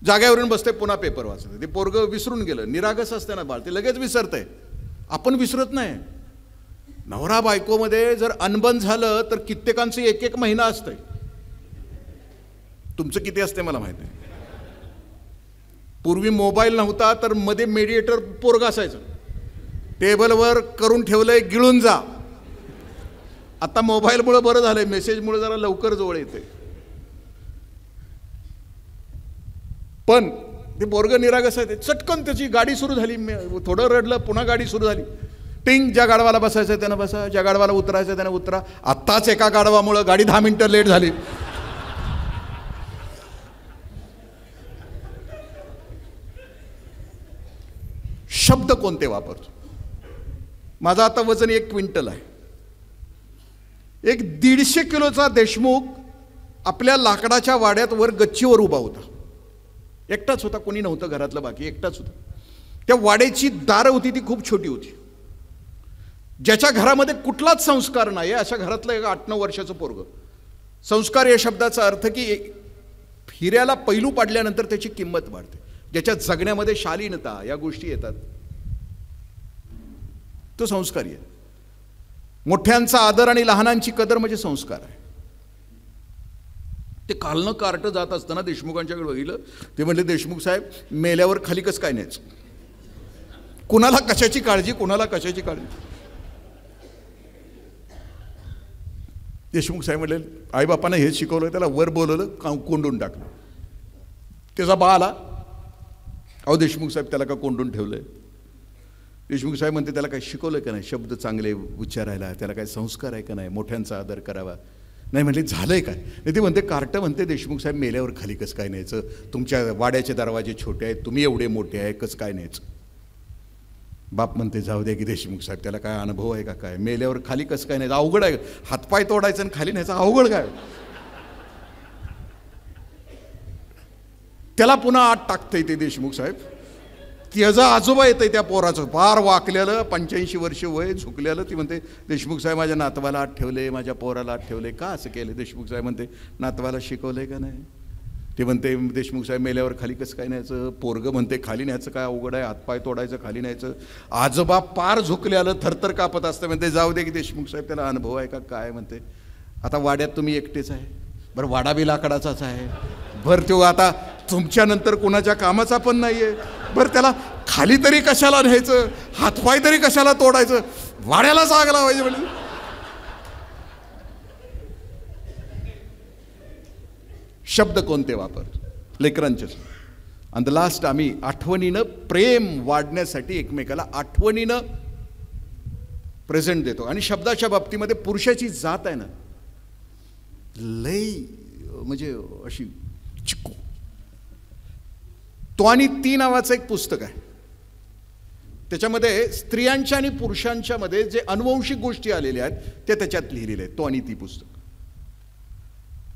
जाग्यावरून बसते, पुन्हा पेपर वाचते. ते पोरगं विसरून गेलं. निरागस असते ना बाळ, ते लगेच विसरतंय. आपण विसरत नाही. नवरा बायकोमध्ये जर अनबन झालं तर कित्येकांचं 1-1 महिना असतंय. तुमचं किती असते मला माहिती नाही. पूर्वी मोबाईल नव्हता तर मध्ये मेडिएटर पोरगा असायचं, टेबलवर करून ठेवलंय, गिळून जा. आता मोबाईलमुळे बरं झालंय, मेसेजमुळे जरा लवकर जवळ येते. पण ते पोरगं निरागस आहे. चटकन त्याची गाडी सुरू झाली, थोडं रडलं, पुन्हा गाडी सुरू झाली. टिंग, ज्या गाढवाला बसायचं त्यानं बसा, ज्या गाढवाला उतरायचं त्यानं उतरा. आत्ताच एका गाढवामुळे गाडी 10 मिनिटं लेट झाली. शब्द कोणते वापरतो? माझं आता वजन 1 क्विंटल आहे. एक 150 किलोचा देशमुख आपल्या लाकडाच्या वाड्यात वर गच्चीवर उभा होता. एकटाच होता, कोणी नव्हतं घरातलं, बाकी एकटाच होता. त्या वाड्याची दारं होती ती खूप छोटी होती. ज्याच्या घरामध्ये कुठलाच संस्कार नाही, अशा घरातलं एक 8-9 वर्षाचं पोरगं. संस्कार या शब्दाचा अर्थ की हिऱ्याला पैलू पाडल्यानंतर त्याची किंमत वाढते. ज्याच्या जगण्यामध्ये शालीनता या गोष्टी येतात, तो संस्कारी आहे. मोठ्यांचा आदर आणि लहानांची कदर म्हणजे संस्कार आहे. ते कालनं कार्ट जात असताना देशमुखांच्याकडे बघितलं. ते म्हणले, देशमुख साहेब, मेल्यावर खाली कसं काय न्यायचं? कुणाला कशाची काळजी, कुणाला कशाची काळजी? देशमुख साहेब म्हणले, आईबापानं हेच शिकवलं, त्याला वर बोलवलं, कोंडून टाकलं. त्याचा बा आला, अहो देशमुख साहेब त्याला का कोंडून ठेवलंय? देशमुख साहेब म्हणते, त्याला काय शिकवलं का नाही शब्द चांगले उच्चारायला? त्याला काय संस्कार आहे का नाही? मोठ्यांचा आदर करावा. नाही म्हटले, झालंय काय? नाही ते म्हणते, कार्ट म्हणते, देशमुख साहेब मेल्यावर खाली कसं काय न्यायचं? तुमच्या वाड्याचे दरवाजे छोटे आहेत, तुम्ही एवढे मोठे आहे, कसं काय न्यायचं? बाप म्हणते, जाऊ द्या की देशमुख साहेब, त्याला काय अनुभव आहे का काय? मेल्यावर खाली कसं काय न्यायचं? अवघड आहे. हातपाय तोडायचं आणि खाली न्यायचं, अवघड काय? त्याला पुन्हा आत टाकतंय ते देशमुख साहेब. त्याचा आजोबा येतंय त्या पोराचं, फार वाकलेलं, 85 वर्ष वय, झुकलेलं. ती म्हणते, देशमुख साहेब, माझ्या नातवाला आत ठेवले, माझ्या पोराला आत ठेवले. का असं केलं? देशमुख साहेब म्हणते, नातवाला शिकवलंय का नाही? ते म्हणते, देशमुख साहेब, मेल्यावर खाली कसं काय न्यायचं? पोरगं म्हणते, खाली न्यायचं काय अवघड आहे? हातपाय तोडायचं, खाली न्यायचं. आजोबा पार झुकलेलं, थरथर कापत असतं. म्हणते, जाऊ दे की देशमुख साहेब, त्याला अनुभव आहे का काय? म्हणते, आता वाड्यात तुम्ही एकटेच आहे, बरं वाडा बी लाकडाचाच आहे, बरं तो आता तुमच्यानंतर कोणाच्या कामाचा पण नाहीये, बरं त्याला खाली तरी कशाला न्यायचं? हातपाय तरी कशाला तोडायचं? वाड्याला जाग लावायची म्हणजे. शब्द कोणते वापरतो? लेकरांचेच. आणि द लास्ट, आम्ही आठवणीनं प्रेम वाढण्यासाठी एकमेकाला आठवणीनं प्रेझेंट देतो. आणि शब्दाच्या बाबतीमध्ये पुरुषाची जात आहे ना, लई म्हणजे अशी चिकू. तो आणि ती नावाचं एक पुस्तक आहे. त्याच्यामध्ये स्त्रियांच्या आणि पुरुषांच्या मध्ये जे अनुवंशिक गोष्टी आलेल्या आहेत ते त्याच्यात लिहिलेले आहेत. तो आणि ती पुस्तक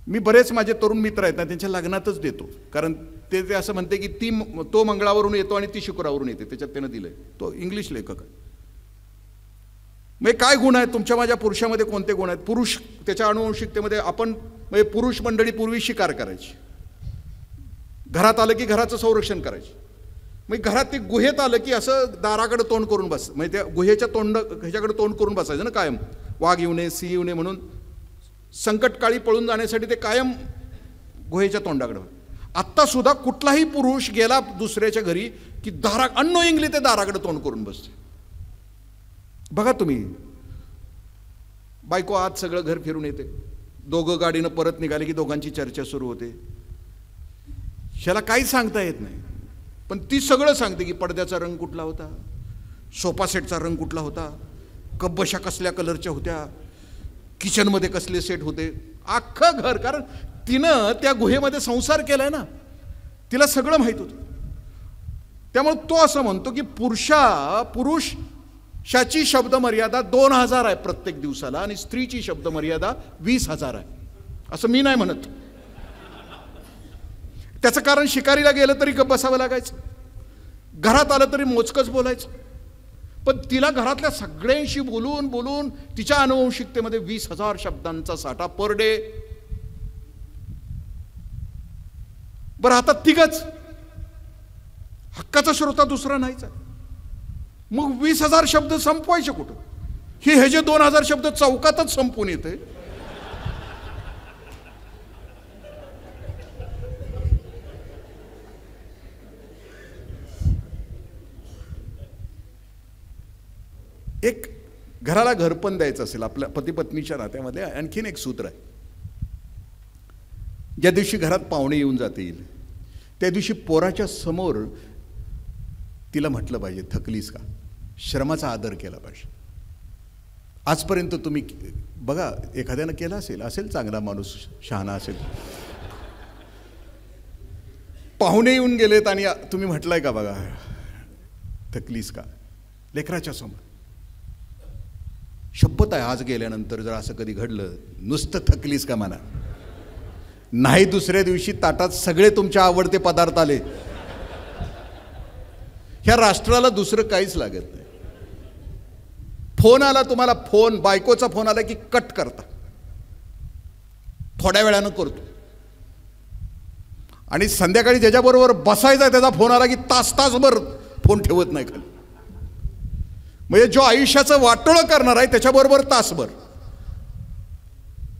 मी बरेच माझे तरुण मित्र आहेत ना, त्यांच्या लग्नातच देतो. कारण ते असं म्हणते की तो मंगळावरून येतो आणि ती शुक्रावरून येते. त्याच्यात त्यानं दिलंय. तो इंग्लिश लेखक आहे. मग काय गुण आहेत तुमच्या माझ्या पुरुषामध्ये? कोणते गुण आहेत? पुरुष त्याच्या अनुवंशिकतेमध्ये आपण म्हणजे पुरुष मंडळी पूर्वी शिकार करायची, घरात आलं की घराचं संरक्षण करायची. मग घरात ते गुहेत आलं की असं दाराकडे तोंड करून बस, म्हणजे त्या गुहेच्या ह्याच्याकडे तोंड करून बसायचं ना कायम. वाघ येऊ नये, सिंह येऊ नये म्हणून संकटकाळी पळून जाण्यासाठी ते कायम गुहेच्या तोंडाकडे. आत्ता सुद्धा कुठलाही पुरुष गेला दुसऱ्याच्या घरी की अननोइंगली ते दाराकडे तोंड करून बसते. बघा तुम्ही, बायको आज सगळं घर फिरून येते, दोघं गाडीनं परत निघाले की दोघांची चर्चा सुरू होते. ह्याला काही सांगता येत नाही, पण ती सगळं सांगते की पडद्याचा रंग कुठला होता, सोफा सेटचा रंग कुठला होता, कब्बशा कसल्या कलरच्या होत्या, किचनमध्ये कसले सेट होते, अख्खं घर. कारण तिनं त्या गुहेमध्ये संसार केलाय ना, तिला सगळं माहीत होतं. त्यामुळे तो असं म्हणतो की पुरुषाची शब्द मर्यादा 2000 आहे प्रत्येक दिवसाला आणि स्त्रीची शब्द मर्यादा 20,000 आहे. असं मी नाही म्हणत. त्याचं कारण शिकारीला गेलं तरी गप्प बसावं लागायचं, घरात आलं तरी मोजकच बोलायचं. पण तिला घरातल्या सगळ्यांशी बोलून बोलून तिच्या अनुवंशिकतेमध्ये 20,000 शब्दांचा साठा पर डे. बरं, आता तिघच, हक्काचा श्रोता दुसरा नाहीच. मग 20,000 शब्द संपवायचे कुठं? हे जे 2,000 शब्द चौकातच संपून येते. एक घराला घरपण द्यायचं असेल आपल्या पती पत्नीच्या नात्यामध्ये, आणखीन एक सूत्र आहे. ज्या दिवशी घरात पाहुणे येऊन जातील त्या दिवशी पोराच्या समोर तिला म्हटलं पाहिजे, थकलीस का? श्रमाचा आदर केला पाहिजे. आजपर्यंत तुम्ही बघा, एखाद्यानं केला असेल चांगला माणूस, शहाणा असेल, पाहुणे येऊन गेलेत आणि तुम्ही म्हटलंय का बघा थकलीस का? लेकराच्या समोर शपथ आहे, आज गेल्यानंतर जर असं कधी घडलं, नुसतं थकलीस का म्हणा, नाही दुसऱ्या दिवशी ताटात सगळे तुमचे आवडते पदार्थ आले. ह्या राष्ट्राला दुसरं काहीच लागत नाही. फोन आला तुम्हाला, फोन बायकोचा फोन आला की कट करता, थोड्या वेळानं करतो. आणि संध्याकाळी ज्याच्याबरोबर बसायचा त्याचा फोन आला की तासभर फोन ठेवत नाही खाली. म्हणजे जो आयुष्याचं वाटोळं करणार आहे त्याच्याबरोबर तासभर.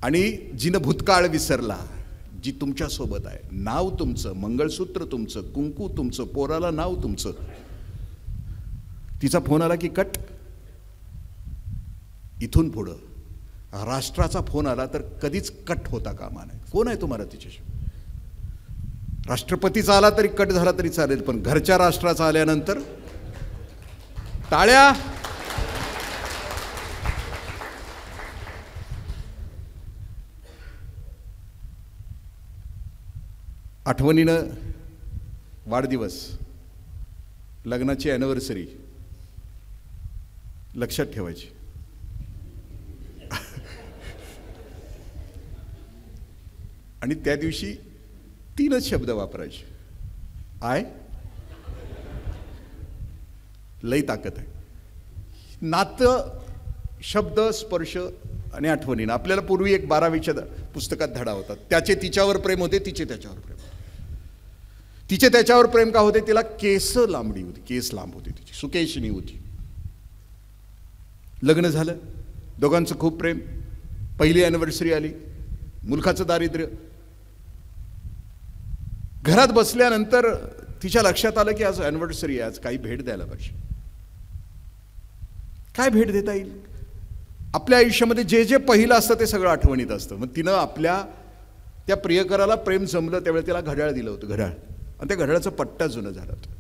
आणि जिनं भूतकाळ विसरला, जी तुमच्या सोबत आहे, नाव तुमचं, मंगळसूत्र तुमचं, कुंकू तुमचं, पोराला नाव तुमचं, तिचा फोन आला की कट. इथून पुढं राष्ट्राचा फोन आला तर कधीच कट होता कामा नये. कोण आहे तुम्हाला तिच्याशी? राष्ट्रपतीचा आला तरी कट झाला तरी चालेल, पण घरच्या राष्ट्राचा आल्यानंतर टाळ्या. आठवणीनं वाढदिवस, लग्नाची ॲनिव्हर्सरी लक्षात ठेवायची. आणि त्या दिवशी 3च शब्द वापरायचे. आय लई ताकद आहे. नातं, शब्द, स्पर्श आणि आठवणीनं. आपल्याला पूर्वी एक 12वीच्या पुस्तकात धडा होता. त्याचे तिच्यावर प्रेम होते, तिचे त्याच्यावर प्रेम. तिचे त्याच्यावर प्रेम का होते? तिला केस लांबडी होती, केस लांब होती, तिची सुकेशनी होती. लग्न झालं, दोघांचं खूप प्रेम. पहिली ॲनिव्हर्सरी आली, मुलखाचं दारिद्र्य. घरात बसल्यानंतर तिच्या लक्षात आलं की आज ॲनिव्हर्सरी आहे, आज काही भेट द्यायला पाहिजे. काय भेट देता येईल? आपल्या आयुष्यामध्ये जे जे पहिलं असतं ते सगळं आठवणीत असतं. मग तिनं आपल्या त्या प्रियकराला प्रेम जमलं त्यावेळेला तिला घड्याळ दिलं होतं, घड्याळ. आणि त्या घड्याळाचा पट्टा जुनं झाला होता.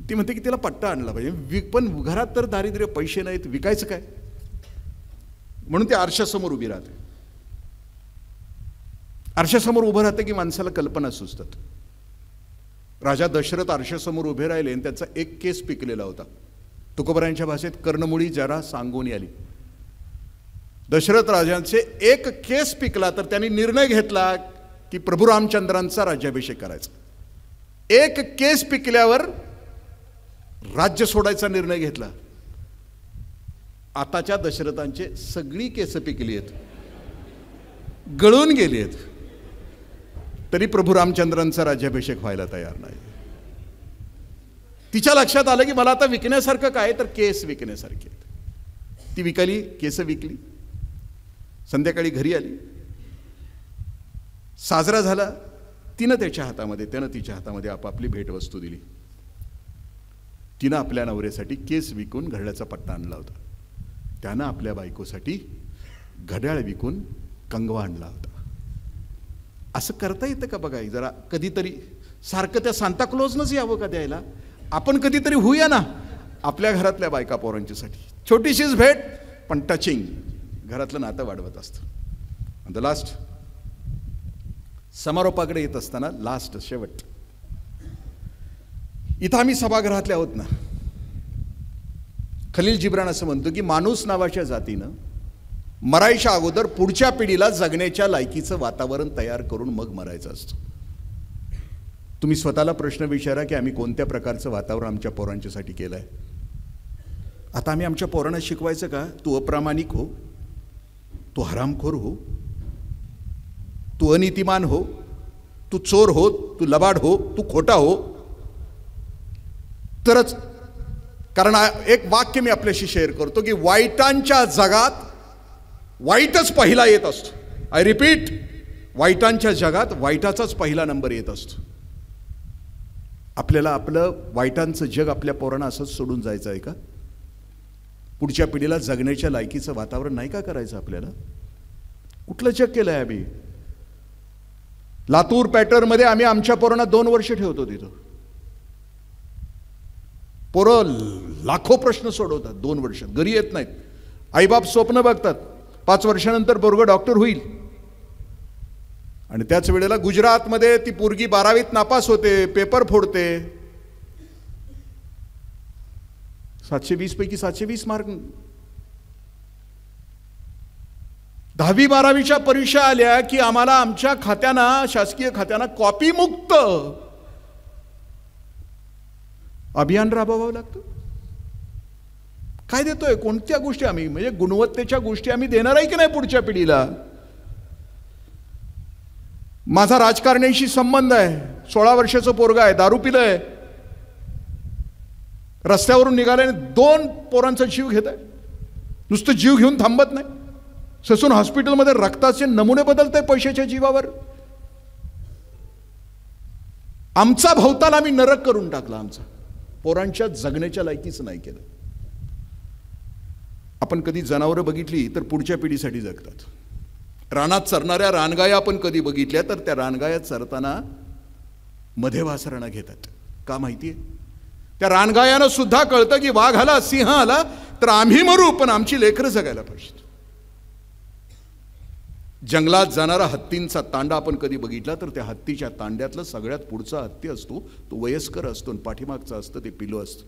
ती म्हणते की तिला पट्टा आणला पाहिजे. पण घरात तर दारिद्र्य, पैसे नाहीत, विकायचं काय? म्हणून ते आरशासमोर उभी राहते. आरशासमोर उभं राहते की माणसाला कल्पना सुचतात. राजा दशरथ आरशासमोर उभे राहिले आणि त्याचा एक केस पिकलेला होता. तुकोबरायांच्या भाषेत कर्णमुळी जरा सांगून आली. दशरथ राजांचे एक केस पिकला तर त्यांनी निर्णय घेतला की प्रभू रामचंद्रांचा राज्याभिषेक करायचा. एक केस पिकल्यावर राज्य सोडायचा निर्णय घेतला. आताच्या दशरथांचे सगळी केस पिकली आहेत, गळून गेली आहेत, तरी प्रभू रामचंद्रांचा राज्याभिषेक व्हायला तयार नाही. तिच्या लक्षात आलं की मला आता विकण्यासारखं काय, तर केस विकण्यासारखे आहेत. ती विकली, केस विकली. संध्याकाळी घरी आली, साजरा झाला. तिनं त्याच्या हातामध्ये, त्यानं तिच्या हातामध्ये आपापली भेटवस्तू दिली. तिनं आपल्या नवऱ्यासाठी केस विकून घड्याळाचा पट्टा आणला होता. त्यानं आपल्या बायकोसाठी घड्याळ विकून कंगवा आणला होता. असं करता येतं का बघा जरा कधीतरी? सारखं त्या सांताक्लॉजनंच यावं का द्यायला? आपण कधीतरी होऊया ना आपल्या घरातल्या बायका पोरांच्यासाठी. छोटीशीच भेट पण टचिंग घरातलं नातं वाढवत असतं. द लास्ट, समारोपाकडे येत असताना लास्ट शेवट, इथं आम्ही सभागृहातले आहोत ना. खलील जिब्रान असं म्हणतो की माणूस नावाच्या जातीनं मरायच्या अगोदर पुढच्या पिढीला जगण्याच्या लायकीचं वातावरण तयार करून मग मरायचं असतं. तुम्ही स्वतःला प्रश्न विचारा की आम्ही कोणत्या प्रकारचं वातावरण आमच्या पोरांच्यासाठी केलं आहे. आता आम्ही आमच्या पोरांना शिकवायचं का तू अप्रामाणिक हो, तू हरामखोर हो, तू अनितिमान हो, तू चोर हो, तू लबाड हो, तू खोटा हो. तरच, कारण एक वाक्य मी आपल्याशी शेअर करतो की वाईटांच्या जगात वाईटच पहिला येत असतो. आय रिपीट, वाईटांच्या जगात वाईटाचाच पहिला नंबर येत असतो. आपल्याला आपलं वाईटांचं जग आपल्या पोरांना असंच सोडून जायचं आहे का? पुढच्या पिढीला जगण्याच्या लायकीचं वातावरण नाही का करायचं आपल्याला? कुठलं जग केलं आहे आम्ही? लातूर पॅटर्नमध्ये आम्ही आमच्या पोरांना 2 वर्ष ठेवतो. तिथं पोरं लाखो प्रश्न सोडवतात 2 वर्षात, घरी येत नाहीत. आईबाप स्वप्न बघतात 5 वर्षानंतर पोरगं डॉक्टर होईल. आणि त्याच वेळेला गुजरातमध्ये ती पोरगी 12वीत नापास होते, पेपर फोडते, 720 पैकी 720 मार्क. 10वी 12वीच्या परीक्षा आल्या की आम्हाला आमच्या खात्यांना, शासकीय खात्यांना कॉपी मुक्त अभियान राबवावं लागतं. काय देतोय? कोणत्या गोष्टी आम्ही, म्हणजे गुणवत्तेच्या गोष्टी आम्ही देणार आहे की नाही पुढच्या पिढीला? माझा राजकारण्याशी संबंध आहे. 16 वर्षाचं पोरगा आहे, दारू पिलंय, रस्त्यावरून निघाल्याने 2 पोरांचा जीव घेत आहे. नुसतं जीव घेऊन थांबत नाही, ससून हॉस्पिटलमध्ये रक्ताचे नमुने बदलत आहे पैशाच्या जीवावर. आमचा भवताल आम्ही नरक करून टाकला. आमचा पोरांच्या जगण्याच्या लायकीचं नाही केलं. आपण कधी जनावरं बघितली तर पुढच्या पिढीसाठी जगतात. रानात चरणाऱ्या रानगाया आपण कधी बघितल्या तर त्या रानगाया चरताना मध्ये वासरणं घेतात. का माहितीये? त्या रानगायानं सुद्धा कळतं की वाघ आला, सिंह आला तर आम्ही मरू, पण आमची लेकरं जगायला पाहिजेत. जंगलात जाणारा हत्तींचा तांडा आपण कधी बघितला तर त्या हत्तीच्या तांड्यातलं सगळ्यात पुढचा हत्ती असतो तो वयस्कर असतो आणि पाठीमागचा असतं ते पिल्लू असतं.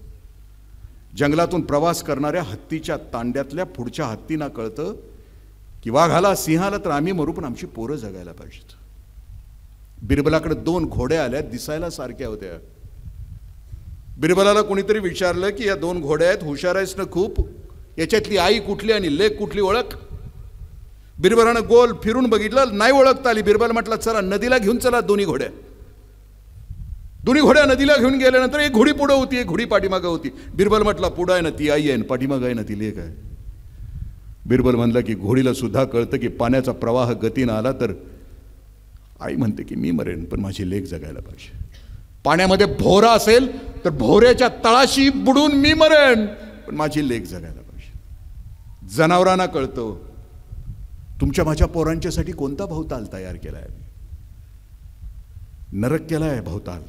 जंगलातून प्रवास करणाऱ्या हत्तीच्या तांड्यातल्या पुढच्या हत्तींना कळतं की वाघ आला, सिंह आला तर आम्ही मरू, पण आमची पोरं जगायला पाहिजेत. बिरबलाकडे 2 घोड्या आल्या, दिसायला सारख्या होत्या. बिरबलाला कोणीतरी विचारलं की या 2 घोड्या आहेत, हुशार आहेस ना खूप, याच्यातली आई कुठली आणि लेक कुठली ओळख? बिरबलानं गोल फिरून बघितलं, नाही ओळखता आली. बिरबल म्हटलं चला नदीला घेऊन चला दोन्ही घोड्या. दोन्ही घोड्या नदीला घेऊन गेल्यानंतर एक घोडी पुढे होती, एक घोडी पाठीमागं होती. बिरबल म्हटलं पुढं आहे ना ती आई आहे, पाठीमागं आहे ना ती लेक आहे. बिरबल म्हणला की घोडीला सुद्धा कळतं की पाण्याचा प्रवाह गतीनं आला तर आई म्हणते की मी मरेन, पण माझी लेक जगायला पाहिजे. पाण्यामध्ये भोवरा असेल तर भोवऱ्याच्या तळाशी बुडून मी मरेन, पण माझी लेक जगायला पाहिजे. जनावरांना कळतं तुमच्या माझ्या पोरांच्यासाठी कोणता भवताल तयार केलाय? नरक केलाय भवताल.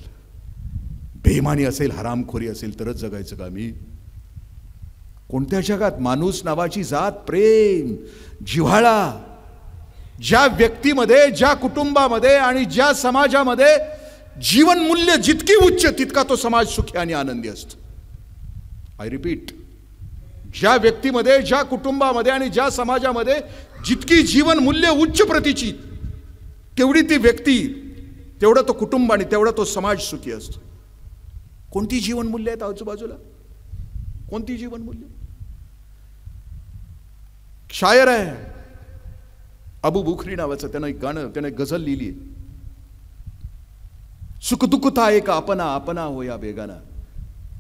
बेईमानी असेल, हरामखोरी असेल तरच जगायचं का मी? कोणत्या जगात? माणूस नावाची जात, प्रेम, जिव्हाळा, ज्या व्यक्तीमध्ये, ज्या कुटुंबामध्ये आणि ज्या समाजामध्ये जीवनमूल्य जितकी उच्च तितका तो समाज सुखी आणि आनंदी असतो. आय रिपीट, ज्या व्यक्तीमध्ये, ज्या कुटुंबामध्ये आणि ज्या समाजामध्ये जितकी जीवनमूल्य उच्च प्रतीची तेवढी ती व्यक्ती, तेवढा तो कुटुंब आणि तेवढा तो समाज सुखी असतो. कोणती जीवनमूल्य आहेत आजूबाजूला? कोणती जीवनमूल्य? शायर आहे अबू बुखरी नावाचं, त्यानं एक गाणं, त्यानं एक गझल लिहिली. सुख दुःख था एक अपना, अपना हो या बेगाना,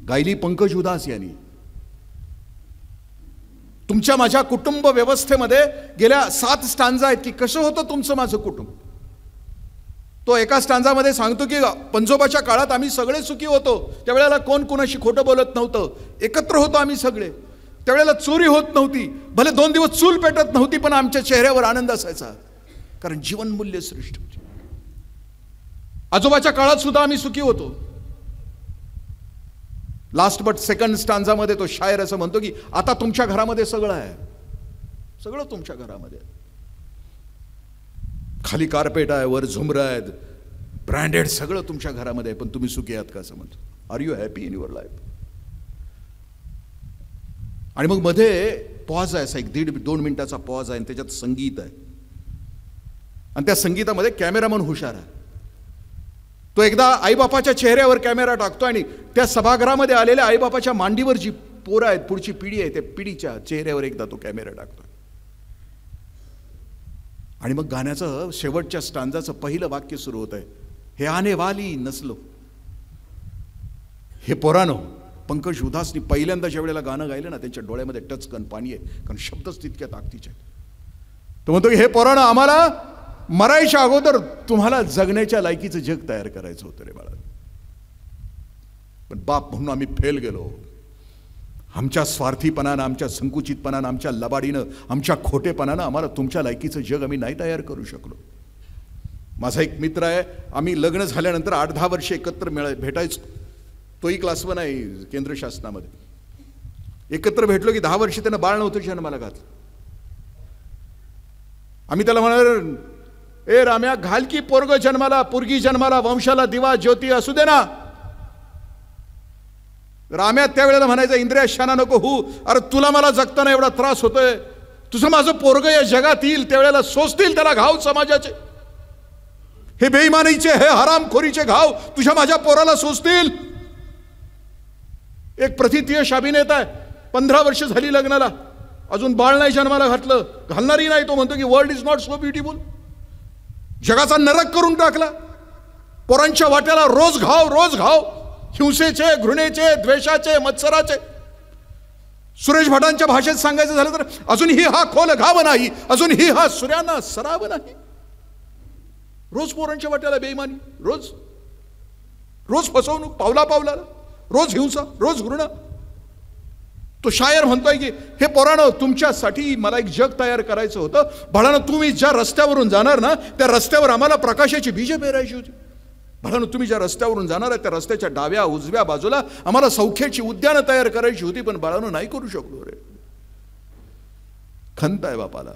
गायली पंकज उदास यांनी. तुमच्या माझ्या कुटुंब व्यवस्थेमध्ये गेल्या 7 स्टांजा आहेत की कसं होतं तुमचं माझं कुटुंब. तो एका स्टांजामध्ये सांगतो की पंजोबाच्या काळात आम्ही सगळे सुखी होतो. त्यावेळेला कोण कोणाशी खोटं बोलत नव्हतं, एकत्र होतो आम्ही सगळे. त्यावेळेला चोरी होत नव्हती, भले 2 दिवस चूल पेटत नव्हती, पण आमच्या चेहऱ्यावर आनंद असायचा, कारण जीवनमूल्य श्रेष्ठ होती. आजोबाच्या काळात सुद्धा आम्ही सुखी होतो. लास्ट बट सेकंड स्टांजामध्ये तो शायर असं म्हणतो की आता तुमच्या घरामध्ये सगळं आहे, सगळं तुमच्या घरामध्ये, खाली कार्पेट आहे, वर झुमरं आहेत, ब्रँडेड, सगळं तुमच्या घरामध्ये आहे, पण तुम्ही सुखी आहात का असं म्हणतो. Are you happy in your life? आणि मग मध्ये पॉज आहे, असा 1-2 मिनिटाचा पॉज आहे, आणि त्याच्यात संगीत आहे, आणि त्या संगीतामध्ये कॅमेरामन हुशार आहे. तो एकदा आईबापाच्या चेहऱ्यावर कॅमेरा टाकतो आणि त्या सभागृहामध्ये आलेल्या आईबापाच्या मांडीवर जी पोरं आहेत, पुढची पिढी आहे, त्या पिढीच्या चेहऱ्यावर एकदा तो कॅमेरा टाकतो. आणि मग गाण्याचं शेवटच्या स्टांजाचं पहिलं वाक्य सुरू होत आहे, हे आने वाली नसलो. हे पोरानो, पंकज उधासनी पहिल्यांदा ज्या वेळेला गाणं गायलं ना, त्यांच्या डोळ्यामध्ये टचकन पाणी आहे, कारण शब्दच तितक्या ताकदीचे आहेत. तो म्हणतो की हे पोरानो, आम्हाला मरायच्या अगोदर तुम्हाला जगण्याच्या लायकीचं जग तयार करायचं होतं रे बाळा, पण बाप म्हणून आम्ही फेल गेलो. आमच्या स्वार्थीपणानं, आमच्या संकुचितपणानं, आमच्या लबाडीनं, आमच्या खोटेपणानं आम्हाला तुमच्या लायकीचं जग आम्ही नाही तयार करू शकलो. माझा एक मित्र आहे, आम्ही लग्न झाल्यानंतर 8-10 वर्ष एकत्र भेटायचो. तोही क्लास 1 आहे केंद्र शासनामध्ये. एकत्र भेटलो की 10 वर्ष त्यानं बाळ नव्हतं जन्माला घातलं. आम्ही त्याला म्हणाल, ए राम्या, घाल की पोरग जन्माला, पोरगी जन्माला, वंशाला दिवा ज्योती असू दे ना. राम्या त्यावेळेला म्हणायचं, इंद्रिया शाना नको हो, अरे तुला मला जगताना एवढा त्रास होतोय, तुझं माझं पोरग या जगात येईल त्यावेळेला सोसतील त्याला घाव समाजाचे, हे बेईमानीचे, हे हरामखोरीचे घाव तुझ्या माझ्या पोराला सोसतील. एक प्रथितयश अभिनेता आहे, 15 वर्ष झाली लग्नाला, अजून बाळ नाही जन्माला घातलं, घालणारही नाही. तो म्हणतो की world is not so beautiful. जगाचा नरक करून टाकला. पोरांच्या वाट्याला रोज घाव, रोज घाव, हिंसेचे, घृणेचे, द्वेषाचे, मत्सराचे. सुरेश भटांच्या भाषेत सांगायचं झालं तर, अजूनही हा खोल घाव नाही, अजूनही हा सूर्यांना सराव नाही. रोज पोरांच्या वाट्याला बेईमानी, रोज रोज फसवणूक, पावला पावलाला रोज हिंसा, रोज घृणा. तो शायर म्हणतोय की हे पोरांनो, तुमच्यासाठी मला एक जग तयार करायचं होतं. बाळांनो, तुम्ही ज्या रस्त्यावरून जाणार ना, त्या रस्त्यावर आम्हाला प्रकाशाची बीजे पेरायची होती. बाळांनो, तुम्ही ज्या रस्त्यावरून जाणार आहे त्या रस्त्याच्या डाव्या उजव्या बाजूला आम्हाला सौख्याची उद्यानं तयार करायची होती, पण बाळांनो नाही करू शकलो रे. खंत आहे बापाला.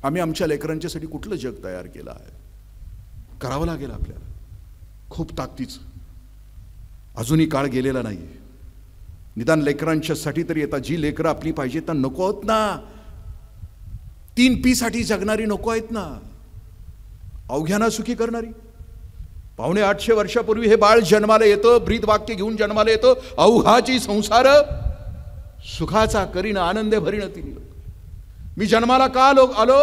आम्ही आमच्या लेकरांच्यासाठी कुठलं जग तयार केलं आहे? करावं लागेल आपल्याला खूप ताकदीचं. अजूनही काळ गेलेला नाही. निदान लेकरांच्यासाठी तरी येतात. जी लेकरं आपली पाहिजे तर नको आहेत ना, 3P साठी जगणारी नको आहेत ना, अवघ्याना सुखी करणारी. 750 वर्षापूर्वी हे बाळ जन्माला येतं, ब्रीद वाक्य घेऊन जन्माला येतं, अवघाची संसार सुखाचा करीन आनंदे भरीन तिने. मी जन्माला का आलो,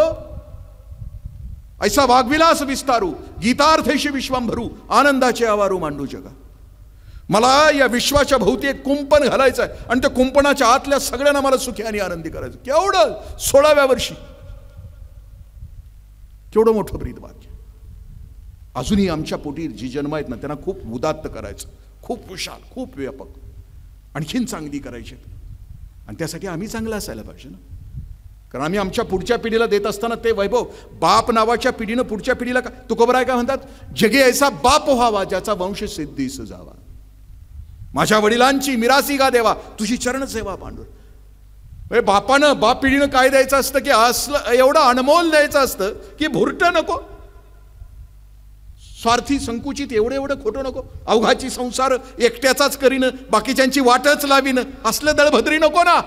ऐसा वाग्विलास विस्तारू, गीतार्थेशी विश्वंभरू, आनंदाचे आवारू मांडू जगा. मला या विश्वाच्या भोवती एक कुंपण घालायचं आहे, आणि त्या कुंपणाच्या आतल्या सगळ्यांना मला सुखी आणि आनंदी करायचं. केवढं 16व्या वर्षी केवढं मोठं ब्रीद वाक्य. अजूनही आमच्या पोटी जी जन्म आहेत ना, त्यांना खूप उदात्त करायचं, खूप विशाल, खूप व्यापक, आणखीन चांगली करायची. आणि त्यासाठी आम्ही चांगलं असायला पाहिजे ना, कारण आम्ही आमच्या पुढच्या पिढीला देत असताना ते वैभव बाप नावाच्या पिढीनं पुढच्या पिढीला तुकोबराय काय म्हणतात, जगे ऐसा बाप व्हावा ज्याचा वंश सिद्धीस जावा. माझ्या वडिलांची मिरासी गा देवा, तुझी चरण सेवा पांडुर. बापानं, बाप पिढीनं काय द्यायचं असतं की असलं एवढं अनमोल द्यायचं असतं की भुरटं नको, स्वार्थी संकुचित एवढं खोटं नको, अवघाची संसार एकट्याचाच करीन, बाकीच्यांची वाटच लावीन, असलं दळभद्री नको ना.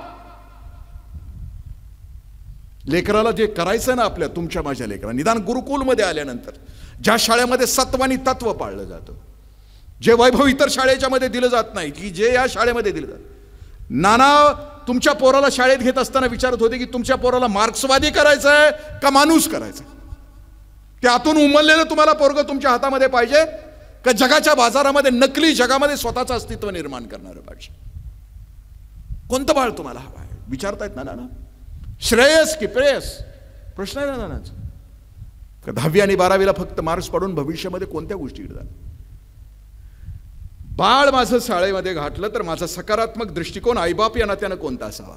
लेकराला जे करायचं ना, आपल्या तुमच्या माझ्या लेकरा, निदान गुरुकुलमध्ये आल्यानंतर ज्या शाळेमध्ये सत्व आणि तत्व पाळलं जातं, जे वैभव इतर शाळेच्या मध्ये दिलं जात नाही, की जे या शाळेमध्ये दिलं जातं. नाना तुमच्या पोराला शाळेत घेत असताना विचारत होते की तुमच्या पोराला मार्क्सवादी करायचं आहे का माणूस करायचं? त्यातून उमललेलं तुम्हाला पोरग तुमच्या हातामध्ये पाहिजे का जगाच्या बाजारामध्ये नकली जगामध्ये स्वतःचं अस्तित्व निर्माण करणारं पाहिजे? कोणतं बाळ तुम्हाला हवं आहे विचारतायत ना नाना. श्रेयस की प्रेयस प्रश्न आहे ना नानाचा. 10वी आणि 12वीला फक्त मार्क्स पडून भविष्यामध्ये कोणत्या गोष्टी घडतात? बाळ माझं शाळेमध्ये घातलं तर माझा सकारात्मक दृष्टिकोन आईबाप या नात्यानं कोणता असावा?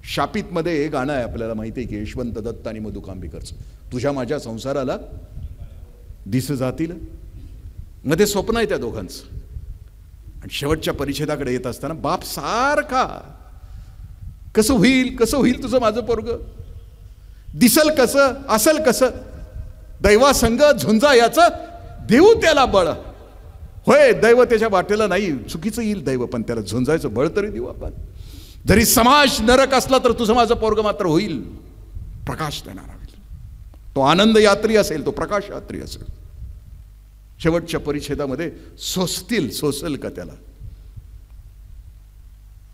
शापित मध्ये हे गाणं आहे, आपल्याला माहिती आहे की यशवंत दत्त आणि मधु कांबीकरचं, तुझ्या माझ्या संसाराला दिस जातील. मध्ये स्वप्न आहे त्या दोघांचं. आणि शेवटच्या परिच्छेदाकडे येत असताना बाप सारखा, कसं होईल तुझं माझं पोरग, दिसल कसं, असल कसं, दैवासंग झुंजा याचं देऊ त्याला बळ. होय, दैव त्याच्या वाटेला नाही, चुकीचं येईल दैव, पण त्याला झुंजायचं बळ तरी देऊ आपण. जरी समाज नरक असला तर तुझं माझं पोरग मात्र होईल प्रकाश देणारा होईल. तो आनंद यात्री असेल, तो प्रकाश यात्री असेल. शेवटच्या परिच्छेदामध्ये सोसल का त्याला.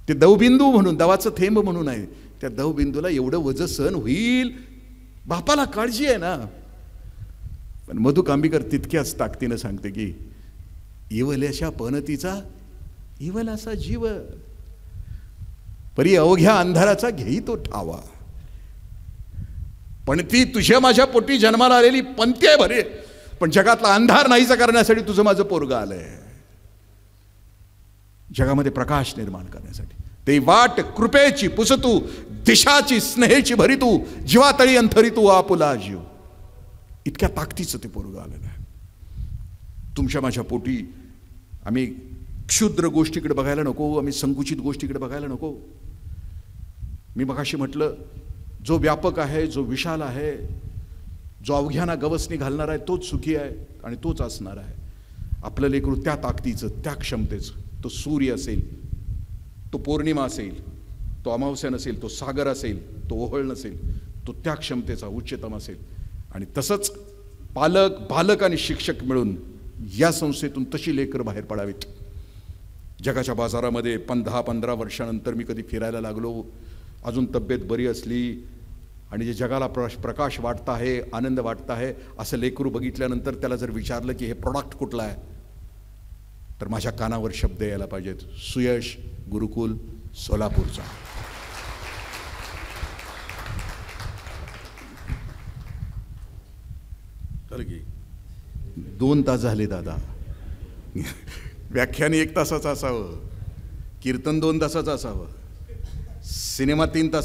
ते दवबिंदू म्हणून, दवाचं थेंब म्हणून आहे, त्या दवबिंदूला एवढं वज सहन होईल, बापाला काळजी आहे ना. पण मधु कांबीकर तितक्याच ताकदीनं सांगते की इवल्याशा पनतीचा इवल असा जीव, परी अवघ्या अंधाराचा घेई तो ठावा. पण ती तुझ्या माझ्या पोटी जन्माला आलेली पंथी आहे भरे, पण जगातला अंधार नाहीसा करण्यासाठी तुझं माझं पोरग आलंय, जगामध्ये प्रकाश निर्माण करण्यासाठी. ते वाट कृपेची पुसतू, दिशाची स्नेहेची भरितू, जीवातळी अंथरितू आपुला जीव. इतक्या ताकदीचं ते पोरग आलेलं आहे. तुमच्या माझ्या पोटी आम्ही क्षुद्र गोष्टीकडे बघायला नको, आम्ही संकुचित गोष्टीकडे बघायला नको. मी मगाशी म्हटलं, जो व्यापक आहे, जो विशाल आहे, जो अवघ्यांना गवसणी घालणार आहे, तोच सुखी आहे आणि तोच असणार आहे. आपलं लेकरू त्या ताकदीचं, त्या क्षमतेचं, तो सूर्य असेल, तो पौर्णिमा असेल, तो अमावस्या नसेल, तो सागर असेल, तो ओहळ नसेल, तो त्या क्षमतेचा उच्चतम असेल. आणि तसंच पालक, बालक आणि शिक्षक मिळून या संस्थेतून तशी लेकरं बाहेर पडावीत. जगाच्या बाजारामध्ये 10-15 वर्षानंतर मी कधी फिरायला लागलो, अजून तब्येत बरी असली आणि जे जगाला प्रकाश वाटत आहे, आनंद वाटत आहे, असं लेकरू बघितल्यानंतर त्याला जर विचारलं की हे प्रोडक्ट कुठलं आहे, तर माझ्या कानावर शब्द यायला पाहिजेत, सुयश गुरुकुल सोलापूरचा. तर की 2 तास झाले दादा, व्याख्यान 1 तासाचं असावं, कीर्तन 2 तासाचं असावं, सिनेमा 3 तास